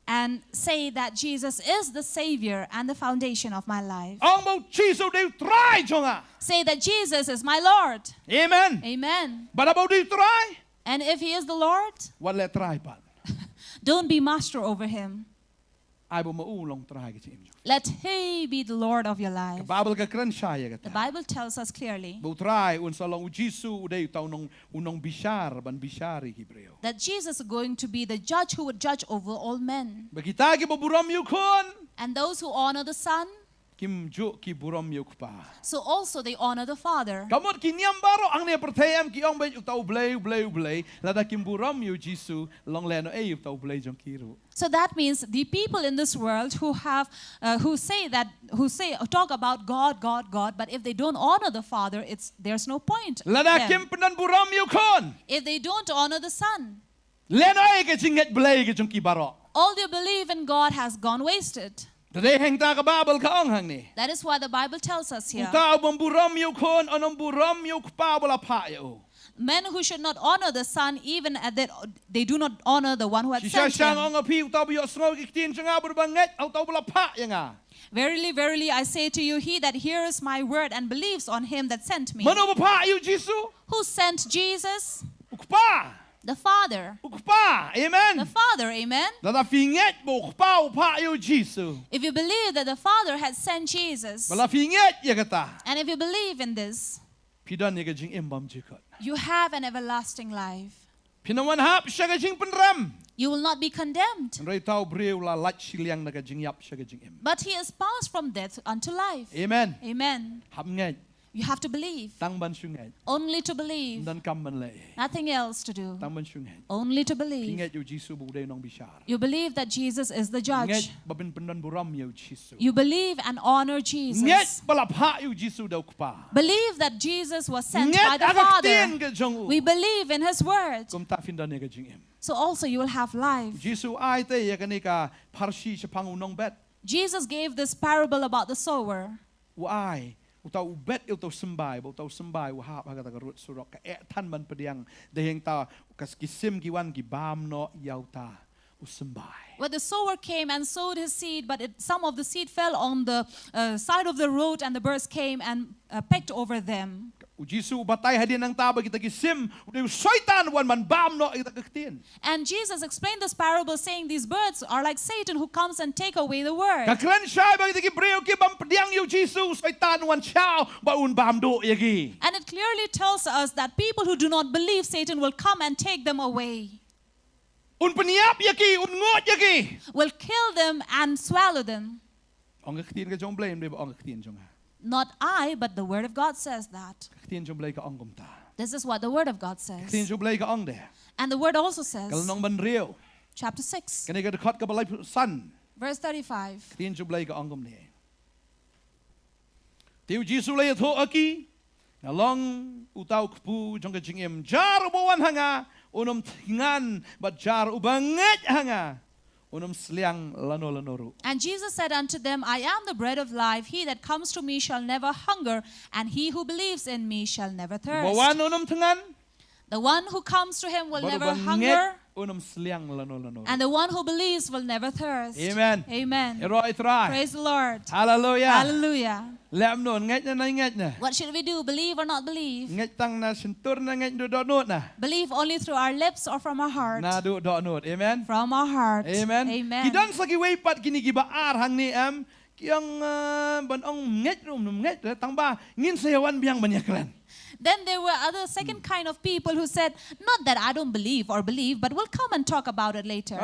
and say that Jesus is the Savior and the foundation of my life. Say that Jesus is my Lord. Amen. Amen. But about you try? And if he is the Lord, what let try? Don't be master over him. Let he be the Lord of your life. The Bible tells us clearly that Jesus is going to be the judge who would judge over all men. And those who honor the Son, so also they honor the Father. So that means the people in this world who talk about God, but if they don't honor the Father, there's no point. If they don't honor the Son, all their belief in God has gone wasted. That is why the Bible tells us here. Men who should not honor the Son, even at that they do not honor the one who had sent him. Verily, verily, I say to you, he that hears my word and believes on him that sent me. Who sent Jesus? The Father. Amen. The Father, amen. If you believe that the Father had sent Jesus, and if you believe in this, you have an everlasting life. You will not be condemned. But he is passed from death unto life. Amen. Amen. You have to believe. Tang ban sungai. Only to believe. Dan kam ban lei. Nothing else to do. Tang ban sungai. Only to believe. Kingat yu Jisu bu dei nong bishar. You believe that Jesus is the Ngat judge. babin pendan buram yu Jisu. You believe and honor Jesus. Ngat balap ha yu Jisu dau kpa. Believe that Jesus was sent by Ngat the agak tien Father. ke jong. We believe in His word. Kum tak findan ye ke jingem. So also you will have life. Jisu ai te ye ke nika parsi sepang unong bet. Jesus gave this parable about the sower. Wai. Utau bet utau sembai, utau sembai wahap haga taga rut surok ka tan man pediang deheng ta kas kisim giwan gi bam no yauta usembai. Where the sower came and sowed his seed, but some of the seed fell on the side of the road, and the birds came and pecked over them. Ujisu batay hadin ang taba kita kisim uday syaitan wan man bam no kita kektien. And Jesus explained this parable saying these birds are like Satan who comes and take away the word. Kaklan syai bagi kita breu ki bam pediang yu Jisu syaitan wan chao baun bam do yagi. And it clearly tells us that people who do not believe, Satan will come and take them away. Un peniap yaki un ngot yaki. Will kill them and swallow them. Ong kektien ka jong blame ong kektien jong ha. Not I, but the word of God says that. Kektien jong blay ka ong kumta. This is what the word of God says. Kektien jong blay ka ong de. And the word also says, Kalau nong ban reu. chapter 6, Kani ka dekat ka balay san. verse 35. Kektien jong blay ka ong kum de. Tiu Jisu lay tho aki. Nalong utaw kpu jong ka jingem jar bawan hanga. Unum tingan bat jar ubanget hanga. Unum sliang lano. And Jesus said unto them, I am the bread of life. He that comes to me shall never hunger, and he who believes in me shall never thirst. Bawan unum tingan. The one who comes to him will Baru never banget hunger, unum sliang lano. and the one who believes will never thirst. Amen. Amen. Eroi try. Praise the Lord. Hallelujah. Hallelujah. Lem non nget na. What should we do? Believe or not believe? Nget tang na sentur na nget do not na. Believe only through our lips or from our heart? Na do not. Amen. From our heart. Amen. Amen. Kidan sa giway pat kini gibaar hang ni am kiyang banong nget rum nget tang ba ngin sayawan biang banyakran. Then there were other second kind of people who said, not that I don't believe or believe, but we'll come and talk about it later.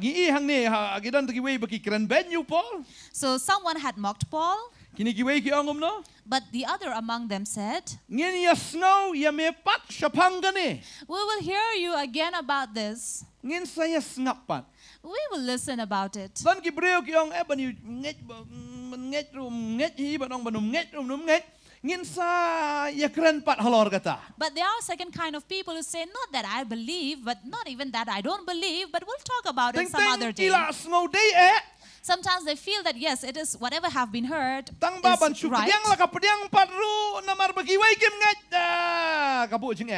Gi hang ni gidan ta giway baki kran ben you Paul. So someone had mocked Paul, Kini giway ki angom no. but the other among them said, Ngin yasno ya me pat syapang gani. we will hear you again about this. Ngin saya ngap pat. We will listen about it. Dan ki breu ki ong ban you nget rum nget hi banong banum nget rum nget. Ngin sa ya keren pat halor kata. But there are second kind of people who say, not that I believe, but not even that I don't believe, but we'll talk about it some other day. Tila sngo day Sometimes they feel that, yes, it is whatever have been heard Tang ba ban is su right. pediang la ka pediang patru namar bagi wai kim ngat kabu jing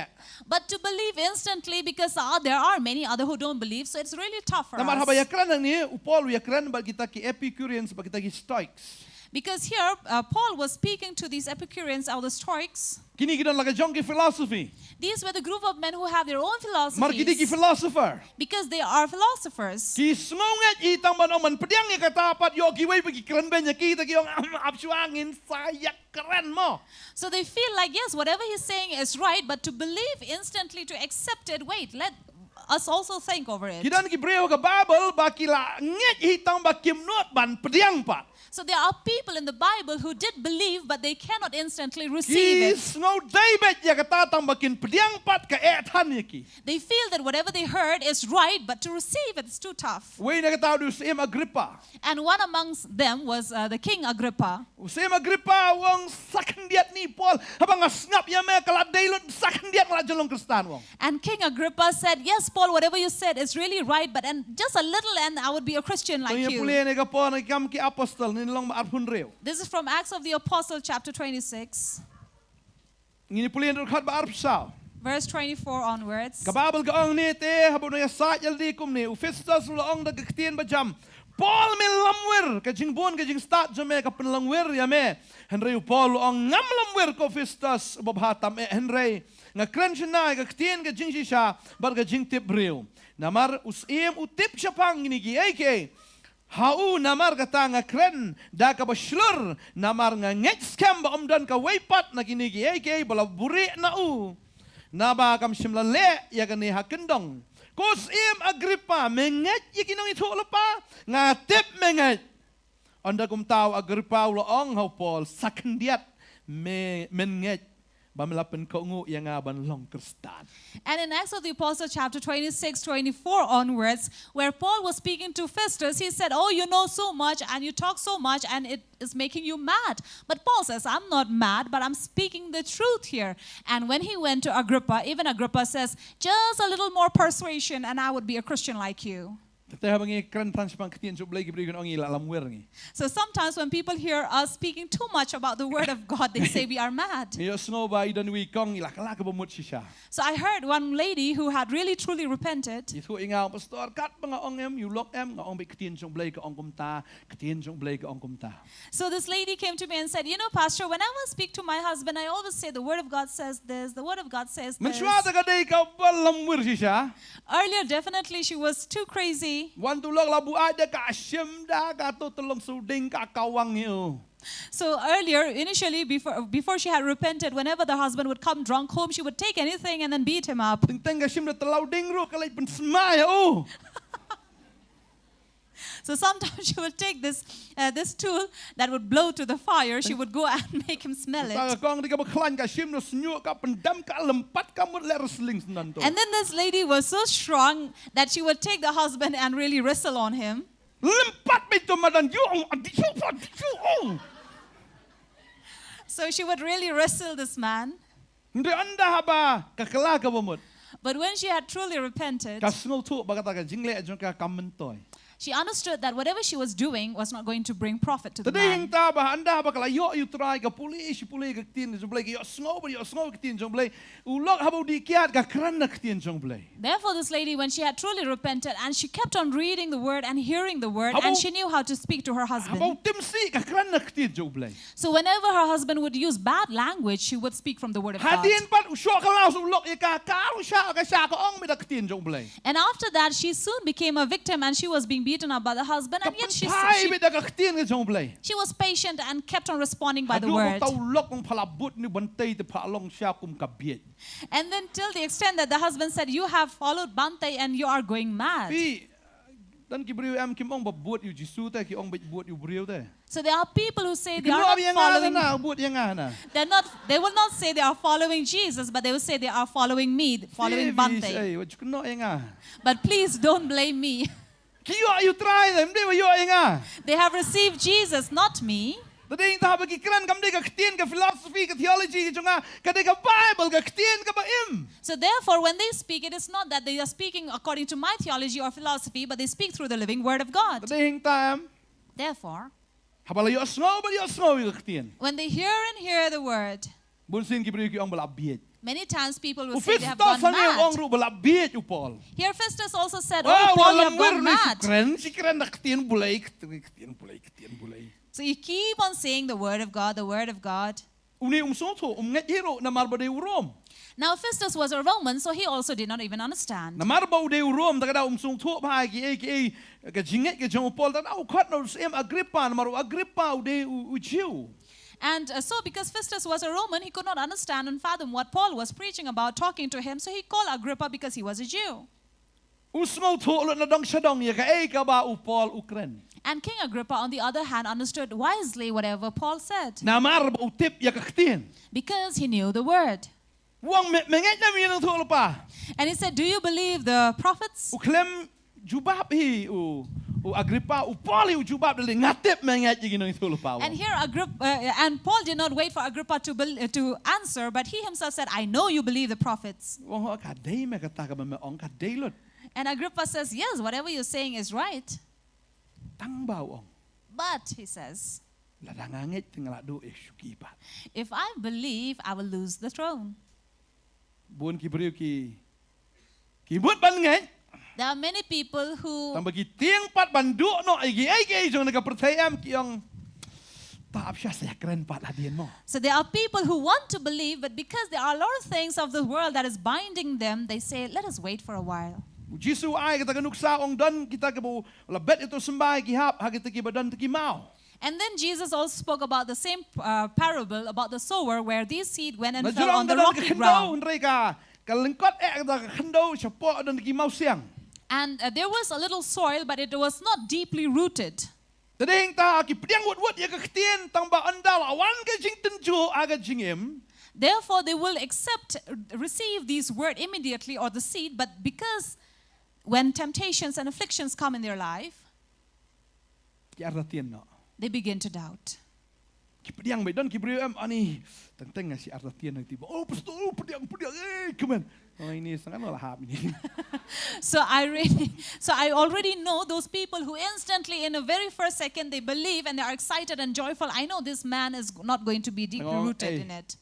But to believe instantly, because there are many other who don't believe, so it's really tough for Namar haba us. yakran ni upol yakran bagi kita ki Epicureans bagi kita ki Stoics. Because here, Paul was speaking to these Epicureans or the Stoics. Kini gidan la ka jong ki philosophy. These were the group of men who have their own Mar kidi ki philosophies. philosopher. Because they are philosophers. Ki sngongat itang ban man pediang ya kata pat yo ki wai bagi keren ben ya kita ki ong apsuangin saya keren mo. So they feel like, yes, whatever he's saying is right, but to believe instantly, to accept it, wait, let us also think over it. Kidan ki breu ka Bible baki la nget hitang bakim not ban pediang pat. So there are people in the Bible who did believe, but they cannot instantly receive it. Snow David ya kata tambakin pediang pat ka etan yaki. They feel that whatever they heard is right, but to receive it is too tough. Way na kata du Sim Agrippa. And one amongst them was the King Agrippa. Sim Agrippa wong sakandiat ni Paul habang ngap ya me kala dailon sakandiat la jalong Kristan wong. And King Agrippa said, yes, Paul, whatever you said is really right, but and just a little and I would be a Christian like Tonya you. puli ni ka po na kam ki apostol ni long maarpun reu. This is from Acts of the Apostle, chapter 26, Ngini puli ni khat ba arpsaw. verse 24 onwards. Kababel ka ong ni te habang na sa yaldi kum ni ufistas ulong dagktien ba jam. Paul me lamwer ka jingbon ka jing start jame ka penlangwer ya me. Henry Paul ong ngam lamwer ko fistas babhatam Henry nga kren na ka ktien ka jing sha bar ka jing tip breu. Namar usim utip siya pang ginigi AK. Hau namar kata nga kren da ka baslur namar nga nget scam ba omdan ka waypat na ginigi AK bala buri na u. Naba kam simlale ya kani hakendong. Kos im Agrippa menget yikinong ito lupa nga tip menget. Anda kum tahu Agrippa ulo ong hau Paul sakandiat men nget ba melapen ko ngu yang ban long kristan. And in Acts of the Apostles chapter 26-24 onwards, where Paul was speaking to Festus, he said, oh, you know so much and you talk so much and it is making you mad. But Paul says, I'm not mad, but I'm speaking the truth here. And when he went to Agrippa, even Agrippa says, just a little more persuasion and I would be a Christian like you. So sometimes when people hear us speaking too much about the word of God, they say we are mad. So I heard one lady who had really truly repented. So this lady came to me and said, you know, Pastor, whenever I speak to my husband, I always say the word of God says this, the word of God says this. Earlier, definitely she was too crazy. So earlier, initially, before she had repented, whenever the husband would come drunk home, she would take anything and then beat him up. So sometimes she would take this tool that would blow to the fire. She would go and make him smell it. And then this lady was so strong that she would take the husband and really wrestle on him. So she would really wrestle this man. But when she had truly repented, she understood that whatever she was doing was not going to bring profit to the man. Therefore, this lady, when she had truly repented and she kept on reading the word and hearing the word, and she knew how to speak to her husband. So whenever her husband would use bad language, she would speak from the word of God. And after that, she soon became a victim and she was being beaten up by the husband, and yet she was patient and kept on responding by the word. And then till the extent that the husband said, you have followed Bantei and you are going mad. So there are people who say they are not following. They will not say they are following Jesus, but they will say they are following me, following Bantei. But please don't blame me. They have received Jesus, not me. So therefore, when they speak, it is not that they are speaking according to my theology or philosophy, but they speak through the living word of God. Therefore, when they hear the word, many times people will say they have gone mad. Here Festus also said, oh, Paul, you have gone mad. So you keep on saying the word of God, the word of God. Now Festus was a Roman, so he also did not even understand. And so because Festus was a Roman, he could not understand and fathom what Paul was preaching about, talking to him. So he called Agrippa because he was a Jew. And King Agrippa, on the other hand, understood wisely whatever Paul said, because he knew the word. And he said, do you believe the prophets? And here and Paul did not wait for Agrippa to answer, but he himself said, I know you believe the prophets. And Agrippa says, yes, whatever you're saying is right. But, he says, if I believe, I will lose the throne. There are many people who So there are people who want to believe, but because there are a lot of things of the world that is binding them, they say, let us wait for a while. And then Jesus also spoke about the same parable about the sower, where these seed went and fell on the rocky ground. And there was a little soil, but it was not deeply rooted. Tadeng ta ki pediang wut ya ke ktien tang ba andal awan ke jing tenju aga jingem. Therefore, they will receive these word immediately or the seed, but because when temptations and afflictions come in their life, Ki ardatien no. they begin to doubt. Ki pediang bedan ki brio am ani teng si ardatien nang tiba. Oh pastor pediang kemen. Oh ini sangat lahap ini. So I already know those people who instantly in a very first second they believe and they are excited and joyful. I know this man is not going to be deeply rooted in it.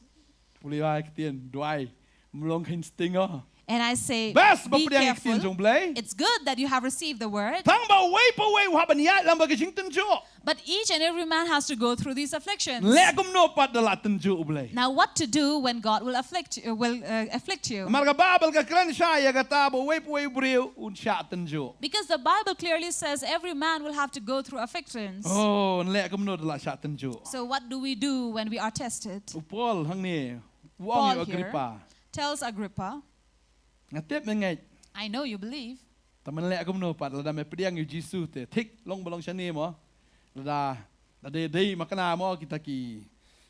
Boleh ai ktien duai mlong insting oh. And I say, Best be pediang ktien careful. jong blai. It's good that you have received the word, Tang ba wei wa ban ya lam ba ke jing tenju. but each and every man has to go through these afflictions. Le gum no pat dala tenju blai. Now, what to do when God will afflict you? Marga babel ka kran sha ya kata ba wei brio un sha tenju. Because the Bible clearly says every man will have to go through afflictions. Oh, le gum no dala sha tenju. So what do we do when we are tested? Paul hang ni. Paul Wong yo here Agrippa. tells Agrippa, Ngatep mengai. I know you believe. Taman le gum no pat la me pediang yu Jisu te thik long balong shani mo. La de makana mo kita ki.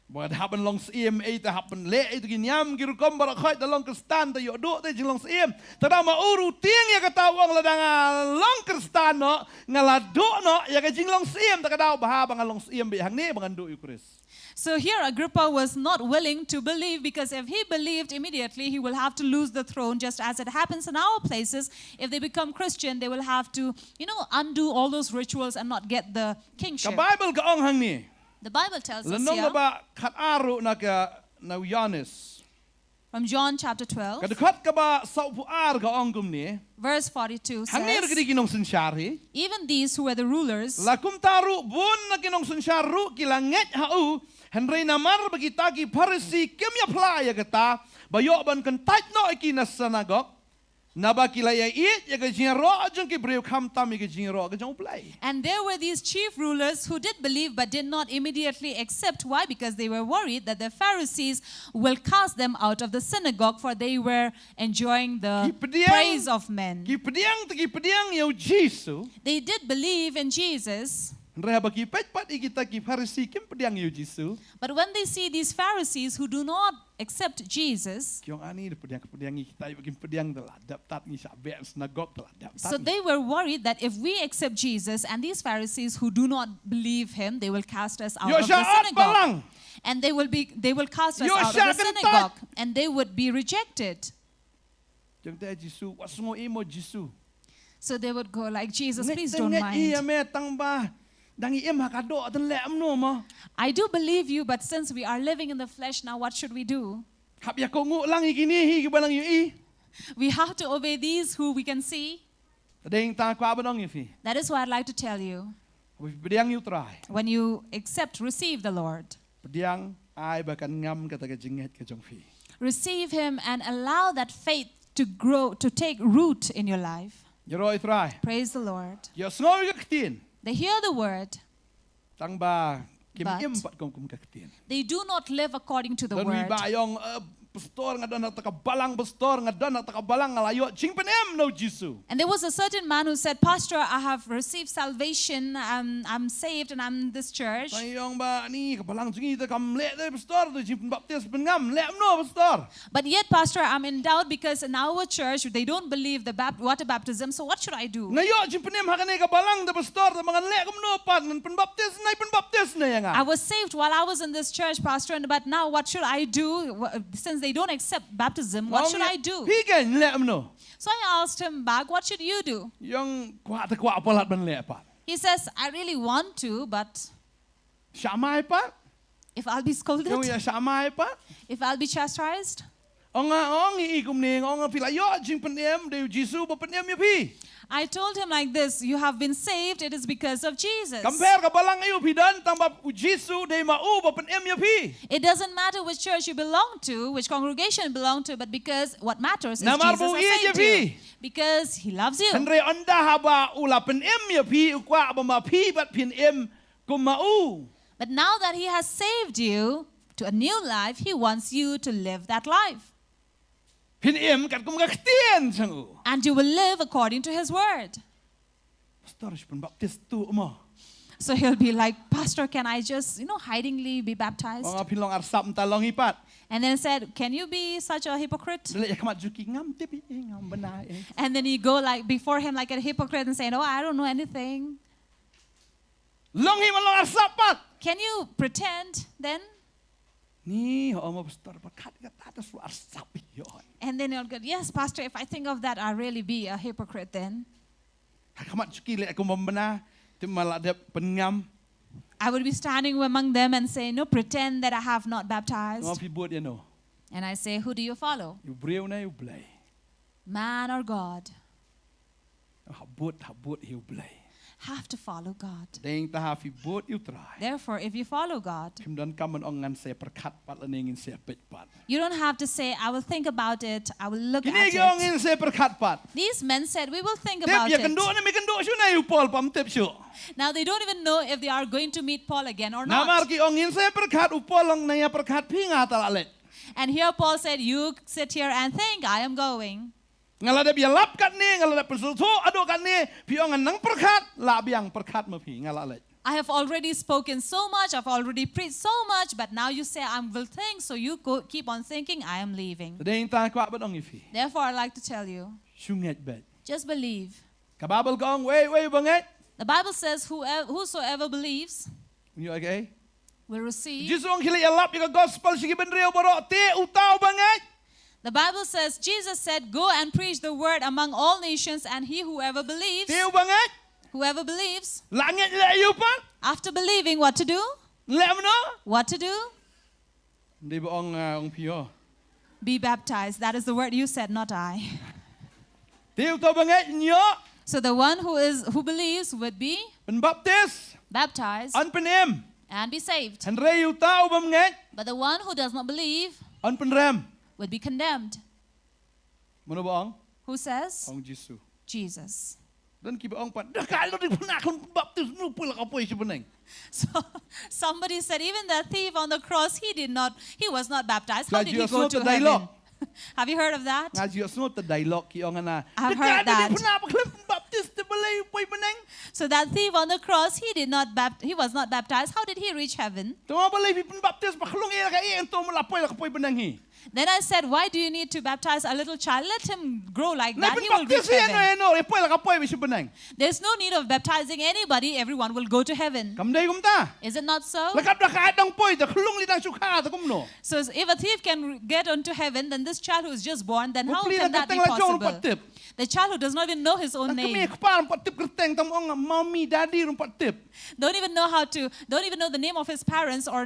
Bo da happen long sim e ta happen le e ki nyam ki rukom ba khoi da long kristan ta yo do te jing long sim. Ta da ma uru tieng ya kata wong la da long kristan no ngala do no ya ka jing long sim ta ka da ba ba long sim bi hang ni ba do yu Chris. So here Agrippa was not willing to believe, because if he believed immediately, he will have to lose the throne, just as it happens in our places. If they become Christian, they will have to, undo all those rituals and not get the Ka kingship. Bible ka ong hang ni. The Bible tells us Lanong here, ba khat aru na ka na Yanis. from John chapter 12, Kadekat ka ba sa upuar ka ong gum ni. verse 42 Hang ni says, rigi kinong sunsyari. even these who were the rulers, Lakum taru bun na kinong sunsyaru kilanget hau. Henry namar bagi tagi Pharisee kem ya playa kata bayo ban kan tait no iki na sanagok na ba kilaya it ya ka jinro jong ki breu kham tam ki jinro ka jong play. and there were these chief rulers who did believe but did not immediately accept. Why? Because they were worried that the Pharisees will cast them out of the synagogue, for they were enjoying the praise of men. Ki pediang yo Jisu. They did believe in Jesus, Henry bagi pet pat kita ki Pharisee kem pediang yo Jisu. but when they see these Pharisees who do not accept Jesus, Kyong ani de pediang kita bagi pediang telah dapat ni sabe sinagog telah dapat. so they were worried that if we accept Jesus and these Pharisees who do not believe him, they will cast us out of the synagogue. And they will cast us out of the synagogue, and they would be rejected. Jong te Jisu wasungo imo Jisu. So they would go like, Jesus, please don't mind. me tang ba dangi em hakado tan le amno mo. I do believe you, but since we are living in the flesh now, what should we do? Hap ya ko ngu lang ikini hi ki balang yu i. We have to obey these who we can see. Ding ta kwa banong yu fi. That is why I'd like to tell you, Pediang yu try. when you receive the Lord, Pediang ai ba kan ngam kata ka jinget ka jong fi. receive him and allow that faith to grow, to take root in your life. Jero i try. Praise the Lord. Ya sngo yu ktin. They hear the word, Tang ba kim But im pat kong kum ka ktin. they do not live according to the Dan wi word. ba yong pastor nga dan taka balang pastor nga dan taka balang ngalayo ching penem no Jisu. And there was a certain man who said, Pastor, I have received salvation, I'm saved, and I'm in this church. Tayong ba ni ka balang jingi ta kam le de pastor de jing baptis pengam le no pastor. But yet, Pastor, I'm in doubt because in our church, they don't believe the water baptism, so what should I do? Ngayo jing penem hakane ka balang de pastor de mangan le kum no pat nan penbaptis na yang I was saved while I was in this church, Pastor, but now what should I do? Since they don't accept baptism, what should I do? Higan le no. So I asked him back, what should you do? Yang kwa ta kwa palat ban le pat. He says, I really want to, but Syamai pat. if I'll be scolded, Yung ya syamai pat. if I'll be chastised, Ong iikum ning ong pilayo jing penem de Jisu ba penem yu pi. I told him like this, you have been saved, it is because of Jesus. Compare ka balang ayu pidan tang ba Jisu de mau ba penem yu pi. It doesn't matter which church you belong to, which congregation you belong to, but because what matters is Namar Jesus bu has iya saved je you. pi. Because he loves you. Henry anda haba ula penem yu pi ukwa ba ma pi bat penem kum mau. But now that he has saved you to a new life, he wants you to live that life. Penem kat kum ka ktien sangu. And you will live according to his word. Pastor pen baptis tu mo. So he'll be like, Pastor, can I just, hidingly be baptized? បងពីឡងអត់សាប់តឡងហីប៉ាត់ And then said, can you be such a hypocrite? លេខខ្មាត់ជុគីងំទីពីងំបណ្ណាអេ And then you go like before him like a hypocrite and say, no, I don't know anything. ឡងហីមកឡងអត់សាប់ប៉ាត់ Can you pretend then? នេះអមបស្ទរប្រកាសកតាទៅស្អត់សាប់យោ And then you'll go, yes, Pastor, if I think of that, I'll really be a hypocrite then. ខ្មាត់ជុគីលេខគុំបណ្ណាទីមកឡាដេបញ៉ាំ I would be standing among them and say, no, pretend that I have not ង baptized. ពីបួតយណូ And I say, who do you follow? យូព្រាវណៃយូប្លេ Man or God? ហាបួតយូប្លេ Have to follow God. ដេងតាហាពីបួតយូត្រាយ Therefore, if you follow God, ខ្ញុំដនកំមិនអងងាន់សេប្រកាត់ប៉ាត់លនេងិនសេពេចប៉ាត់ you don't have to say, I will think about it, I will look គី at នេះយងងិ it. នសេប្រកាត់ប៉ាត់ These men said, we will think ទេប about យ៉ាកណ្ដោ it. នេះមិនកណ្ដោជួណៃយូប៉លបំទេបជួ Now they don't even know if they are going to meet Paul again or ណាមារ not. គីអងងិនសេប្រកាត់ឧប៉លឡងណៃប្រកាត់ភីងាតឡលេ And here Paul said, you sit here and think, I am going. ងាឡាដេបយ៉ាឡាប់កាត់នេះងាឡាដេបប្រសុធអដូកាត់នេះភីអងណងប្រកាត់ឡាបយ៉ាងប្រកាត់មកភីងាឡាលេ I have already spoken so much, I've already preached so much, but now you say I will think, so you keep on thinking I am leaving. ដេងតាក្បាក់បដងយីភី Therefore, I'd like to tell you, ឈុងងេចបេ just believe. កបាបលកងវេបងឯ The Bible says, whosoever believes ញូអូខេ will receive. ជីសុងគីលេយ៉ាឡាប់យីក gospel ស៊ីគីបិនរៀវបរោទេឧតាវបងឯ The Bible says, Jesus said, go and preach the word among all nations, and whoever believes, ទេបងឯ whoever believes, ឡាងេចលេយូប៉ាត់ after believing, what to do? លេមណូ What to do? ឌីបអងអងភីអូ Be baptized. That is the word you said, not I. ទេឧតាបងឯញោ So the one who believes would be បិនបាប់ទេស baptized អនបិនអេម and be saved. ហនរេឧតាវបងឯ But the one who does not believe អនបិនរ៉ាម would be condemned. មនោបង Who says? អងជីស៊ូ Jesus. ដនគីបអងប៉ាត់ដកាលលុតផ្ណាខ្លួនបាប់ទេសនោះពុលកពុយជបណេង So somebody said, even the thief on the cross, he was not baptized. How did he go to heaven? Have you heard of that? ងាជីស្នូតដៃឡកគីអងណា I've heard that. ផ្ណាខ្លួនបាប់ទេសទៅបលៃពុយបណេង So that thief on the cross, he was not baptized. How did he reach heaven? តោបលៃពីបាប់ទេសបខ្លួនអេកអេអន្តមឡាពុយលកពុយបណេងហី Then I said, why do you need to baptize a little child? Let him grow like ណែ that. បិន He បា will ប់ទេ reach សឯណ heaven. ណូពុយលកពុយវិជបណេង There's no need of baptizing anybody. Everyone will go to heaven. កំដេគុំតា Is it not so? លកដកាដងពុយទៅខ្លួនលីដងសុខាទៅគុំណូ So if a thief can get onto heaven, then this child who is just born, then how Hopefully can that be possible? The child who does not even know his own គមី name, ខ្ប៉ារំប៉ាត់ទឹកក្រតែងតំអងម៉មមីដាឌីរំប៉ាត់ទឹក don't even know the name of his parents, or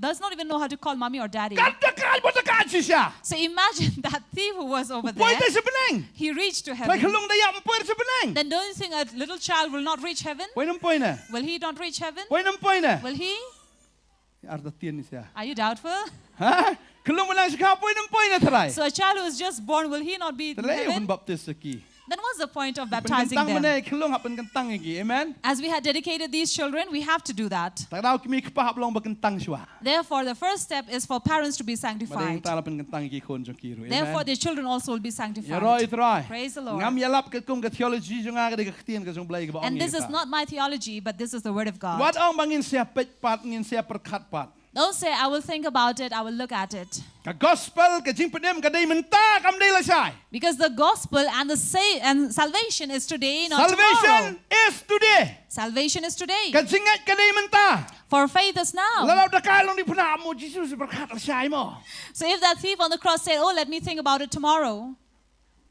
does not even know how to call mommy or daddy. កាត់តកាយបតកាជីសា So imagine that thief who was over ពុយទៅ there, សបណេង he reached to ទៅ heaven. ខ្លួនដយ៉ាំពុយសបណេង Then don't you think a little child will not reach heaven? ពុយនំពុយណា Will he not reach heaven? ពុយនំពុយណា Will he? អត់ទៀននេះសា Are you doubtful? ហាខ្លួនមិនឡើងសុខាពុយនំពុយណាត្រៃ So a child who is just born, will he not be in តលេហ៊ុន heaven? បាប់ទេសគី Then what's the point of បិន baptizing តាំងម្នេ them? ខ្លួនហាប់បិនកតាំងគីអេមែន As we had dedicated these children, we have to do that. តែដល់គមីខ្ប៉ះហាប់ឡងបិនកតាំងស្វា Therefore, the first step is for parents to be ម្ដេង sanctified. តាលបិនកតាំងគីខូនចង្គីរួអេមែន Therefore, their children also will be យ៉ារយ sanctified. ត្រៃ Praise the Lord. ងំយ៉ាឡាប់កគុំក theology ចងាកដេកទៀនកចុងប្លេកបអង And this is not my theology, but this is the word of វត្ត God. អងបងងិនសៀពេចប៉ាត់ងិនសៀប្រខាត់ប៉ាត់ Don't say, I will think about it, I will look at it. ក gospel កជីងផ្ដេមកដេមិនតាកំដេលសាយ Because the gospel and salvation is today, not salvation tomorrow. is today Salvation is today. កជីងកដេមិនតា For faith is ឡ now. ឡតកាលងនេះផ្នាមកជីស៊ូសប្រខាត់សាយមក So if that thief on the cross said, oh, let me think about it tomorrow,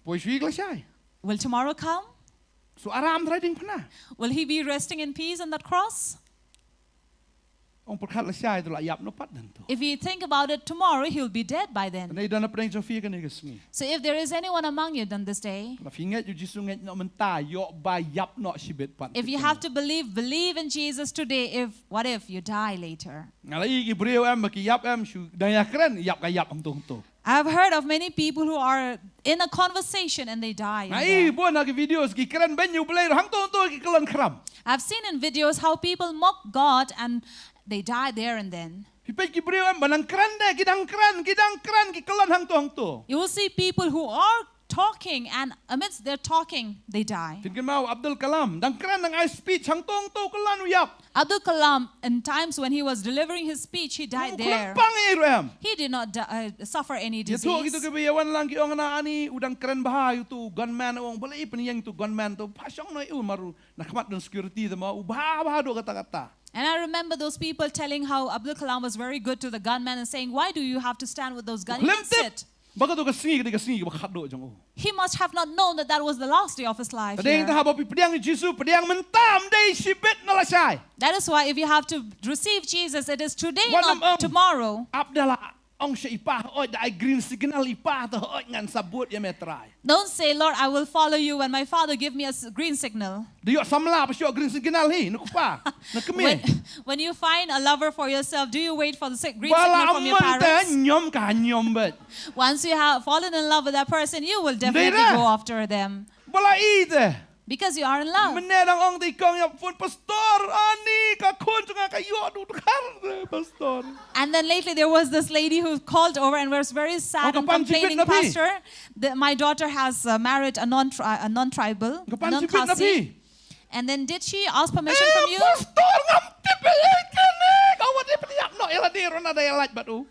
ពុយស្វីកលសាយ will tomorrow come? សូអារាមត្រៃឌីងផ្នា Will he be resting in peace on that cross? អងប្រខាត់សាយទៅឡាយ៉ាប់នោះប៉ាត់ដល់ទៅ If you think about it tomorrow, he'll be dead by then. នេះដល់ប្រេងសូហ្វីកនេះកស្ងី So if there is anyone among you on this day, ឡាហ្វីងេយជីស៊ូងេណមិនតាយកបាយយ៉ាប់ណជីវិតប៉ាត់ if you have to believe in Jesus today. What if you die later? ឥឡូវគីព្រាវអែមគីយ៉ាប់អែមស៊ូដៃយ៉ាក្រិនយ៉ាប់កាយ៉ាប់អងតុងតុ I've heard of many people who are in a conversation and they die. in អី there. បួនណាគីវីដេអូគីក្រិនបេញយូប្លេរហងតុងតុគីក្លនក្រាំ I've seen in videos how people mock God and they die there and then. ពីពេចគីព្រាវអែមបណងក្រានដែរគីដងក្រានគីក្លនហងតុងតុ You will see people who are talking, and amidst their talking, they die. Tin mau Abdul Kalam dang kran nang I speech hang tong to kalan uyap. Abdul Kalam, in times when he was delivering his speech, he died there. He did not suffer any disease. Gitu kebiawan lang ki ong na ani udang kran bahayu tu gunman ong balai peniyang tu gunman tu pasyong na maru nakmat dan security tu mau bah do kata-kata. And I remember those people telling how Abdul Kalam was very good to the gunman and saying, why do you have to stand with those guns? You can sit. He must have not known that that was the last day of his life here. That is why if you have to receive Jesus, it is today, not tomorrow. Don't say, Lord, I will follow you when my father give me a green signal. When you find a lover for yourself, do you wait for the green signal from your parents? Once you have fallen in love with that person, you will definitely go after them. Because you are in love. And then lately there was this lady who called over and was very sad and complaining, Pastor, my daughter has married a non-tribal, non-Khasi. And then did she ask permission from you?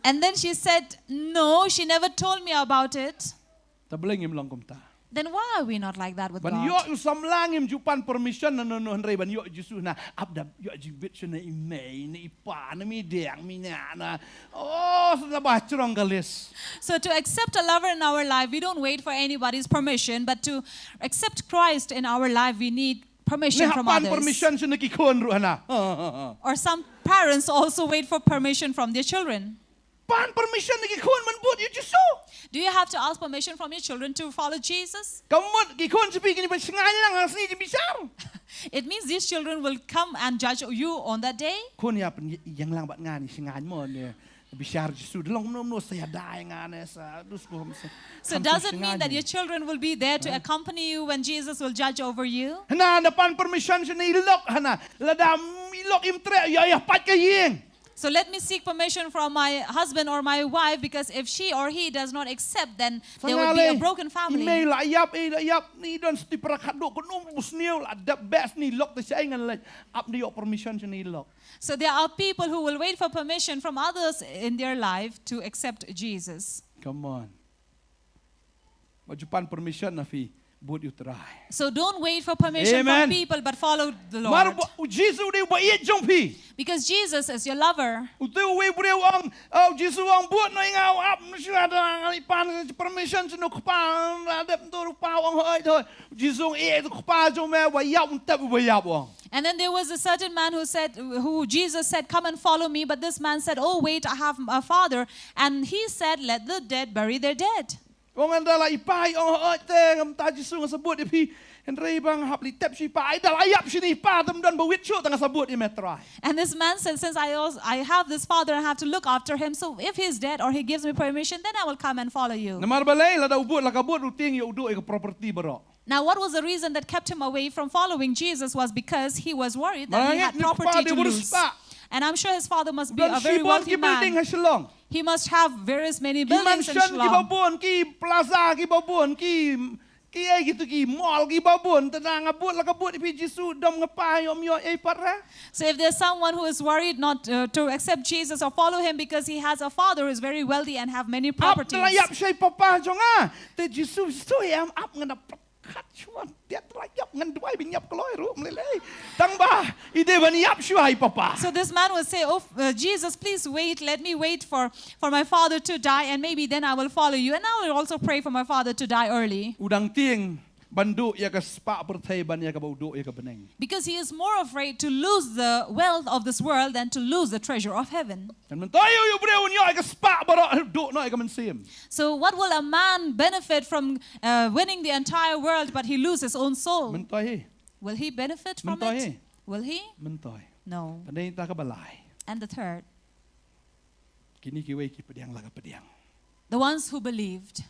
And then she said, no, she never told me about it. Then why are we not like that with God? So to accept a lover in our life, we don't wait for anybody's permission, but to accept Christ in our life, we need permission from others. Or some parents also wait for permission from their children. Do you have to ask permission from your children to follow Jesus? It means these children will come and judge you on that day. So does it mean that your children will be there to accompany you when Jesus will judge over you? So let me seek permission from my husband or my wife, because if she or he does not accept, then there will be a broken family. So there are people who will wait for permission from others in their life to accept Jesus. Come on. Majupan permission nafi. So don't wait for permission from people, but follow the Lord. Because Jesus is your lover. And then there was a certain man who Jesus said, come and follow me. But this man said, oh wait, I have a father. And he said, let the dead bury their dead. And this man said, since I have this father, I have to look after him. So if he's dead or he gives me permission, then I will come and follow you. Now, what was the reason that kept him away from following Jesus? Was because he was worried that he had property to lose. And I'm sure his father must be a very wealthy man. He must have many buildings in Shillong. So if there's someone who is worried not to accept Jesus or follow him because he has a father who is very wealthy and have many properties. So this man will say, oh Jesus, please wait, let me wait for my father to die, and maybe then I will follow you, and I will also pray for my father to die early. Because he is more afraid to lose the wealth of this world than to lose the treasure of heaven. So what will a man benefit from winning the entire world but he loses his own soul? Will he benefit from it? Will he? No. And the third, the ones who believed.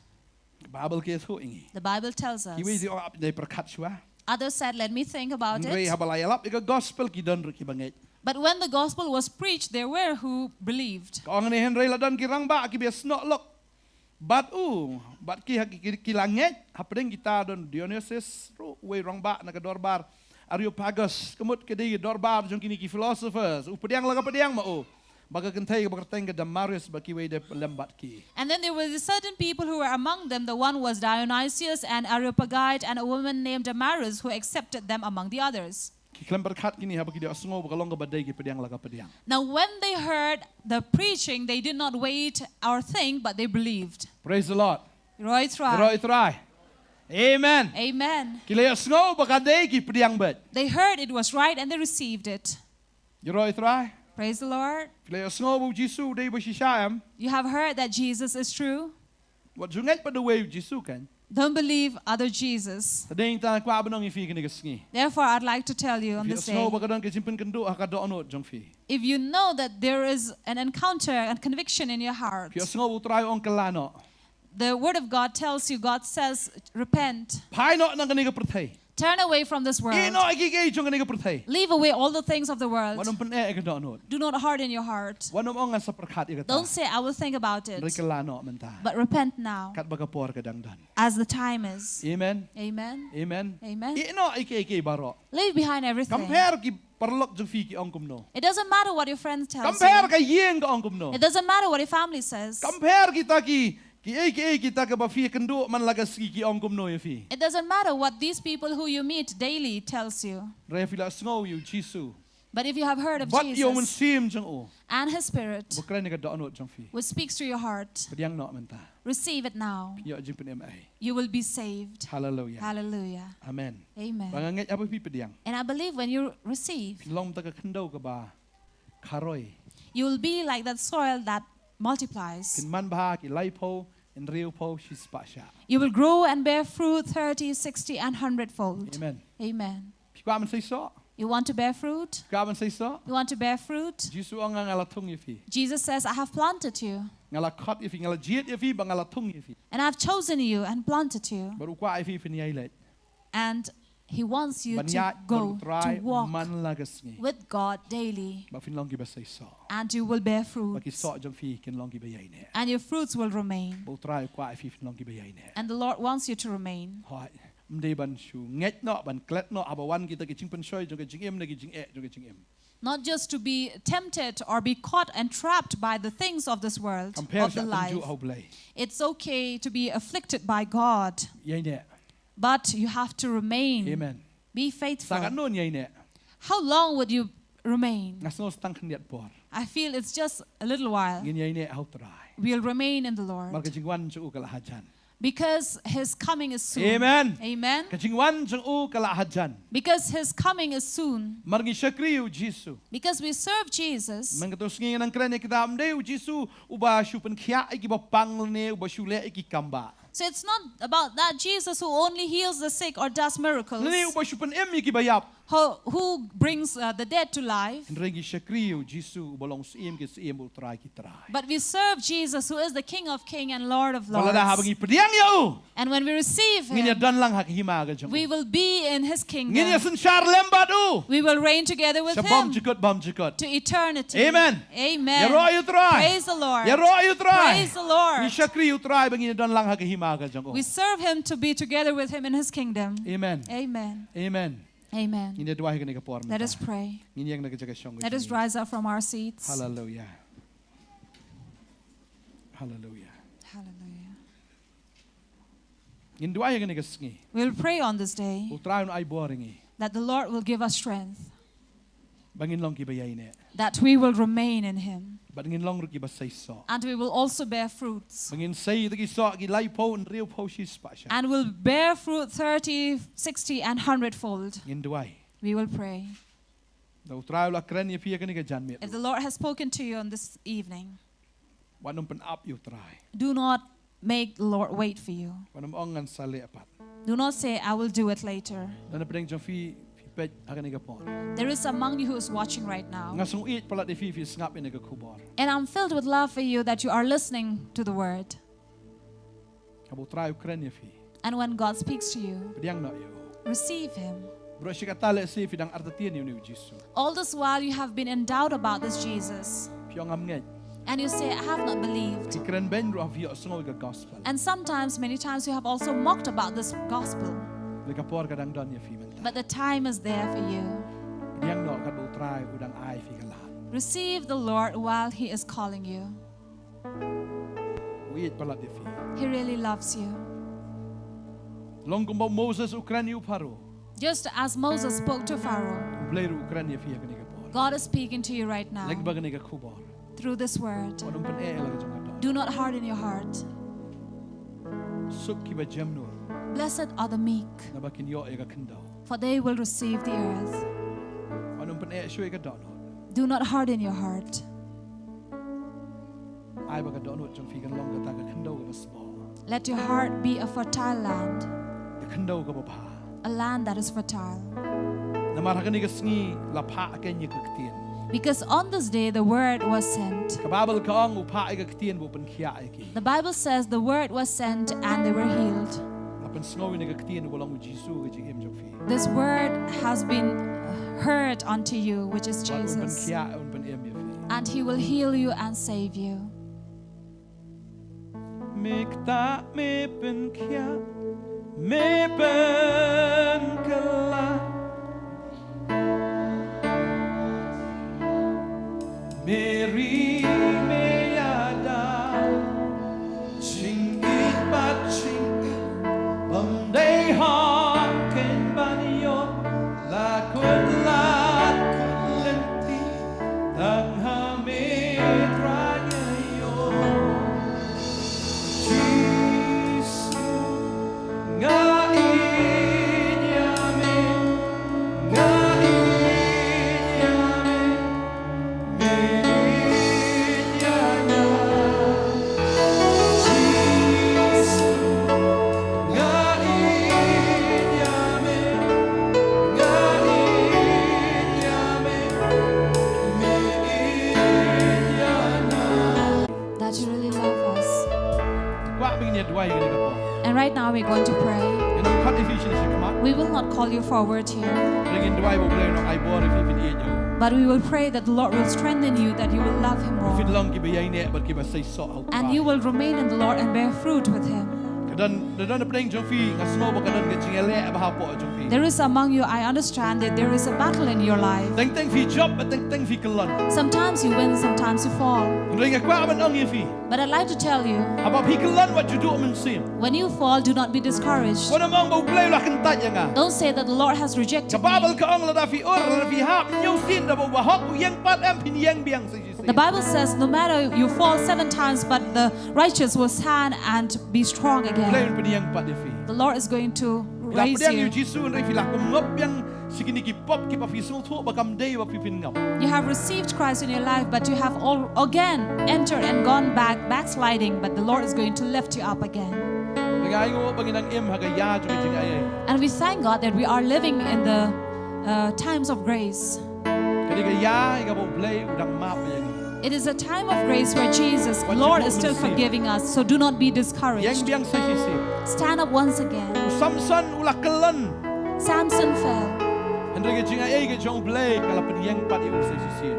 The Bible tells us. Others said, let me think about it. But when the gospel was preached, there were who believed. Bat ki langit hapdeng kita don Dionysus we rong ba na dorbar Areopagus kemut ke di dorbar jong kini ki philosophers upediang laga pediang ma baga kentai baga teng ke Damaris baki we de lembat ki. And then there were certain people who were among them. The one was Dionysius and Areopagite and a woman named Damaris who accepted them among the others. Now when they heard the preaching, they did not wait or think, but they believed. Praise the Lord. Roy try. Amen. Amen. They heard it was right and they received it. Praise the Lord. You have heard that Jesus is true. Don't believe other Jesus. Therefore, I'd like to tell you on this day, if you know that there is an encounter and conviction in your heart, the Word of God tells you, God says, repent. Turn away from this world. Leave away all the things of the world. Do not harden your heart. Don't say, I will think about it. But repent now, as the time is. Amen. Amen. Amen. Amen. Leave behind everything. It doesn't matter what your friends tell you. It doesn't matter what your family says. It doesn't matter what these people who you meet daily tells you. But if you have heard of Jesus and His Spirit, which speaks to your heart, receive it now. You will be saved. Hallelujah. Hallelujah. Amen. Amen. And I believe when you receive, you will be like that soil that multiplies. You will grow and bear fruit 30, 60, and 100-fold. Amen. Amen. You want to bear fruit? You want to bear fruit? Jesus says, I have planted you. And I've chosen you and planted you. And He wants you to go to walk with God daily. And you will bear fruits. And your fruits will remain. And the Lord wants you to remain. Not just to be tempted or be caught and trapped by the things of this world, of the life. It's okay to be afflicted by God. But you have to remain. Amen. Be faithful. How long would you remain? I feel it's just a little while. We'll remain in the Lord. Because His coming is soon. Amen. Amen. Because His coming is soon. Because we serve Jesus. So it's not about that Jesus who only heals the sick or does miracles, who brings the dead to life. But we serve Jesus who is the King of Kings and Lord of Lords. And when we receive Him, we will be in His kingdom. We will reign together with Him to eternity. Amen. Amen. Praise the Lord. Praise the Lord. We serve Him to be together with Him in His kingdom. Amen. Amen. Amen. Amen. Let us pray. Let us rise up from our seats. Hallelujah. Hallelujah. Hallelujah. We'll pray on this day that the Lord will give us strength, that we will remain in Him, and we will also bear fruits, and will bear fruit 30, 60, and 100-fold. We will pray. If the Lord has spoken to you on this evening, do not make the Lord wait for you. Do not say, I will do it later. There is among you who is watching right now. And I'm filled with love for you that you are listening to the word. And when God speaks to you, receive Him. All this while you have been in doubt about this Jesus. And you say, I have not believed. Ikren ben ru avi osngol ga gospel. And sometimes, many times, you have also mocked about this gospel. Le kapor kadang don ya fi men. But the time is there for you. Yang no kad u try udang ai fi ga la. Receive the Lord while He is calling you. Wi palat de fi. He really loves you. Long kumba Moses Ukraine u paro. Just as Moses spoke to Pharaoh, Blay ru Ukraine ya fi ga ni kapor. God is speaking to you right now Leg ba ga ni ga khubor. through this word. Onum pen e la ga jong don. Do not harden your heart. Suk ki ba jamnur. Blessed are the meek, Na ba kin yo e ga kendau. for they will receive the earth. Onum pen e shwe ga don. Do not harden your heart. Ai ba ga don jong fi ga long ga ta ga kendau ga basbo. Let your heart be a fertile land, Ga kendau ga ba ba. a land that is fertile. Na mar ha ga ni ga sngi la pha ken ye ga ktien. Because on this day the word was sent. Ka babel ka ang u pha e ga ktien bu pen khia e ki. The Bible says the word was sent and they were healed. La pen sngo ni ga ktien bu long u Jesu ga jing em jong fi. This word has been heard unto you, which is Un pen Jesus. khia un pen em ye fi. And He will heal you and save you. Mikta me pen khia me pen kala. Mary me yada ching it but ching Bantei Potternet banyo la kulat kulenti tang ha me trayo Jesus nga inyame nga That you really love us. And And right now we're going to pray. We will not call you forward here, but we will pray that the Lord will strengthen you, that you will love Him more. And you will remain in the Lord and bear fruit with Him. There is among you, I understand that there is a battle in your life. Sometimes you win, sometimes you fall. But I'd like to tell you, when you fall, do not be discouraged. Don't say that the Lord has rejected me. The Bible says no matter you fall 7 times, but the righteous will stand and be strong again. The Lord is going to raise you. You have received Christ in your life, but you have all again entered and gone back, backsliding, but the Lord is going to lift you up again. And we thank God that we are living in the times of grace. It is a time of grace where Jesus, Lord, is still forgiving us, so do not be discouraged. Stand up once again. Samson fell,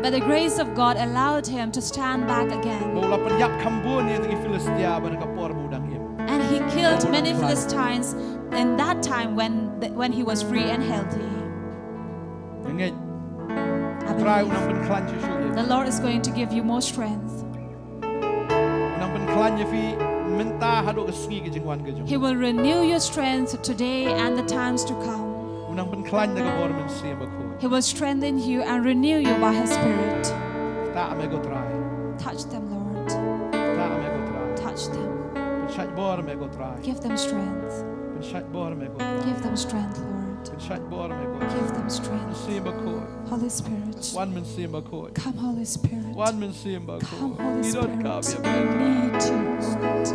but the grace of God allowed him to stand back again. And he killed many Philistines in that time when he was free and healthy. I believe the Lord is going to give you more strength. He will renew your strength today and the times to come. He will strengthen you and renew you by His Spirit. Touch them, Lord. Touch them. Give them strength. Give them strength, Lord. Give them strength. Holy Spirit. Come, Holy Spirit. Come, Holy Spirit. We need you, Lord.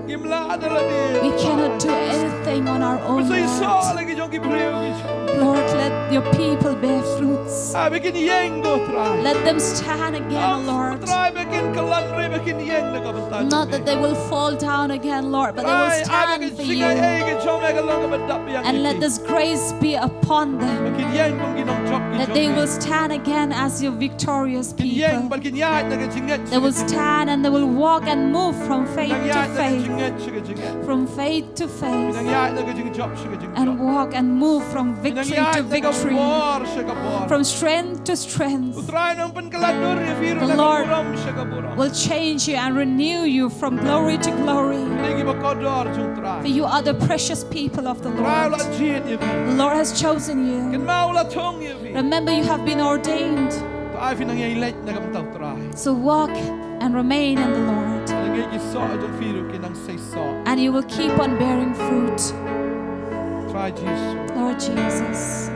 We cannot do anything going on our own, Say so Lord. lagi jong ki breu ki chong. Lord, let your people bear fruits. Bikin yeng do try. Let them stand again, Lord. Try bikin kalan re bikin yeng na kabantan. Not that they will fall down again, Lord, but they will stand for you. And let this grace be upon them, that they will stand again as your victorious people. They will stand and they will walk and move from faith to faith, from faith to faith, and walk and move from victory to victory, from strength to strength. The Lord will change you and renew you from glory to glory. For you are the precious people of the Lord. The Lord has chosen you. Remember, you have been ordained. So walk and remain in the Lord, and you will keep on bearing fruit. Lord Jesus.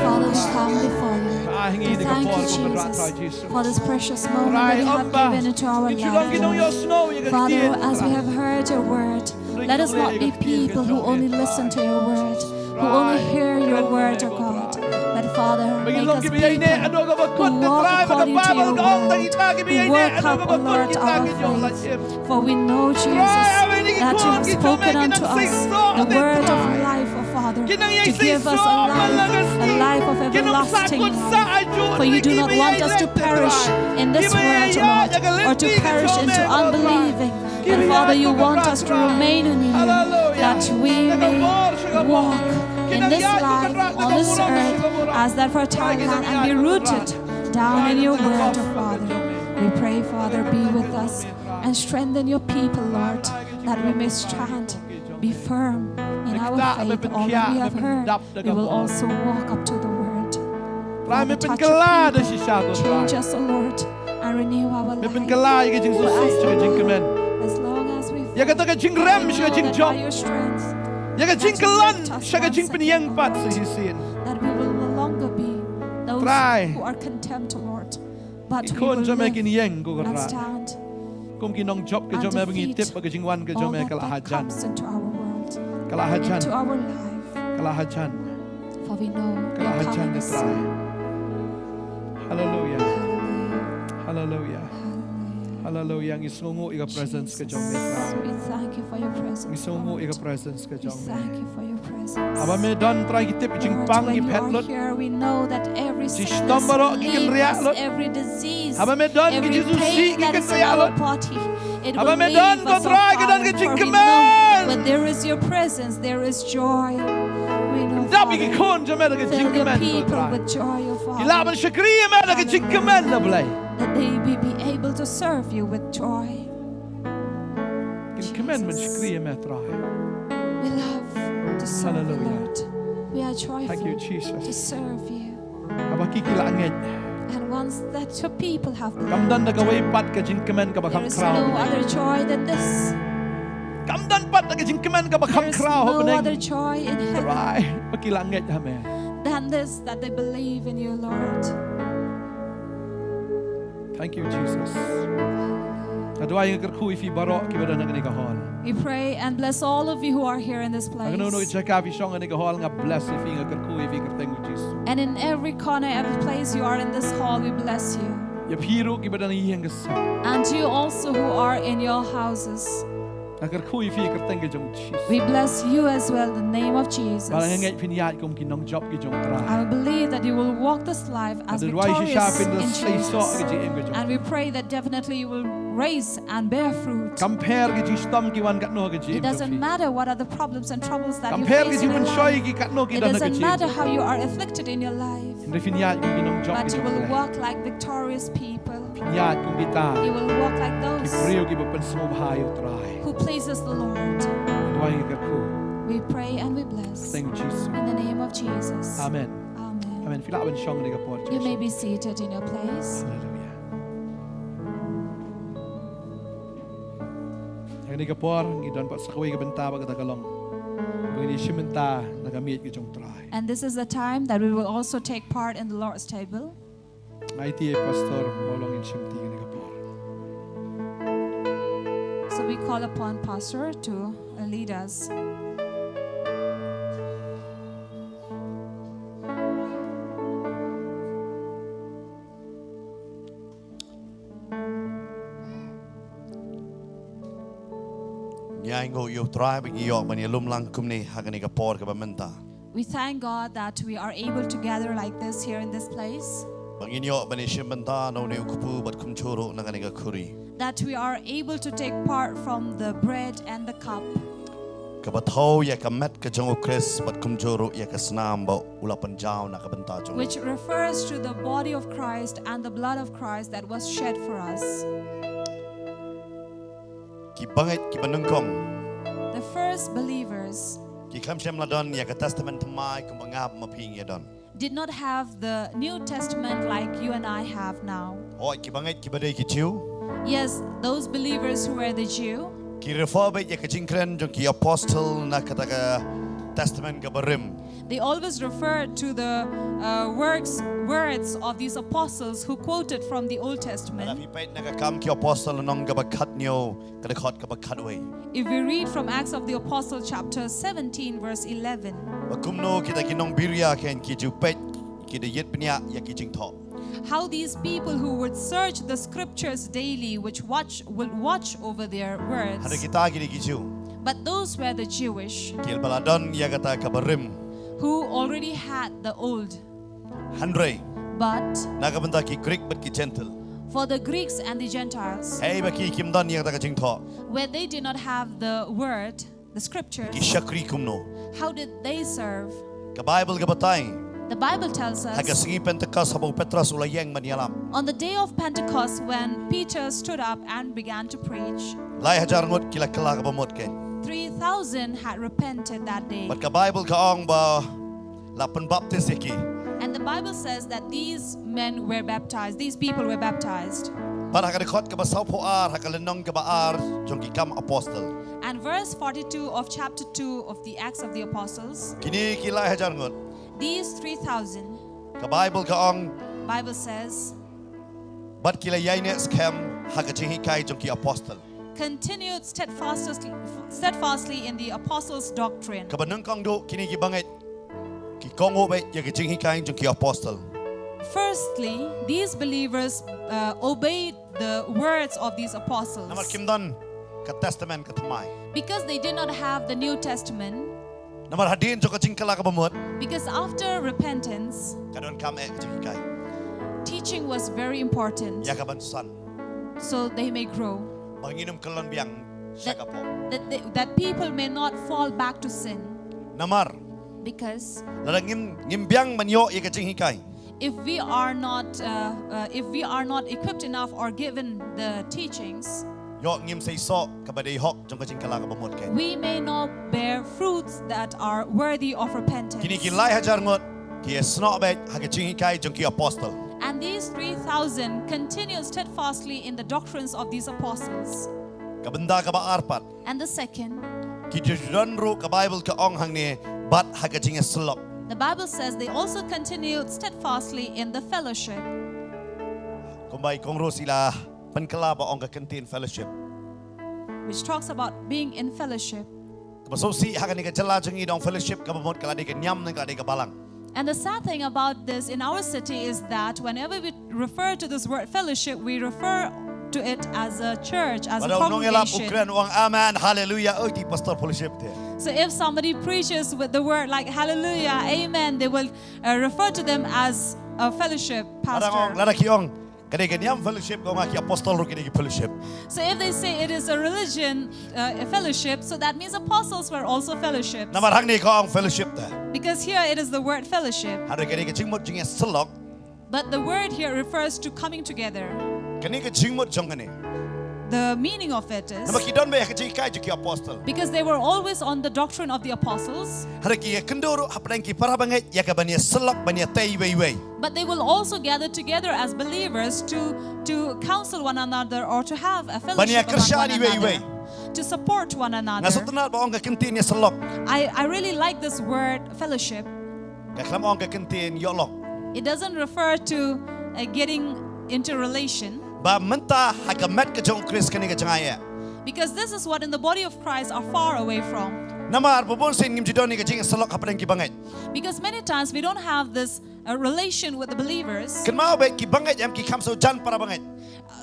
Father, we come before you. Thank you, Jesus, for this precious moment that you have given into our life. Father, as we have heard your word, let us not be people who only listen to your word, who only hear your word, O God. But Father, make us people who walk according to your word, who work up, O Lord, our faith. For we know, Jesus, that you have spoken unto us the word of life, O Father, to give us a life of everlasting life. For you do not want us to perish in this world, O Lord, or to perish into unbelieving. And Father, you want us to remain in you, that we may walk in this life, on this earth, as that fertile land, and be rooted down in your word, O Father. We pray, Father, be with us and strengthen your people, Lord, that we may stand, be firm in our faith. All that we have heard, we will also walk up to the word. Father, touch your people, change us, O Lord, and renew our life. As long as we by your strength, that we will no longer be those who are contempt, Lord, but we will live and stand and defeat all that comes into our world, into our life. For we know your coming is soon. Hallelujah. Hallelujah. Hallelujah. Ngisongo ika presence ka jong metra. We thank you for your presence. Ngisongo ika Lord. presence ka We jong. thank you for your presence. Aba me don try kitip jing Lord, pang when gi you petlot. are here, we know that every sickness, stambarok gi kan riak lot. every disease, Aba me don gi every Jesus si pain gi that kan is in riak our lot. body, it Aba will me leave don ko us, oh try gi dan Father, gi jing for we know kemen. when there is your presence, there is joy. We know, Dabi gi Father, kon jame da gi jing fill your kemen ko people try. with joy, oh Gila Father, ban shakriya me da gi jing kemen na blay. that they may be able to serve you with joy. Gin kemen ban Jesus. shakriya me try. We love to serve you, Hallelujah. Lord. We are Thank you, joyful to Jesus. serve you. Aba kikila ngej. And once that your people have believed, Kamdan na gaway pat ka jing kemen ka there bakam is kraw. no other joy than this. Kamdan pat na jing kemen ka bakam There is kraw. no other joy in heaven Try. Pakila ngej hame. than this, that they believe in you, Lord. Thank you, Jesus. Adwa yung kerkui fi barok ki bada nang ni kahol. We pray and bless all of you who are here in this place. Ang nuno check fi song ni kahol nga bless fi nga kerkui fi kerteng Jesus. And in every corner, every place you are in this hall, we bless you. Ya piro ki bada nang hiyang gasa. And you also who are in your houses. Ang kerkui fi kerteng ki jong Jesus. We bless you as well in the name of Jesus. Bala ngej fi niyat kum ki nong job ki jong tra. I believe that you will walk this life as Adwa si sha victorious fin in the say so Jesus. ki jing ki jong. And we pray that definitely you will raise and bear fruit. Compare ki jing stom ki wan kat no ki jing. It doesn't matter what are the problems and troubles that you Compare face ki in jing your shoy life. ki kat no ki It dan ki doesn't jing. matter how you are afflicted in your life, Ndi fi niyat kum ki nong job but ki you jong. will walk like victorious people. Niyat kum ki ta. You will walk like Ki those prio ki ba pen smo bhayo try. who pleases the Lord. Adwa yung kerkui. We pray and we bless Thank you, Jesus. in the name of Jesus. Amen. Amen. Amen. Fila ban song ni kapor. You may be seated in your place. Hallelujah. Ang ni kapor ngidon pa sa kaway ka benta ba katagalong. Pagini simenta nagamit ki jong try. And this is the time that we will also take part in the Lord's table. Naiti pastor molong in simti ni kapor. So we call upon Pastor to lead us. Nyai ngo yo try bagi yo mani lum lang kumni hakani ka por ka bamenta. We thank God that we are able to gather like this here in this place, Bangin yo mani shimbenta no ne kupu bat kum choro nagani ka kuri. that we are able to take part from the bread and the cup, Ka batho ya ka met ka jong Chris bat kum choro ya ka snam ba ulapan jaw na ka benta jong. which refers to the body of Christ and the blood of Christ that was shed for us. Ki bangit ki banungkong. The first believers Ki kam shem ladon ya ka testament mai kum bangap maping ya don. did not have the New Testament like you and I have now. Oi ki bangit ki badai ki chiu. Yes, those believers who were the Jew, Ki refer ya ka jingkren jong ki apostle na kata ka testament ka barim. they always referred to the words of these apostles who quoted from the Old Ala Testament. pi pait na ka kam ki apostle nong ka bakat nyo ka khot ka bakat way. If we read from Acts of the Apostle chapter 17 verse 11, Bakumno kita kinong birya ken ki jupet ki de yet pnya ya ki jing tho. how these people who would search the scriptures daily, which will watch over their Hada words, kita ki ki ju. but those were the Jewish Kil baladon ya kata ka barim. who already had the old. Handre But na ka benta ki Greek but ki gentle. for the Greeks and the Gentiles, Hey ba ki kim don ya kata ka jing tho. where they did not have the word, the scriptures, Ki shakri kumno. how did they serve? Ka Bible ka batay. The Bible tells Haga us singi Pentecost habang Petros ulayeng manialam. on the day of Pentecost when Peter stood up and began to preach, Lai hajar ngot kila kala ka bamot ken. 3,000 had repented that day. But ka Bible ka ong ba lapan baptist yaki. And the Bible says that these men were baptized, these people were baptized. Para ka khot ka ba saw po ar hakalenong ka ba ar jong ki kam apostle. And verse 42 of chapter 2 of the Acts of the Apostles, Kini kila hajar ngot. these 3,000, Ka Bible ka ong Bible says, bat kila yaine scam hakajihi kai jong ki apostle. continued steadfastly in the apostles' doctrine. Ka banang kang do kini ki bangit. Ki kongo ba ya kajihi kai jong ki apostle. firstly, these believers obeyed the words of these apostles. Namar kimdan ka testament ka thamai. Because they did not have the New Testament. Namar hadin jo ka jingkala ka bamut. Because after repentance, Kadon kam ka jingkai. teaching was very important. Ya ka bansan. So they may grow. Banginum kalon biang That, sakapo. that people may not fall back to sin. Namar Because ladang ngimbiang manyo ya ka jingkai. if we are not equipped enough or given the teachings, Yo ngim say so ka badai hok jong ka jingkala ka bamut kai. we may not bear fruits that are worthy of repentance. Kini kilai hajar ngot ki esno bet ha ka jingkai jong ki apostle. And these 3,000 continued steadfastly in the doctrines of these apostles. Kabenda ka ba arpat. And the second, Ki judan ru ka Bible ka ong hang ni bat ha ka jing selok. the Bible says they also continued steadfastly in the fellowship, Kumbai kong ru sila penkala ba ong ka kantin fellowship. which talks about being in fellowship. Kabaso si ha ka ni ka jala jong i dong fellowship ka bamut kala di ka nyam nang ka di ka balang. And the sad thing about this in our city is that whenever we refer to this word fellowship, we refer to it as a church, as a Wadaw nong ialap congregation. ukran uang amen hallelujah oh di pastor fellowship te. So if somebody preaches with the word like hallelujah, amen, they will refer to them as a fellowship Parang ong pastor. lada ki ong kadi ka nyam fellowship ko nga ki apostol ru ki fellowship. So if they say it is a religion, a fellowship, so that means apostles were also fellowships. Namar hang ni ko ong fellowship te. Because here it is the word fellowship. Hada kadi ka jingmot jing selok But the word here refers to coming together. kani ka jingmot jong kani. The meaning of it is Namar ki don be ka jing kai ki apostol. because they were always on the doctrine of the apostles, Hada ki kendoro hapdang ki para bangai ya ka bania selok bania tei wei. but they will also gather together as believers to counsel one another or to have a Bania fellowship among one kersyani another, to support one another. Nasutunat ba ong ka kantin ya selok. I really like this word fellowship. Ka klam ong ka kantin yolok. It doesn't refer to getting into relation, Ba menta ha ka met ka jong Chris kani ka jangaya. because this is what in the body of Christ are far away from. Namar bubon sin ngim jidon ni ka jing selok hapdang ki bangai. Because many times we don't have this relation with the believers. Ken mau be ki bangai am ki kam so jan para bangai.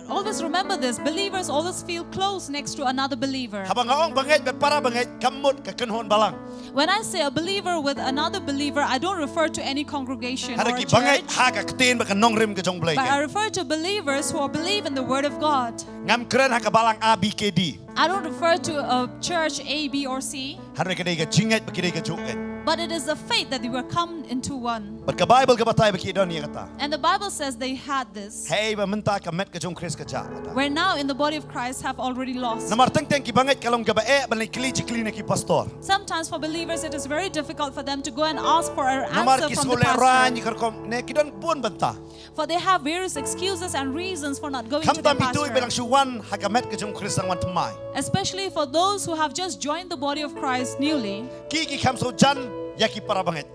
Always remember this, believers always feel close next to another believer. Habang ong bangai be para bangai kamut ka kenhon balang. When I say a believer with another believer, I don't refer to any congregation or Hada a ki bangai church, ha ka katin ba ka Nongkhryiem ka jong blai. but I refer to believers who believe in the Word of God. Ngam keren ha ka balang ABKD. I don't refer to a church A, B, or C, Hada ka dai ka jingat ba ki dai ka juket. but it is the faith that they were come into one. But ka Bible ka batay ba ki don ni kata. And the Bible says they had this, Hey ba menta ka met ka jong Chris ka ja. where now in the body of Christ have already lost. Namar teng ki bangai kalong ka ba e ban kli na ki pastor. Sometimes for believers, it is very difficult for them to go and ask for an Namar answer ki from the skole ran pastor. ni karkom ne ki don pun banta. For they have various excuses and reasons for not going to Kam the tam bitu belang pastor. suwan ha ka met ka jong Chris ang Nongthymmai. Especially for those who have just joined the body of Christ newly, Ki kam so jan ya ki para bangai.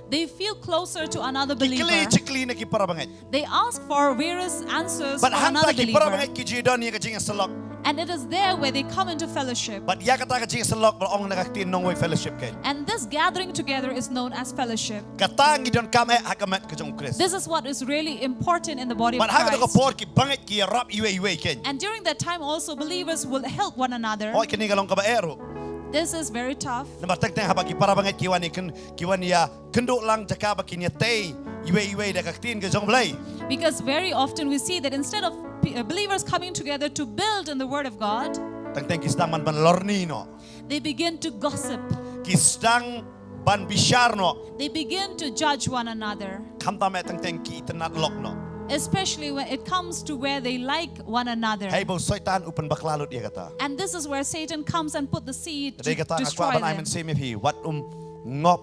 they feel closer to another Ki believer. kli na ki para bangai. They ask for various answers But for hanta another ki para believer. bangai ki jidon ni ka jing selok. And it is there where they come into fellowship. But ya kata ka jing selok ba ong nagaktin nong way fellowship kay. And this gathering together is known as fellowship. Kata ngi don kam e ha ka met ka jong Chris. This is what is really important in the body of But ha ka ko Christ. por ki bangai ki rap iwe ken. And during that time also believers will help one another. Hoy kini galong ka ba ero. This is very tough. Namar teng haba ki para bangai ki wani kiwan ya kendo lang jaka ba ki ni tei iwe da kaktin ka jong blai. Because very often we see that instead of believers coming together to build in the Word of God, Teng ki sedang man ban lorni no. they begin to gossip. Ki sedang ban bishar no. They begin to judge one another. Kam ta me teng ki tenat lok no. Especially when it comes to where they like one another. Hey bo syaitan upan baklalut dia kata. And this is where Satan comes and put the seed Dia to kata aku destroy aban ai them. men se me phi wat ngop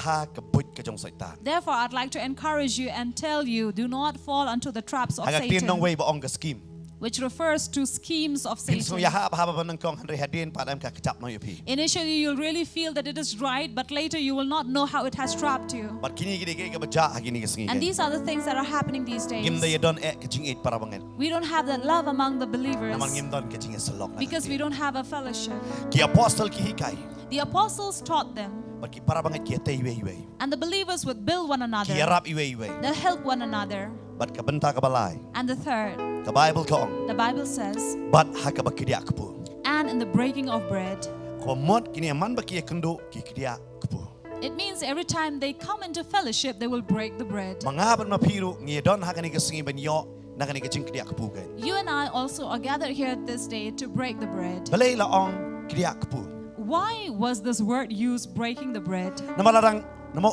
ha kebut ka jong syaitan. Therefore, I'd like to encourage you and tell you, do not fall unto the traps of Agak tin nong Satan, way ba ong ka scheme. which refers to schemes of Pinso Satan. ya ha ba ban nang kong handre hadin pa dam ka kecap no yupi. Initially, you'll really feel that it is right, but later you will not know how it has trapped you. But kini gidi ka baja gini ka singi. And these are the things that are happening these Gim da days. ya don e ka jing 8 para bangen. We don't have that love among the believers Namang ngim don ka jing selok na. because we don't have a fellowship. Ki apostle ki hikai. The apostles taught them. But ki para banget ki te iwe. And the believers would build one Ki another. yarap iwe. They'll help one another. But ka benta ka balay. And the third, Ka Bible kong. the Bible says, But haka ba kidia kapu. and in the breaking of bread. Ko mod kini man ba ki kendo ki kidia kapu. It means every time they come into fellowship, they will break the bread. Mangaban mapiru ngi don haka ni kasingi banyo na kani kaching kidia kapu kan. You and I also are gathered here this day to break the bread. Balay la ong kidia kapu. Why was this word used, breaking the bread? Namalarang namo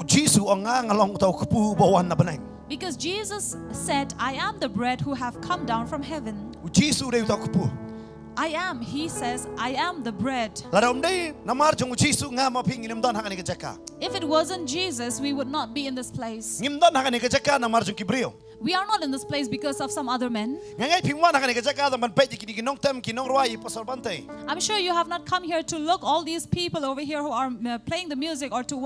Jisu ang ngalong tau kapu bawan na banang. Because Jesus said, I am the bread who have come down from heaven. Jisu de tau kapu. I am, he says, I am the bread. Laram de namar jong Jisu nga maping ngim don haka ni kajaka. If it wasn't Jesus, we would not be in this place. Ngim don haka ni kajaka namar jong Kibreo. We are not in this place because of some other men. Ngay pingwan haka ni kajaka da man pedi ki Nongthymmai ki Nongkhryiem pasal Bantei. I'm sure you have not come here to look all these people over here who are playing the music or to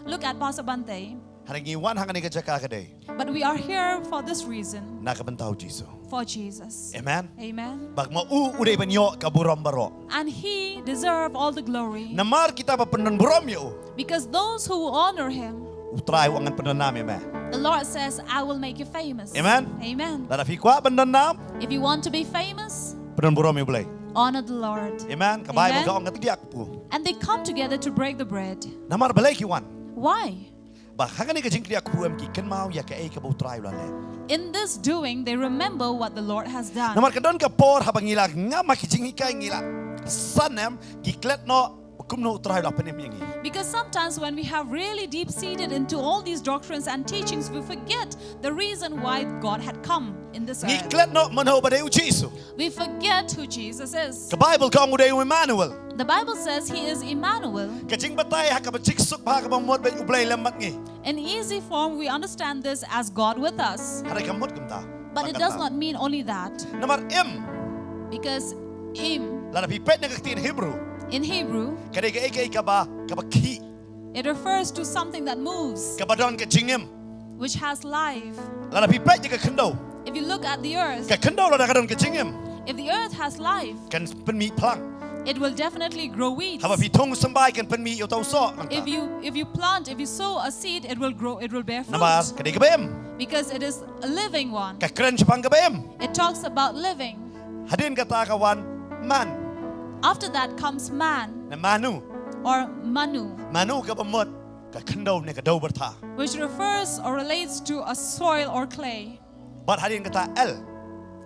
look at Pastor Bantei. Harangi wan haka ni kajaka kade. But we are here for this reason, Nakabantao Jisu. for Jesus. Amen. Amen. Bag mau uday banyo kaburam baro. And he deserves all the glory. Namar kita pa penon buram yo. Because those who honor him, Utray wangan penon nami me. the Lord says, I will make you famous. Amen. Amen. Lara fikwa penon nam If you want to be famous, penon buram yo blay. honor the Lord. Amen. Ka Bible Amen. ka ong ngatiak po. And they come together to break the bread. Namar balay ki wan. Why? Ba haka ni kajing kriak po em ki ken mau ya ka ay ka bo try la le. In this doing, they remember what the Lord has done. Namar ka don ka por habang ngila nga makijing hikay ngila. Sanem ki klet no kumno try la penem yangi. Because sometimes when we have really deep seated into all these doctrines and teachings, we forget the reason why God had come in this Ngi earth. klet no manho ba de Jisu. We forget who Jesus is. Ka Bible ka ong uday Emmanuel. The Bible says he is Emmanuel. Kajing batay haka ba chiksuk pa haka ba mod ba ublay lamat ngi. In easy form, we understand this as God with us. Haray ka mod kumta. But it does not mean only that. Namar Because Lara pipet na kakti in Hebrew. in Hebrew, Kada ka ba ki. it refers to something that moves, Ka ba don ka jingim. which has life. Lara pipet ka kendo. If you look at the earth, Ka kendo la ka don ka jingim. if the earth has life, Kan pen mi plang. it will definitely grow weeds. Haba pitong sambay kan pen mi yo tau so. If you sow a seed, it will grow, it will bear Namar fruit. kada ka bem. Because it is a living one. Ka kren pang ka bem. It talks about living. Hadin kata ka wan man After that comes man na manu. or manu, Manu ka ba mod ka kendo ne ka do berta. which refers or relates to a soil or clay. But hadin kata el.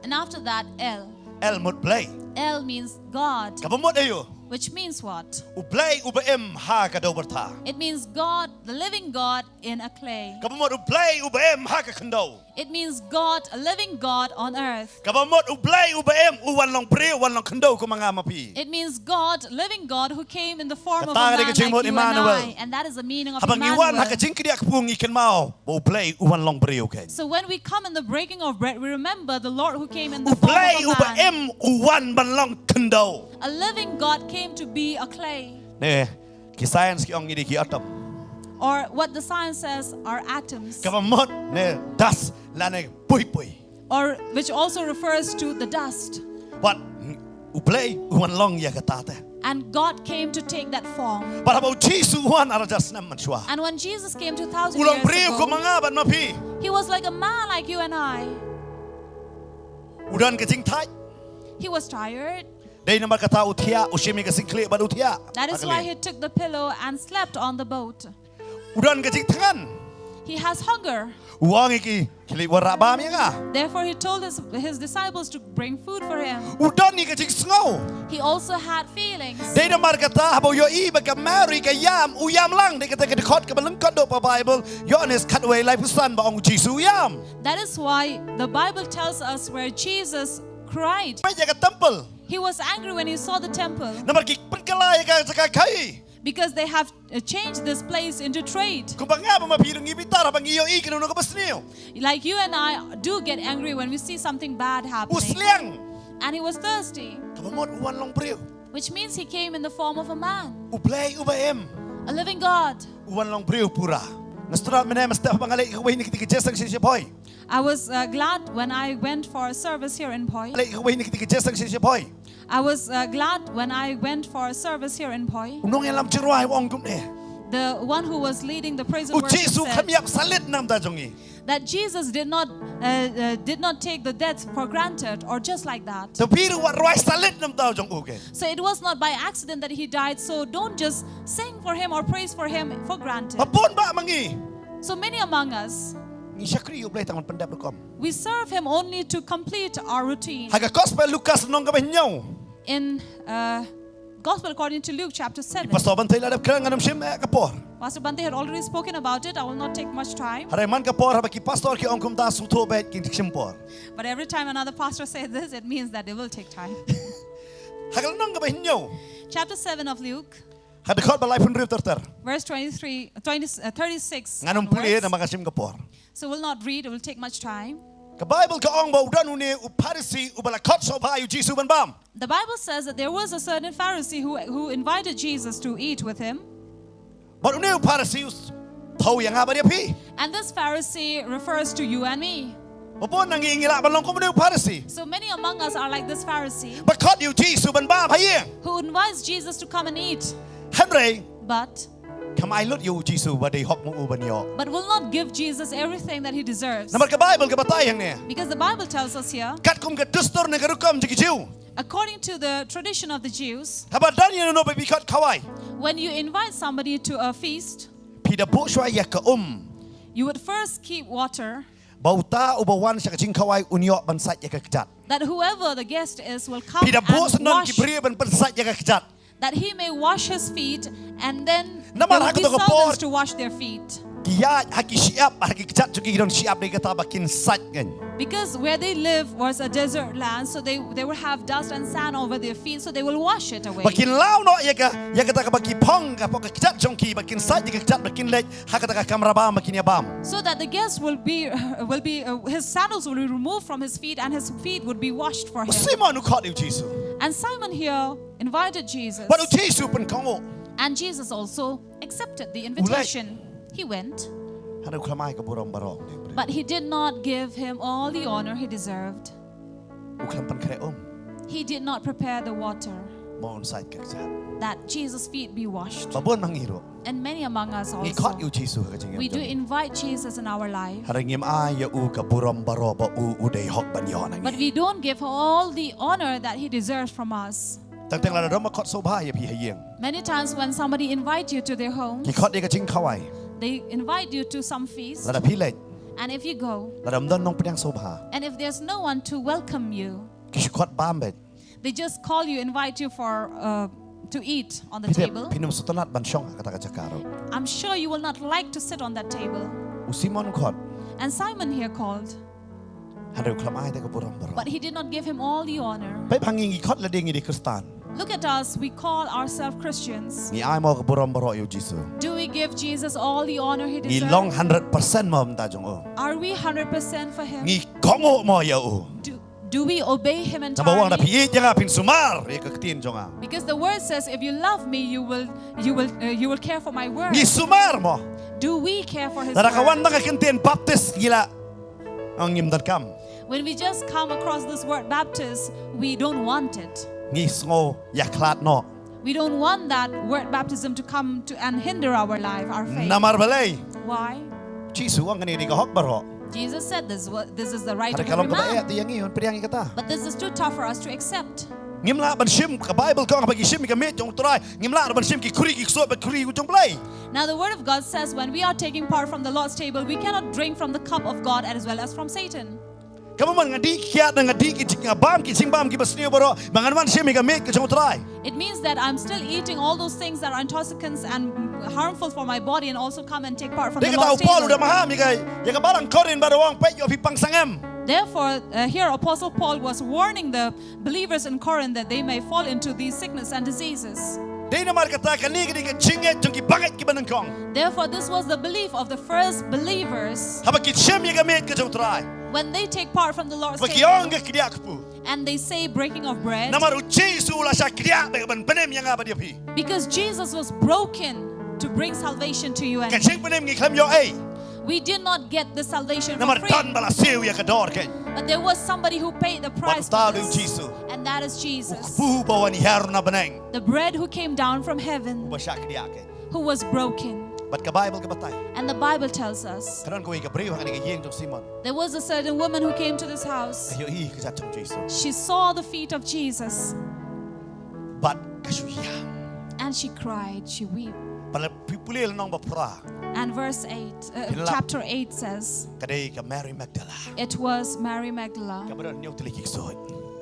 And after that, El. El mod play. El means God, Ka ba mod ayo. which means what? Ublay ubaem ha ka do berta. It means God, the living God in a clay. Ka ba mod ublay ubaem ha ka kendo. It means God, a living God on earth. Kabamot ublay ubaem uwan long pre wan long kendo ko mga mapi. It means God, living God who came in the form of a Katanga man ni like kajing mo you and Emmanuel. I. And that is the meaning of Habang iwan Emmanuel. hakajing kidi akpung ikan mau bo ublay uwan long pre okay. So when we come in the breaking of bread, we remember the Lord who came in the form Ublay of a man. ubaem uwan ban long kendo. A living God came to be a clay. Ne ki science ki ong idi ki atom. Or what the science says are atoms. Kabamot ne das lane pui pui. Or which also refers to the dust. But ublay uwan long ya katate. And God came to take that form. Para ba Jisu uwan arajas nam manswa. And when Jesus came 2,000 Ulang pre years ko ago, mga ban mapi. he was like a man like you and I. Udan kajing tai. He was tired. Day naman kata utia ushimi kasing kli ba utia. That is why he took the pillow and slept on the boat. Udan kajing tangan. He has hunger. Uang iki kili waraba mi nga. Therefore, he told his disciples to bring food for him. Udan ni kajing sngaw. He also had feelings. Day naman kata habo yo iba ka Mary ka yam uyam lang de kata kadikot ka balangkot do pa Bible. Yo anes katway life son ba ong Jisu yam. That is why the Bible tells us where Jesus cried. May jaga temple. He was angry when he saw the temple Namar ki perkalay ka sa kai. because they have changed this place into trade. Kung ba nga ba mapirong ibitar habang iyo ikin no kabas niyo. Like you and I do get angry when we see something bad happening. Usliang. And he was thirsty, Kabamot uwan long priyo. which means he came in the form of a man, Ublay ubaem. a living God. Uwan long priyo pura. Nastura menem step pangalay kaway ni kiti jesang sisipoy. I was glad when I went for a service here in Poi. Alay kaway ni kiti jesang sisipoy. I was glad when I went for a service here in Poi. Unong yalam chiruay wong gum ne. the one who was leading the praise and U worship Jesu said khamiap salit nam da jongi. that Jesus did not take the death for granted or just like that. The piru wat roi salit nam da jong ugen. So it was not by accident that he died. So don't just sing for him or praise for him for granted. Apun ba mangi? So many among us, Ni syakri u blai tangan pendap lukom. we serve him only to complete our routine. Haga gospel Lukas nong ka nyau. In Gospel according to Luke chapter 7. Pastor Bantei ladap kerang anam sim kapor. Pastor Bantei had already spoken about it. I will not take much time. Harai man kapor habaki pastor ki ongkum da suto bet kin simpor. But every time another pastor says this, it means that it will take time. Hagal nong ka nyau. Chapter 7 of Luke, Hada khot balai pun rif terter. verse 36. Nganum puli onwards. na makasim kapor. So we'll not read, it will take much time. Ka Bible ka ong ba udan une u Pharisee u bala khot so ba yu Jesu ban bam. The Bible says that there was a certain Pharisee who invited Jesus to eat with him. But une u Pharisee thau yang apa dia pi? And this Pharisee refers to you and me. Bapun nang ingila ban long ko une u Pharisee. So many among us are like this Pharisee Ba khot yu Jesu ban bam hayeng. who invites Jesus to come and eat, Henry but kamai lut yu Jesu ba dei hok mo u ban yo. will not give Jesus everything that he deserves. Namar ka Bible ka batai yang ne. Because the Bible tells us here, Kat kum ka dustur ne garukam jiki jiu. according to the tradition of the Jews, Haba Daniel no baby kat kawai. when you invite somebody to a feast, Pida bu shwa ya ka you would first keep water Bauta ubawan sa kajing kawai unyo ban sat ya ka kjat. that whoever the guest is will come Pida bu and sanon wash, ki bri ban sat ya ka kjat. that he may wash his feet, and then Naman there will be haka to kapor. servants to wash their feet. Kiya haki siap haki kjat chuki don siap dei kata bakin sat gan. Because where they live was a desert land, so they will have dust and sand over their feet, so they will wash it away. Bakin lau no ya kata ka baki pong ka pok kjat jongki bakin sat ya ka kjat bakin lej haka ka kamera bam bakin ya bam. So that the guest will be his sandals will be removed from his feet, and his feet would be washed for him. Simon nu khot yu Jesu. And Simon here invited Jesus, But u Jesu pen kongo. and Jesus also accepted the invitation. He went, Hanu klamai ka buram barok. but he did not give him all the honor he deserved. U klam pan kre He did not prepare the water Mon sat ka kjat. that Jesus' feet be washed. Babon mangiro. And many among us Ni khot yu also, Jesu ka jing. we do invite Jesus in our life, Haringim ay ya u ka buram baro ba u dei hok ban yo nang. but we don't give all the honor that he deserves from us. Tang tang la ma khot so ba ya pi hayeng. Many times when somebody invites you to their home, Ki khot dia ka jing kawai. they invite you to some feast, La da pi lej. and if you go, La dam don nong pdang so ba. and if there's no one to welcome you, Ki khot bam bet. they just call you, invite you for to eat on the table. Pinum sotonat ban shong kata ka jakaro. I'm sure you will not like to sit on that table. U Simon khot. And Simon here called, Haru klam ay ka buram baro. but he did not give him all the honor. Pai bhanging ki khot la ding di Kristan. Look at us, we call ourselves Christians. Ni ay mo ka buram baro yu Jesu. Do we give Jesus all the honor he Ni long deserves? 100% mo ta jong o. Are we 100% for him? Ni kongo mo ya u. Do we obey him Nabawang na entirely? pi janga pin sumar ya ka ktin jonga. Because the word says, if you love me, you will care for my word. Ni sumar mo. Do we care for his Darakawan word? na ka kintin baptist gila. Ang ngimdan kam. When we just come across this word Baptist, we don't want it. Ni sngo yaklat no. We don't want that word baptism to come to and hinder our life, our faith. Namar balay. Why? Jesu ang kanini ka hok baro. Jesus said this is the right Ada of every kalong ka ba man. ti yang iyon pidang kata. But this is too tough for us to accept. Ngimla ban sim ka Bible ka bagi sim ka met jong try. Ngimla ban sim ki kuri ki so ba kuri jong play. Now the word of God says when we are taking part from the Lord's table, we cannot drink from the cup of God as well as from Satan. Kamu man ngadi kiat na ngadi ki bam ki sing bam ki basniyo baro. Mangan man sim ka met ka jong try. It means that I'm still eating all those things that are intoxicants and harmful for my body, and also come and take part from the Dia Lord's kata Paul udah table. maham ya ka barang korin barawang pe yo pipang sangam. Therefore, here Apostle Paul was warning the believers in Corinth that they may fall into these sickness and diseases. Dia na mar kata kani ki jinget jong ki banget ki banangkong. Therefore, this was the belief of the first believers Haba ki sim ya ka met ka jong try. when they take part from the Lord's Bagi table yang ki dia ku. and they say breaking of bread, Namar Jesu la sa kiya ba ban penem yang apa dia pi. because Jesus was broken to bring salvation to you and Kan me. sing penem ngi klam yo ai. We did not get the salvation for Namar free, tan bala siu ya ka dor kan. but there was somebody who paid the price for Bantado this, Jesu. and that is Jesus, Pu bawa ni haru na beneng. the bread who came down from heaven. Ba syak dia kan. who was broken. But ka Bible ka batay. And the Bible tells us Karon ko ka brio hang yeng jong Simon. there was a certain woman who came to this house. Ayo I ka jong Jesus. She saw the feet of Jesus But kasuya. and she cried, she wept. Pala pipulil nang bapra. And verse 8, chapter 8 says, Kadai ka Mary Magdala. it was Mary Magdalene Kabaron nyong tilikik soy.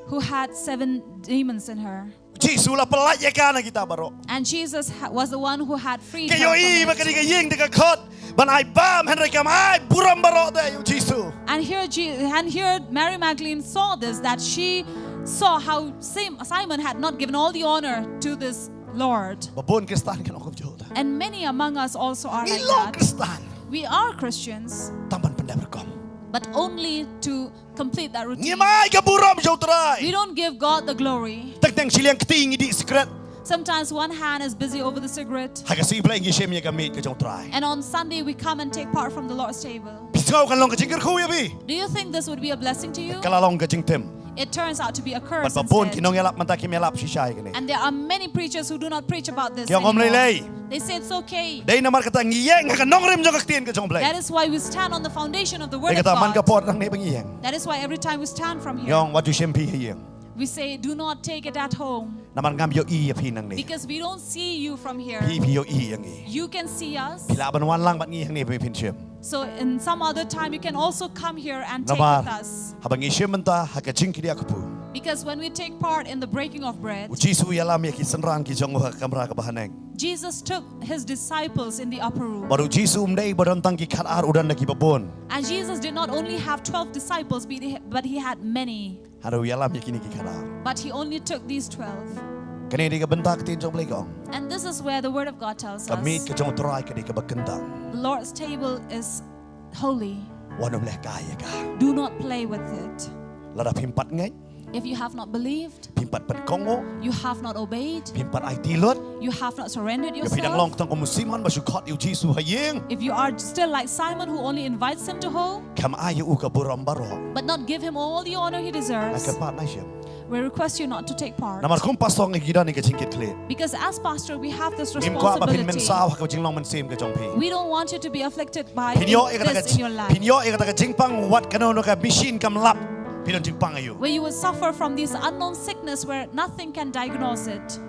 who had 7 demons in her. Jesus la palat ya kana kita baro. And Jesus was the one who had freed her Kayo I from makadi it. ka yeng de ka khot. Ban ai bam henry kam ai buram baro de you Jesus. And here Mary Magdalene saw this, that she saw how Simon had not given all the honor to this Lord. Babon Kristan kan ako joda. And many among us also are like Ilong that. Kristan. We are Christians, Tampan pandai berkom. but only to complete that routine. Ngimai ka buram jo We trai. don't give God the glory. Tagtang siliang keting di secret. Sometimes one hand is busy over the cigarette, Hagasi play ngisem ya kamit ka jong trai. and on Sunday we come and take part from the Lord's table. Pisau kan long ka jingkir ko ya bi. Do you think this would be a blessing to you? Kalalong ka jingtem. It turns out to be a But curse babon instead. kinong yalap manta kim yalap shishay kani. And there are many preachers who do not preach about this Kaya ngom anymore. leilei. They say it's okay. Day namar kata ngiyeng ka Nongkhryiem jong kaktin ka jong play. That is why we stand on the foundation of the Day Word of kata man ka God. pot nang ne bangiyeng. That is why every time we stand from here, Yong wadu shempi hiyeng. we say, do not take it at home, Naman ngam yo I ya pi nang ni. because we don't see you from here. Pi yo I yang I. You can see us. Pila ban wan lang bat ngiyeng ni pi pin shem. So in some other time, you can also come here and take Namar with us. habang ishem menta haka jingki dia kapu. Because when we take part in the breaking of bread, Ujisu yalam ya ki senran ki jong ha kamra ka bahaneng. Jesus took his disciples in the upper room. Baru Jisu umdai badantang ki khatar udan na ki babon. And Jesus did not only have 12 disciples, but he had many. Haru yalam ya kini ki khatar. But he only took these 12. Kani di ka bentak tin jong play kong. And this is where the Word of God tells us Kamit ka jong try ka di ka bakendang. the Lord's table is holy. Wanam leh kaya ka. Do not play with it. Lada pimpat ngai. If you have not believed, Pimpat pan kongo. you have not obeyed, Pimpat ai tilot. you have not surrendered Ka pidang long yourself, tang ko musimhan basu khot yu Jisu hayeng. if you are still like Simon who only invites him to home, Kam ayu u ka buram baro. but not give him all the honor he deserves, Akan pat nai shem. we request you not to take part. Namar kum pasong ngi gidan ni ka jingkit kle. Because as pastor, we have this Nim ko ba pin men responsibility. saw ka jing long man sim ka jong pi. We don't want you to be afflicted by Pinyo e ka this in your life, pinyo e ka jingpang wat kanono ka machine kam lap. Pinon jingpang ayu. where you will suffer from this unknown sickness where nothing can diagnose it.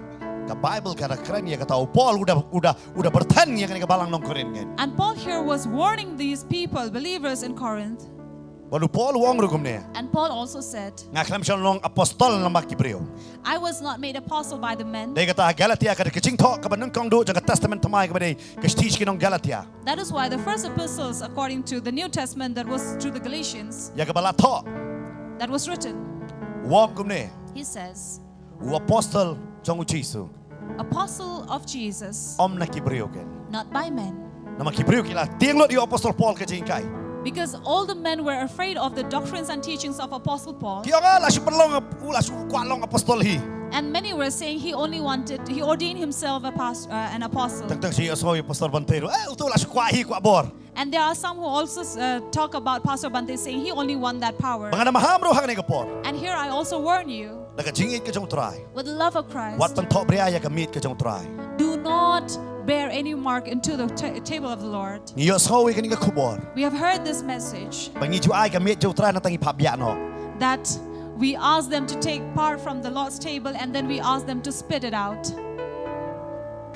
Ka Bible ka keren ya ka tau Paul udah bertan ya kan ka balang Nongkhryiem kan. And Paul here was warning these people, believers in Corinth. Baru Paul wong rukum ne. And Paul also said, Ngaklam siya long apostol na makibrio. I was not made apostle by the men. Day kata Galatia ka kaching to ka banung kong do jang testament tamay ka ba day ka teach kinong Galatia. That is why the first epistles, according to the New Testament, that was to the Galatians, Ya ka balato. that was written. Wong kum ne. He says, U apostol jong Jisu. apostle of Jesus, Om nakibrio kan. not by men. Na makibrio kila tiang lot yu apostol Paul ka jing kai. Because all the men were afraid of the doctrines and teachings of Apostle Paul. Tiang la su perlong la su kwalong apostol hi. And many were saying he ordained himself an apostle. Tang siya soy apostol Bantei. Uto la su kwa hi kwa bor. And there are some who also talk about Pastor Bantei saying he only won that power. Mga na mahamro hang ni ka por. And here I also warn you, Naka jingit ka jong try. with the love of Christ, Wat pan top bria ya ka meet ka jong try. do not bear any mark into the table of the Lord. Ngiyo soy ka ni ka kubor. We have heard this message Bangi ju ay ka meet jong try na tangi pabya no. that we ask them to take part from the Lord's table and then we ask them to spit it out.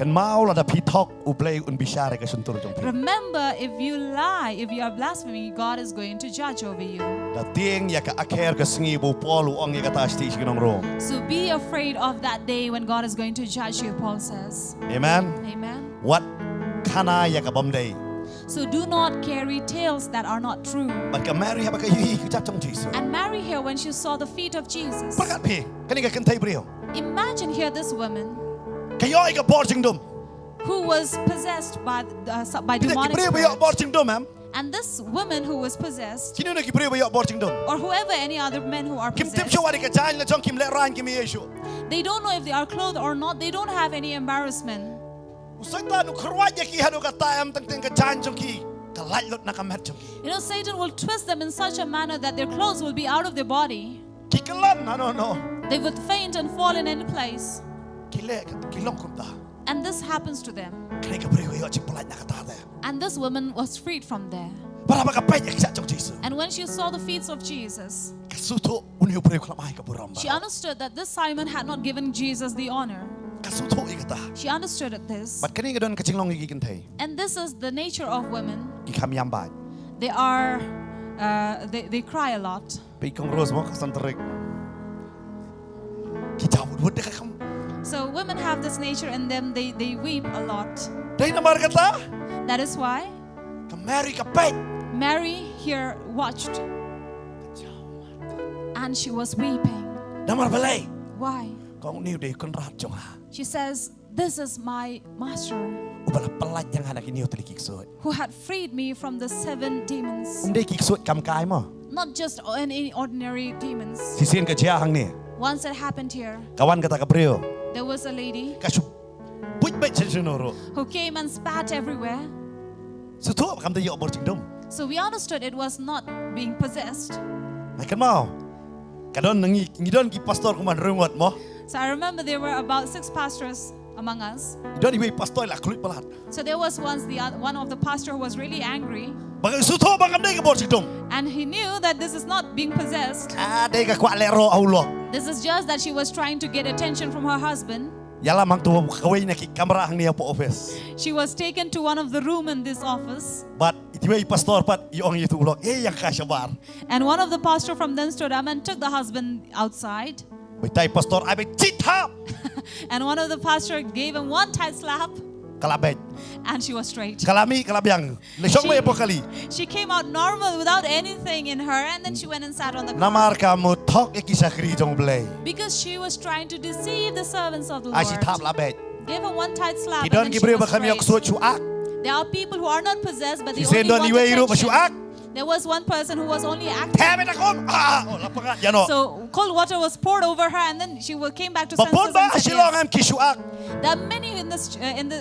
Kan mau la da pitok u play un bishare ka suntur jong pi. Remember, if you lie, if you are blaspheming, God is going to judge over you. Da tieng ya ka akher ka singi bu Paul u ong ya ka ta stage kinong ro. So be afraid of that day when God is going to judge you, Paul says. Amen. Amen. What kana ya ka bom day. So do not carry tales that are not true. Ban ka Mary ha ba ka yi ka jong Jisu. And Mary here, when she saw the feet of Jesus, Pakat pi. Kani ka kentay brio. imagine here this woman Kayo ay ka borjing dum. who was possessed by Pida demonic ki brio ba yo spirits. borjing dum ma'am. And this woman who was possessed, Kino na ki brio ba yo borjing dum. or whoever any other men who are Kim tip possessed, siya wari ka jan la jong kim le ran kim Yesu. they don't know if they are clothed or not. They don't have any embarrassment. Usay ta nu khruaj ya ki hanu ka taam tang tang ka jan jong ki. Ka laitlot na ka mer jong ki. You know, Satan will twist them in such a manner that their clothes will be out of their body. Ki kalam ano no. They would faint and fall in any place. Kile kilong kum ta. And this happens to them. Kini kabriu yo cing pelat nak kata. And this woman was freed from there. Berapa kapait yang kisah jong Jesus. And when she saw the feet of Jesus, Kasuto uniu priu kelamai kaburam. she understood that this Simon had not given Jesus the honor. Kasuto ikata. She understood this. Bat kini kadon kacing long gigi kentai. And this is the nature of women. Ikam yambat. They are, they cry a lot. Pikong rose mo kasan terik. Kita wud dekat kamu. So women have this nature in them. They weep a lot. Dari namar kata. That is why Mary kapait. Mary here watched. And she was weeping. Namar balai. Why? Kau ni udah ikon rat jong ha. She says, this is my master Ubala pelat yang anak ini utili kiksut. who had freed me from the 7 demons. Umde kiksut kam kai mo. Not just any ordinary demons. Sisian kerja hang ni. Once it happened here, Kawan kata kabriu. there was a lady Kasu buat baik cenoro. who came and spat everywhere. Sutu kam tu yo bercingdom. So we understood it was not being possessed. Makan mau. Kadon ngidon ki pastor kuman rengot mo. So I remember there were about 6 pastors among us. Ngidon ibu pastor lah kulit pelat. So there was once one of the pastor who was really angry, Bagai sutu bangam dek bercingdom. and he knew that this is not being possessed. Ada ka kuat lero Allah. This is just that she was trying to get attention from her husband. Yala mang tu kawin nak kamera hang ni apa office. She was taken to one of the room in this office, But itu pastor pat yang itu ulo. Yang kasabar. and one of the pastor from then stood up and took the husband outside. Betai pastor abe citap. And one of the pastor gave him one tight slap, Kalabet. and she was straight. Kalami kalabyang. Lesong mo apa kali. She came out normal without anything in her, and then she went and sat on the car Namar kamu tok ikisakri jong belai. because she was trying to deceive the servants of the Asi tap Lord. labet. Give her one tight slap, Kidon and then she gibril was bakam yok straight. suat cuak. There are people who are not possessed, but they Si only sendon want iwe iru attention. basuak. There was one person who was only acting. Tebe takom. Oh lapangan jano. So cold water was poured over her, and then she came back to senses. Bapun ba And said, Shillong yes. am kisuak. There are many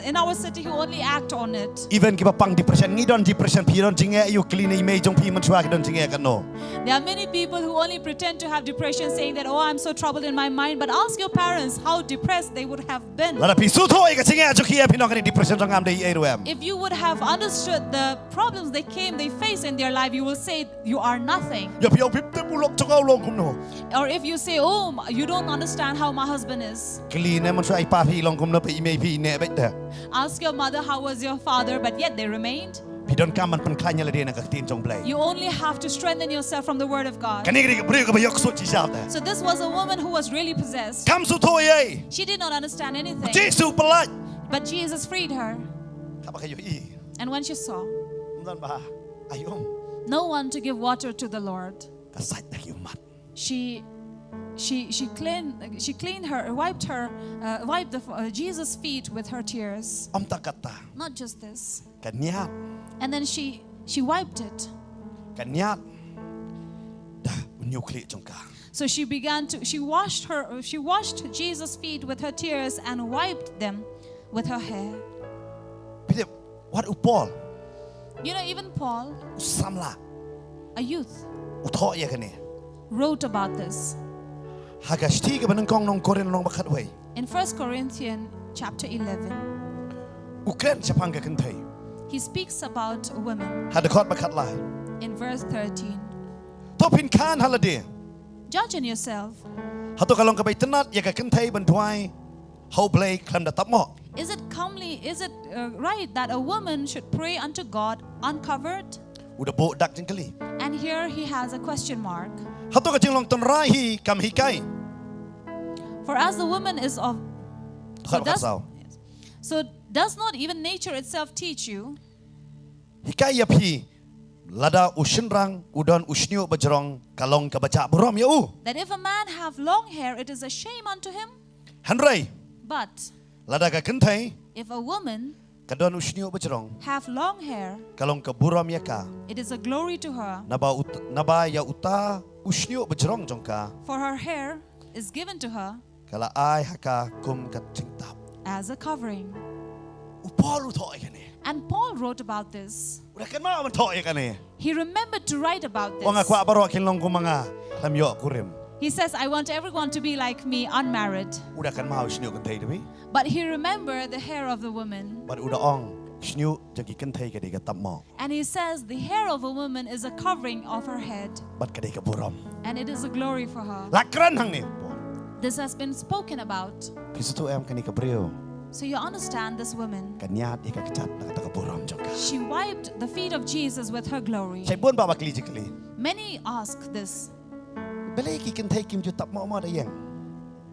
in our city who only act on it. Even kiba pang depression ngidon depression piron jinge yu clean imei jong pi man cuak don jinge kan no. There are many people who only pretend to have depression, saying that, oh, I'm so troubled in my mind. But ask your parents how depressed they would have been. Lada pisu to ika jinge ajo kia pinong kani depression jong am dei eruam. If you would have understood the problems they face in their life, you will say you are nothing. Yo pio pip te pulok cokau long kum no. Or if you say, oh, you don't understand how my husband is. Clean man cuak pa pi long kum no pe imei pi ne bet dah. Ask your mother how was your father, but yet they remained. Pidon kaman pen klanya le dia nak tin jong belai. You only have to strengthen yourself from the word of God. Kani kiri beri ka bayok suat cisau dah. So this was a woman who was really possessed. Kam su to ye. She did not understand anything. Jesu pelat. But Jesus freed her. Kapa kayo i. And when she saw Undan ba ayom. no one to give water to the Lord, Kasat nak umat. she wiped Jesus' feet with her tears. Om tak kata. Not just this. Kanyat. And then she wiped it. Kanyat. Dah unyukli jong ka. So she washed Jesus' feet with her tears and wiped them with her hair. Pilih what upol. You know, even Paul, Samla. a youth, Uthok ya kani. wrote about this. Hagashti ke benengkong Nongkhryiem nong bakat wei. In 1 Corinthians chapter 11, Ukren siapang ke kentai. he speaks about women Hadakot bakat lai. in verse 13. Topin kan halade. Judge on yourself. Hato kalong ka tenat ya ka kentai bantuai. How blay klam da tapmo. Is it right that a woman should pray unto God uncovered? Udah bo dak jengkeli. And here he has a question mark. Hato ka jenglong tonrahi kam hikai. For as the woman is of... Tukar bakat sao. So does not even nature itself teach you Hikai ya pi. Lada ushinrang udon usnyo bajrong kalong ka baca burom ya u. that if a man have long hair, it is a shame unto him? Hanrai. But Lada ka kentai. if a woman Kadon usnyo bajrong have long hair, kalong ka burom ya ka. it is a glory to her, Naba ya uta usnyo bajrong jongka. for her hair is given to her Kala ai haka kum kat cingtap. as a covering. Upol uthok ya kani. And Paul wrote about this. Udah kan mau mentok ya kani. He remembered to write about Wong this. aku baro kinlong ku mga lamyo kurim. He says, I want everyone to be like me, unmarried. Udah kan mau shniu kan thei demi. But he remembered the hair of the woman. But udah ong shniu jagi kan thei ka dei ka tammo. And he says, the hair of a woman is a covering of her head. But ka dei ka buram. And it is a glory for her. Lakran hang ni. This has been spoken about. Kisitu em kani ka brio. So you understand this woman. Kanyat ika kacat na ka buram jong ka. She wiped the feet of Jesus with her glory. Chay bun ba bakli. Many ask this. Belai ki kan thei kim ju tap mo da yang.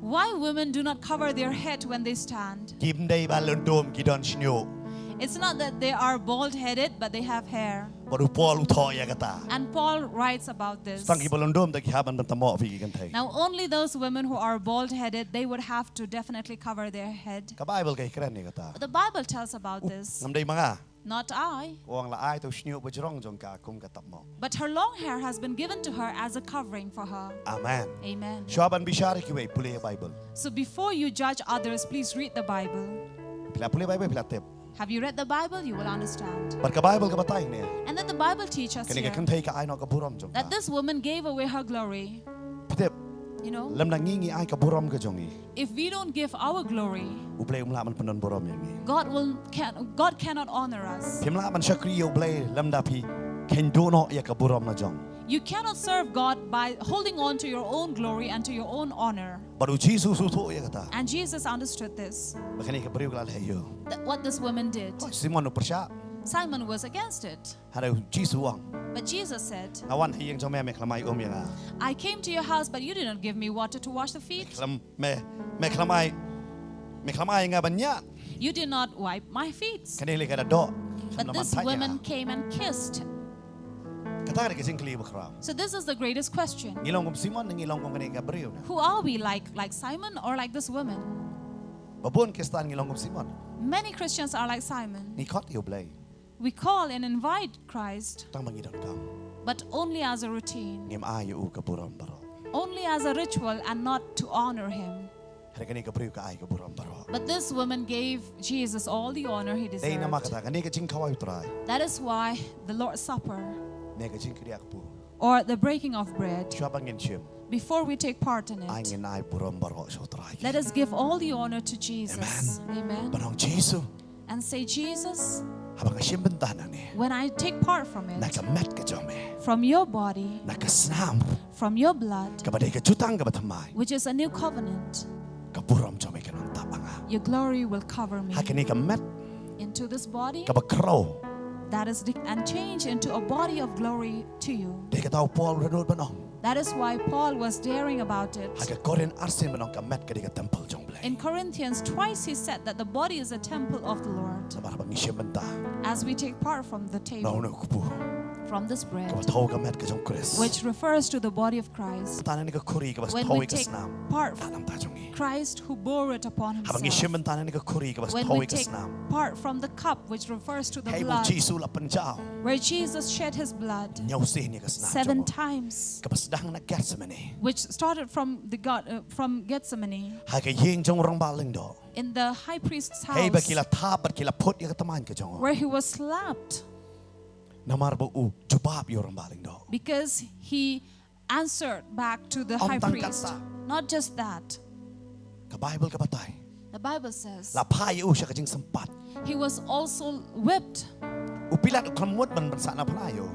Why women do not cover their head when they stand? Kim dei ba lundom ki don shniu. It's not that they are bald-headed, but they have hair. Baru Paul utho ya kata. And Paul writes about this. Stang ki balundom da ki haban ban tamo fi ki kan thei. Now only those women who are bald-headed, they would have to definitely cover their head. Ka Bible kay kren ni kata. But the Bible tells about this. Ngam dei mga. Not I. Wang la ai to shniu ba jrong jong ka kum ka tamo. But her long hair has been given to her as a covering for her. Amen. Amen. Syaban bishara ki we pule Bible. So before you judge others, please read the Bible. Pila pule Bible pila tip. Have you read the Bible? You will understand. Bar ka Bible ka batay ni. And then the Bible teaches us Kani ka here kan thei ka ai no ka buram jong ka. that this woman gave away her glory. Pitip. You know, Lam na ngingi ai ka buram ka jongi. if we don't give our glory, Ublay umla man panon buram yang ni. God cannot honor us. Pimla man syakri ublay lam da pi ken do no ya ka buram na jong. You cannot serve God by holding on to your own glory and to your own honor. Baru Jesus utho ya kata. And Jesus understood this, Makani ka beriu kala yo. what this woman did. Simon no persya. Simon was against it. Hada Jesus wang. But Jesus said, Awan hi yang jong me klamai yang a. I came to your house, but you did not give me water to wash the feet. Klam me klamai nga banya. You did not wipe my feet. Kani le ka do. But this woman came and kissed. Kata ka sing kli bakra. So this is the greatest question. Ngilong kum Simon ngilong kum kani ka beriu na. Who are we, like Simon or like this woman? Babon kistan ngilong kum Simon. Many Christians are like Simon. Ni kot yo blay. We call and invite Christ, Tang mangidon kam. but only as a routine, Ngim ayo ka buram baro. only as a ritual and not to honor him. Hada kani ka beriu ka ai ka buram baro. But this woman gave Jesus all the honor he Dei na deserved. makata kani ka jing kawai try. That is why the Lord's Supper, Ne ka jing kriak pu. or the breaking of bread, Syabangin chim. before we take part in Ai it, ngin ai buram baro so try. let us give all the honor to Jesus. Amen. Banong Jesus. And say, Jesus, Habang asyim bentahan ni. when I take part from it, Nakamet ka jome. from your body, Nakasnam. from your blood, Kabadai ka jutang ka batamay. which is a new covenant, Kaburam jome ka nang tapanga. your glory will cover me Hakini ka met into this body kabakraw. that is and change into a body of glory to you. Di ka tao Paul renod banong. That is why Paul was daring about it. Haga korin arsin banong ka met ka di ka temple jong blay. In Corinthians, twice he said that the body is a temple of the Lord. Sa marabang isyim benta. As we take part from the table, Nauno kupu. from this bread, Kabataw ka met ka jong Chris. which refers to the body of Christ, Tanan ni ka kuri ka bas when tawi we ka take snam. part Tanam ta jong i. Christ who bore it upon Habang himself, isyim bentahan ni ka kuri ka bas when we tawi ka take snam. part from the cup, which refers to the Hey mo blood, Jesus la panjao. where Jesus shed his blood Nyawsin ni ka snam. 7 times, Kabas dahang na Gethsemane. which started from from Gethsemane Haga ying jong rong baling do. in the high priest's Hey ba house, kila tabat kila put ya kataman ka jong. where he was slapped Namar ba u jubab yo rong baling do. because he answered back to the Om high tang priest. kata. Not just that, Ka Bible ka batay. the Bible says La pay u siya ka jing sempat. he was also whipped. Upilat ukramut man bansa na palayo.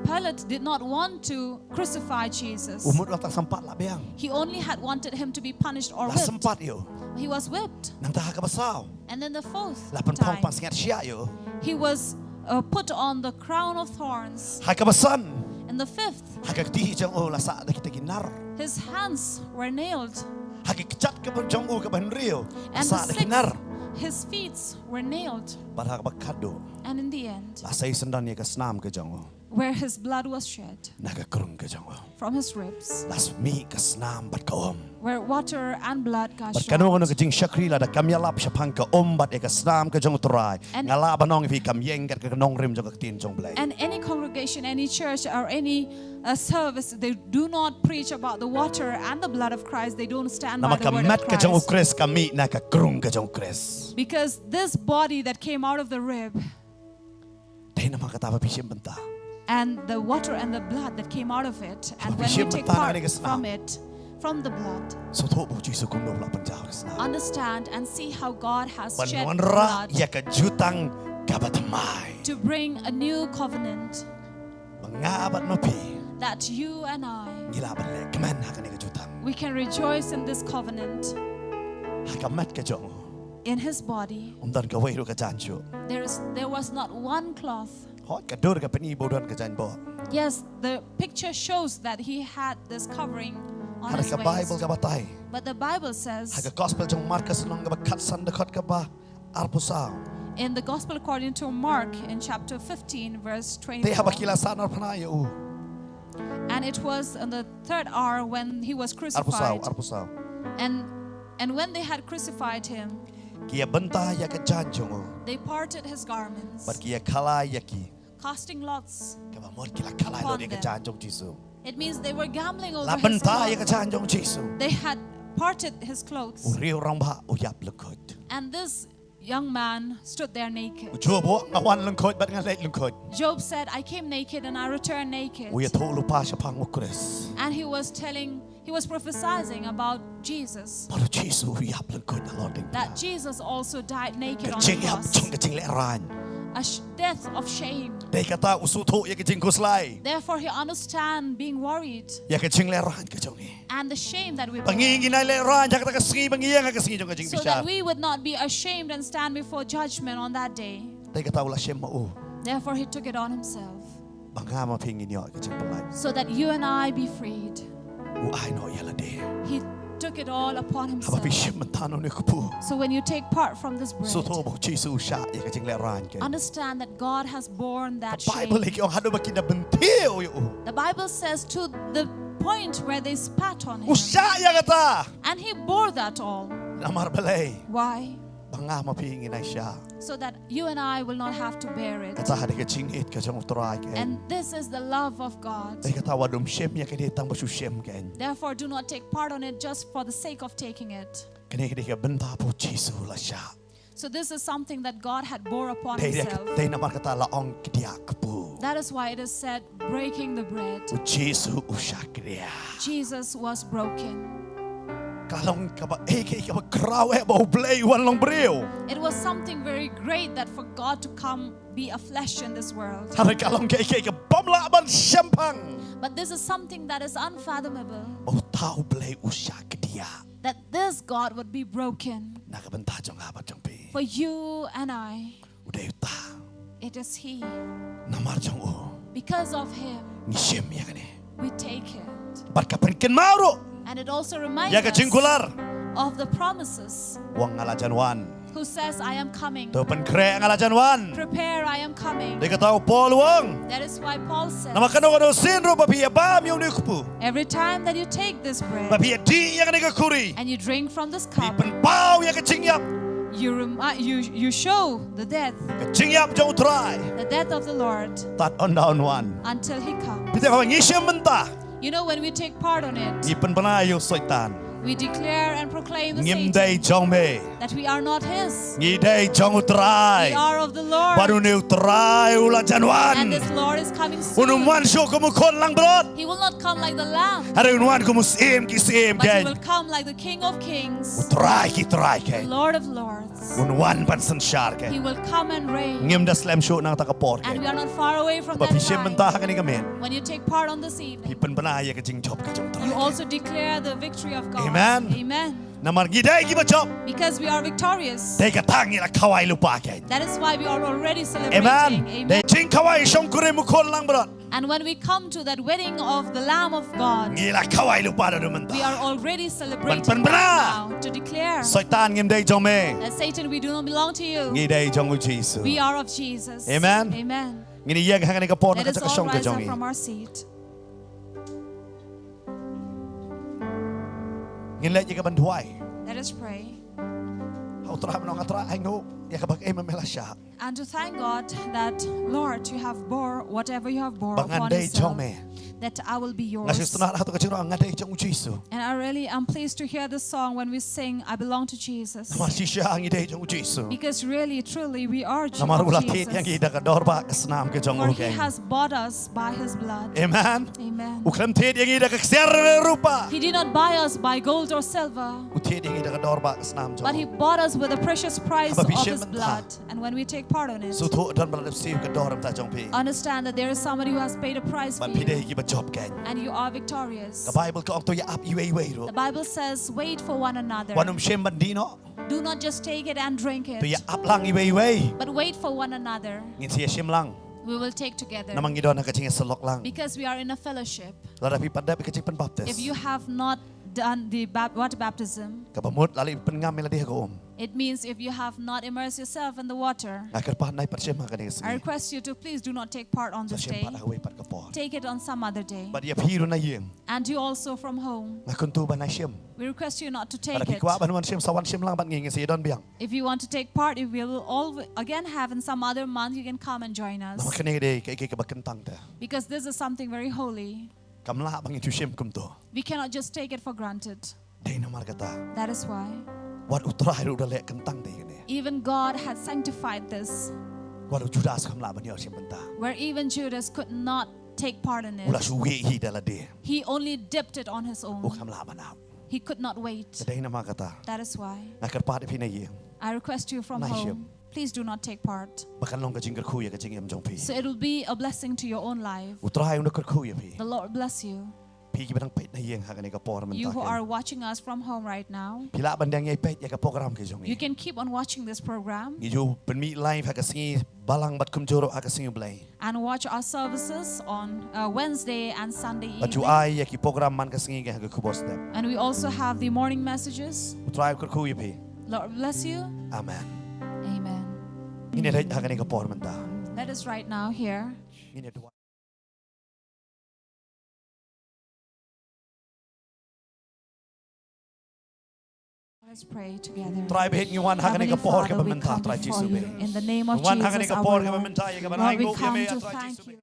Pilate did not want to crucify Jesus. Umut la tak sempat la beang. He only had wanted him to be punished or La whipped. sempat yo. He was whipped. Nang taha ka basaw. And then the fourth La penpong time, pansingat siya yo. he was put on the crown of thorns. Hay ka basan. And the fifth, Hay ka tihi jang o la sa da kita ginar. his hands were nailed. Hay ka kichat ka ba jang o ka banrio. And Sa the da ginar. sixth, his feet were nailed. Barha ka bakado. And in the end, La say sendan ya ka snam ka jang o. where his blood was shed Nagakurung ka jang o. from his ribs, Las mi ka snam bat ka where water and blood Bat gushed kanu out. ka jing shakri la da kamyalap siya pang ka bat ka snam ka jang turay. And- Ngala banong fi kamyeng ka Nongkhryiem jang ka tin jang blay. And any congregation, any church, or any service, they do not preach about the water and the blood of Christ. They don't stand Na by the word makamat of ka jang o Christ. Chris kami nakakurung ka jang Chris. Because this body that came out of the rib Dahil na makatapa pisiyang banta. and the water and the blood that came out of it, and when we Bishop take Montana part niggas now. from it, from the blood. So to bu Jesu kum no la penjau kesna. Understand and see how God has shed Penwanra blood ya ke jutang kabatamai. to bring a new covenant Mengabat nopi. that you and I, Ngila balik keman hakan ke jutang. we can rejoice in this covenant Hakamat ke jong. in his body. Dan ke wei ru ke janju. There was not one cloth. Hot ke dur ke peni bodan ke jan bo. Yes, the picture shows that he had this covering on Har his ke Bible waist. ke batai. But the Bible says Haka gospel jong Markus nong ke bakat san dekat ke ba arpusau. in the Gospel according to Mark in chapter 15 verse Te 24. habakila sanar panayu. And it was on the third hour when he was crucified. Arpusau. And when they had crucified him, Kia benta ya ke janjung. they parted his garments, Bat kia kala ya ki. casting lots. Ke ba mor kila kala lo dia ke janjung Jesu. It means they were gambling over La his benta ya ke clothes. janjung Jesu. They had parted his clothes. Uriu orang ba uyap lekut. And this young man stood there naked. Ujobo ngawan lengkut bat ngalait lengkut. Job said, I came naked and I returned naked. Uya to lupa siapang ukres. And he was prophesying about Jesus, Baru Jesu uyap lengkut alor ding. that Jesus also died naked on the Kecing yap cross. cung kecing leran. A death of shame. Dei kata usuto ya kecing kuslai. Therefore, he understands being worried Ya kecing leran kecong ni. and the shame that we bear, Pangingin ay leran ya kata kesengi pangiyang kesengi jong kecing so that bisa. we would not be ashamed and stand before judgment on that day. Dei kata ulah syem mau. Therefore, he took it on himself, Bangama pingin yo kecing pelai. so that you and I be freed. U ai no ya lade. He took it all upon Haba himself. pishim mentano ni kupu. So when you take part from this bread, Suto bo Jesu sya ya kecing leran ke. understand that God has borne that Bible shame. lagi orang hadu bakinda bentil yo. The Bible says to the point where they spat on him, Usya ya kata. and he bore that all. Namar balai. Why? Bangama pingin ay siya. So that you and I will not have to bear it. Kata hadi kecing it kecing uterai ke. And this is the love of God. Dei kata wadum syem ya kede tang basu syem ke. Therefore, do not take part on it just for the sake of taking it. Kene kede ke benta po Jesu la sya. So this is something that God had bore upon Dei himself. dei namar kata la ong kedia kepu. That is why it is said, breaking the bread. U Jesu usya kedia. Jesus was broken. Kalong kaba kaba krawe bau play wan long breu. It was something very great that for God to come be a flesh in this world. Hari kalong ke bomla ban syampang. But this is something that is unfathomable, Bau tahu play usya kedia. that this God would be broken Nak benta jong abat jong pi. for you and I. Udah uta. It is He. Namar jong u. Because of Him, Ni syem ya kene. we take it. Bat kapen mauro. And it also reminds Ya us kecing kular. of the promises, Wang ngalajan wan. who says, I am coming. Tu pen kre ngalajan wan. Prepare, I am coming. Dia kata Paul wang. That is why Paul says, Nama kano kano sinro babi bam yung nikupu. every time that you take this bread Babi di yang kena kuri. and you drink from this Di cup, pen pau yang kecing yap. you show the death, Kecing yap jauh try. the death of the Lord Tat on down wan. until He comes. Kita kau ngisem mentah. You know, when we take part on it, Di pen penayu soitan. we declare and proclaim the Ngim Satan day jong me. that we are not His. Ngi day jong We utrai. are of the Lord. Baru ni utrai ula And janwan. this Lord is coming soon. Unumuan show kamu kon lang brot. He will not come like the Lamb, Hari unuan kamu sim kisim but He kan. will come like the King of Kings, Utrai ki trai the kan. Lord of Lords. Unwan pan sensyar He kan. will come and reign. Ngim da slam show nang takapor And we kan. are not far away from Ba that pisim time. mentah kan ni kamen. When you take part on this evening, Pipen penaya ke jing job ke jong trai. you also declare the victory of God. Amen. Amen. Namar gidai ki job. Because we are victorious. Dei katangi la kawai lupa kan. That is why we are already celebrating. Amen. Dei Amen. jing kawai shong kure mukon lang brot. And when we come to that wedding of the Lamb of God, Ngila kawai lupa da we mentah. are already celebrating Pen right now to declare Soitan ngim dei jong me. that Satan, we do not belong to you. Ngi dei jong u Jesu. We are of Jesus. Amen. Amen. Ngini yeg hang ni kapor na Let us ka all shong ke rise up jong. from our seat. Ngin let ye ka banduai. Let us pray. Hau tra menong atra aingo ya ka bag emela sya. And to thank God that, Lord, you have bore whatever you have bore upon Bangandai yourself. jong me. that I will be Nga yours. stunat hatu kajing roang ngadai jong Jesu. And I really am pleased to hear this song when we sing, I belong to Jesus. Nama sisya ang idai jong Jesu. Because really, truly, we are Nama of ulat yang Jesus. ida kador ba kesnam ke jong For He ukeng. has bought us by His blood. Amen. Amen. Uklam ted yang ida keksiar rupa. He did not buy us by gold or silver, Uted yang ida kador ba kesnam jong. but He bought us with the precious price Haba of bishem His mentah. blood. And when we take part in it, So tu dan balap siu kador am ta jong pi. understand that there is somebody who has paid a price for Ban pidai you, ki ba job ken. and you are victorious. The Bible ko to ya up iwe ro. The Bible says, wait for one another. Wanum shem bandino. Do not just take it and drink To ya it, up lang iwe. but wait for one another. Ngin siya shem lang. We will take together. Namang idon na kajing selok lang. Because we are in a fellowship. Lada pi pada pi kajing pen baptis. If you have not done the water baptism, Kabamut lali pen ngam meladi ko it means if you have not immersed yourself in the water, Akar pa nai persem ha kani I sini. request you to please do not take part on So this shem day. pa na pat kapor. Take it on some other day. But ya piru na yeng. And you also from home. Ngakun tu ba na shem. We request you not to take Pada pi it. kwa banuan shem sawan shem lang bat nging si don biang. If you want to take part, if we will all again have in some other month, you can come and join us. Nama kani de kai ka bakentang ta. Because this is something very holy. Kamla bang itu shem kum tu. We cannot just take it for granted. Dai namar kata. That is why Wat utrai ru dale kentang de kani. even God had sanctified this, Wat Judas kamla ban yo shem benta. where even Judas could not take part in Ula it. suwe hi dala de. He only dipped it on his O own. kamla ban ap. He could not wait. Dai nama kata. That is why Akar pa de pi na yeng. I request you from Nice, home, please do not take part. Bakan long kajing kerku ya kajing em jong pi. So it will be a blessing to your own life. Utrai unda kerku ya pi. The Lord bless you. Pi ki badang pait na yeng ha kani ka por You who are menta. watching us from home right now, Pila bandang yai pait ya ka program ke jong. you can keep on watching this program Ngijo penmi live ha kasingi balang bat kum joro ha kasingi blai. and watch our services on Wednesday and Sunday Baju evening. ai ya ki program man kasingi ha ka kubos dem. And we also have the morning messages. Utrai kerku ya pi. Lord bless you. Amen. Amen. Ini rai ha kani ka por menta. Let us right now here. Ini dua. Let's pray together. Try behit ngi wan ha kani Heavenly ka por ka Father, we menta come try before Jesu be. you in the name of Wan ha kani Jesus ka our por ka Lord. menta ya ka ban Lord, ai we go ya come me to try thank Jesu be. you.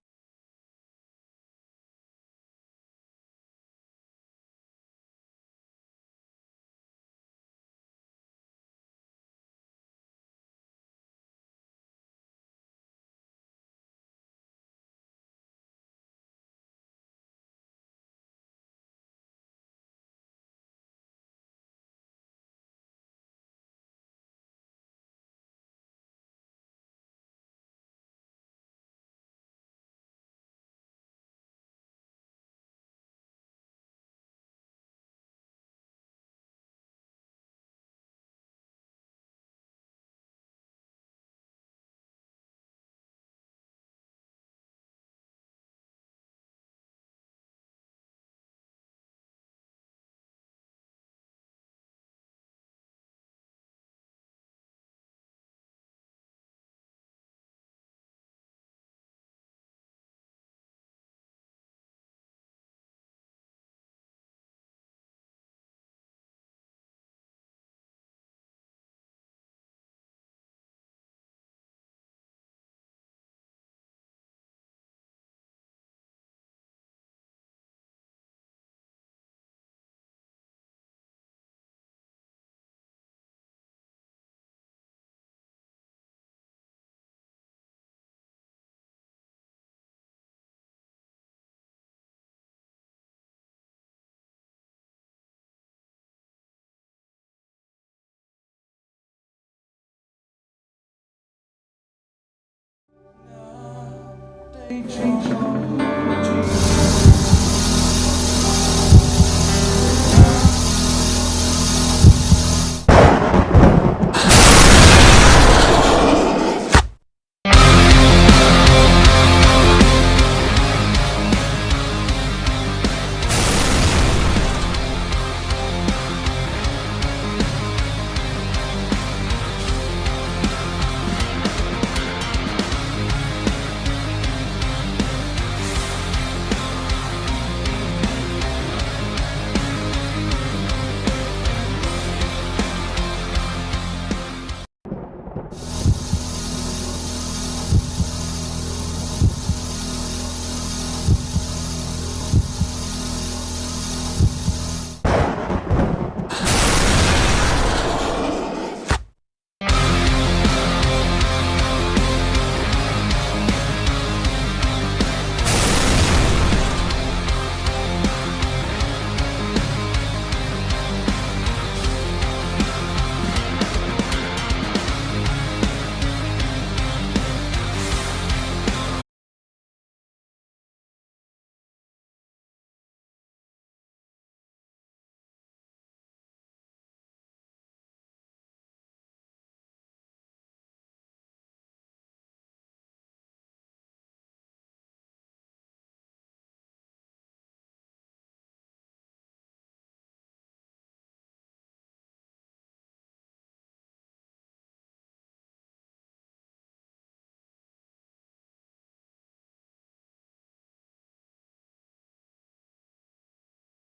Change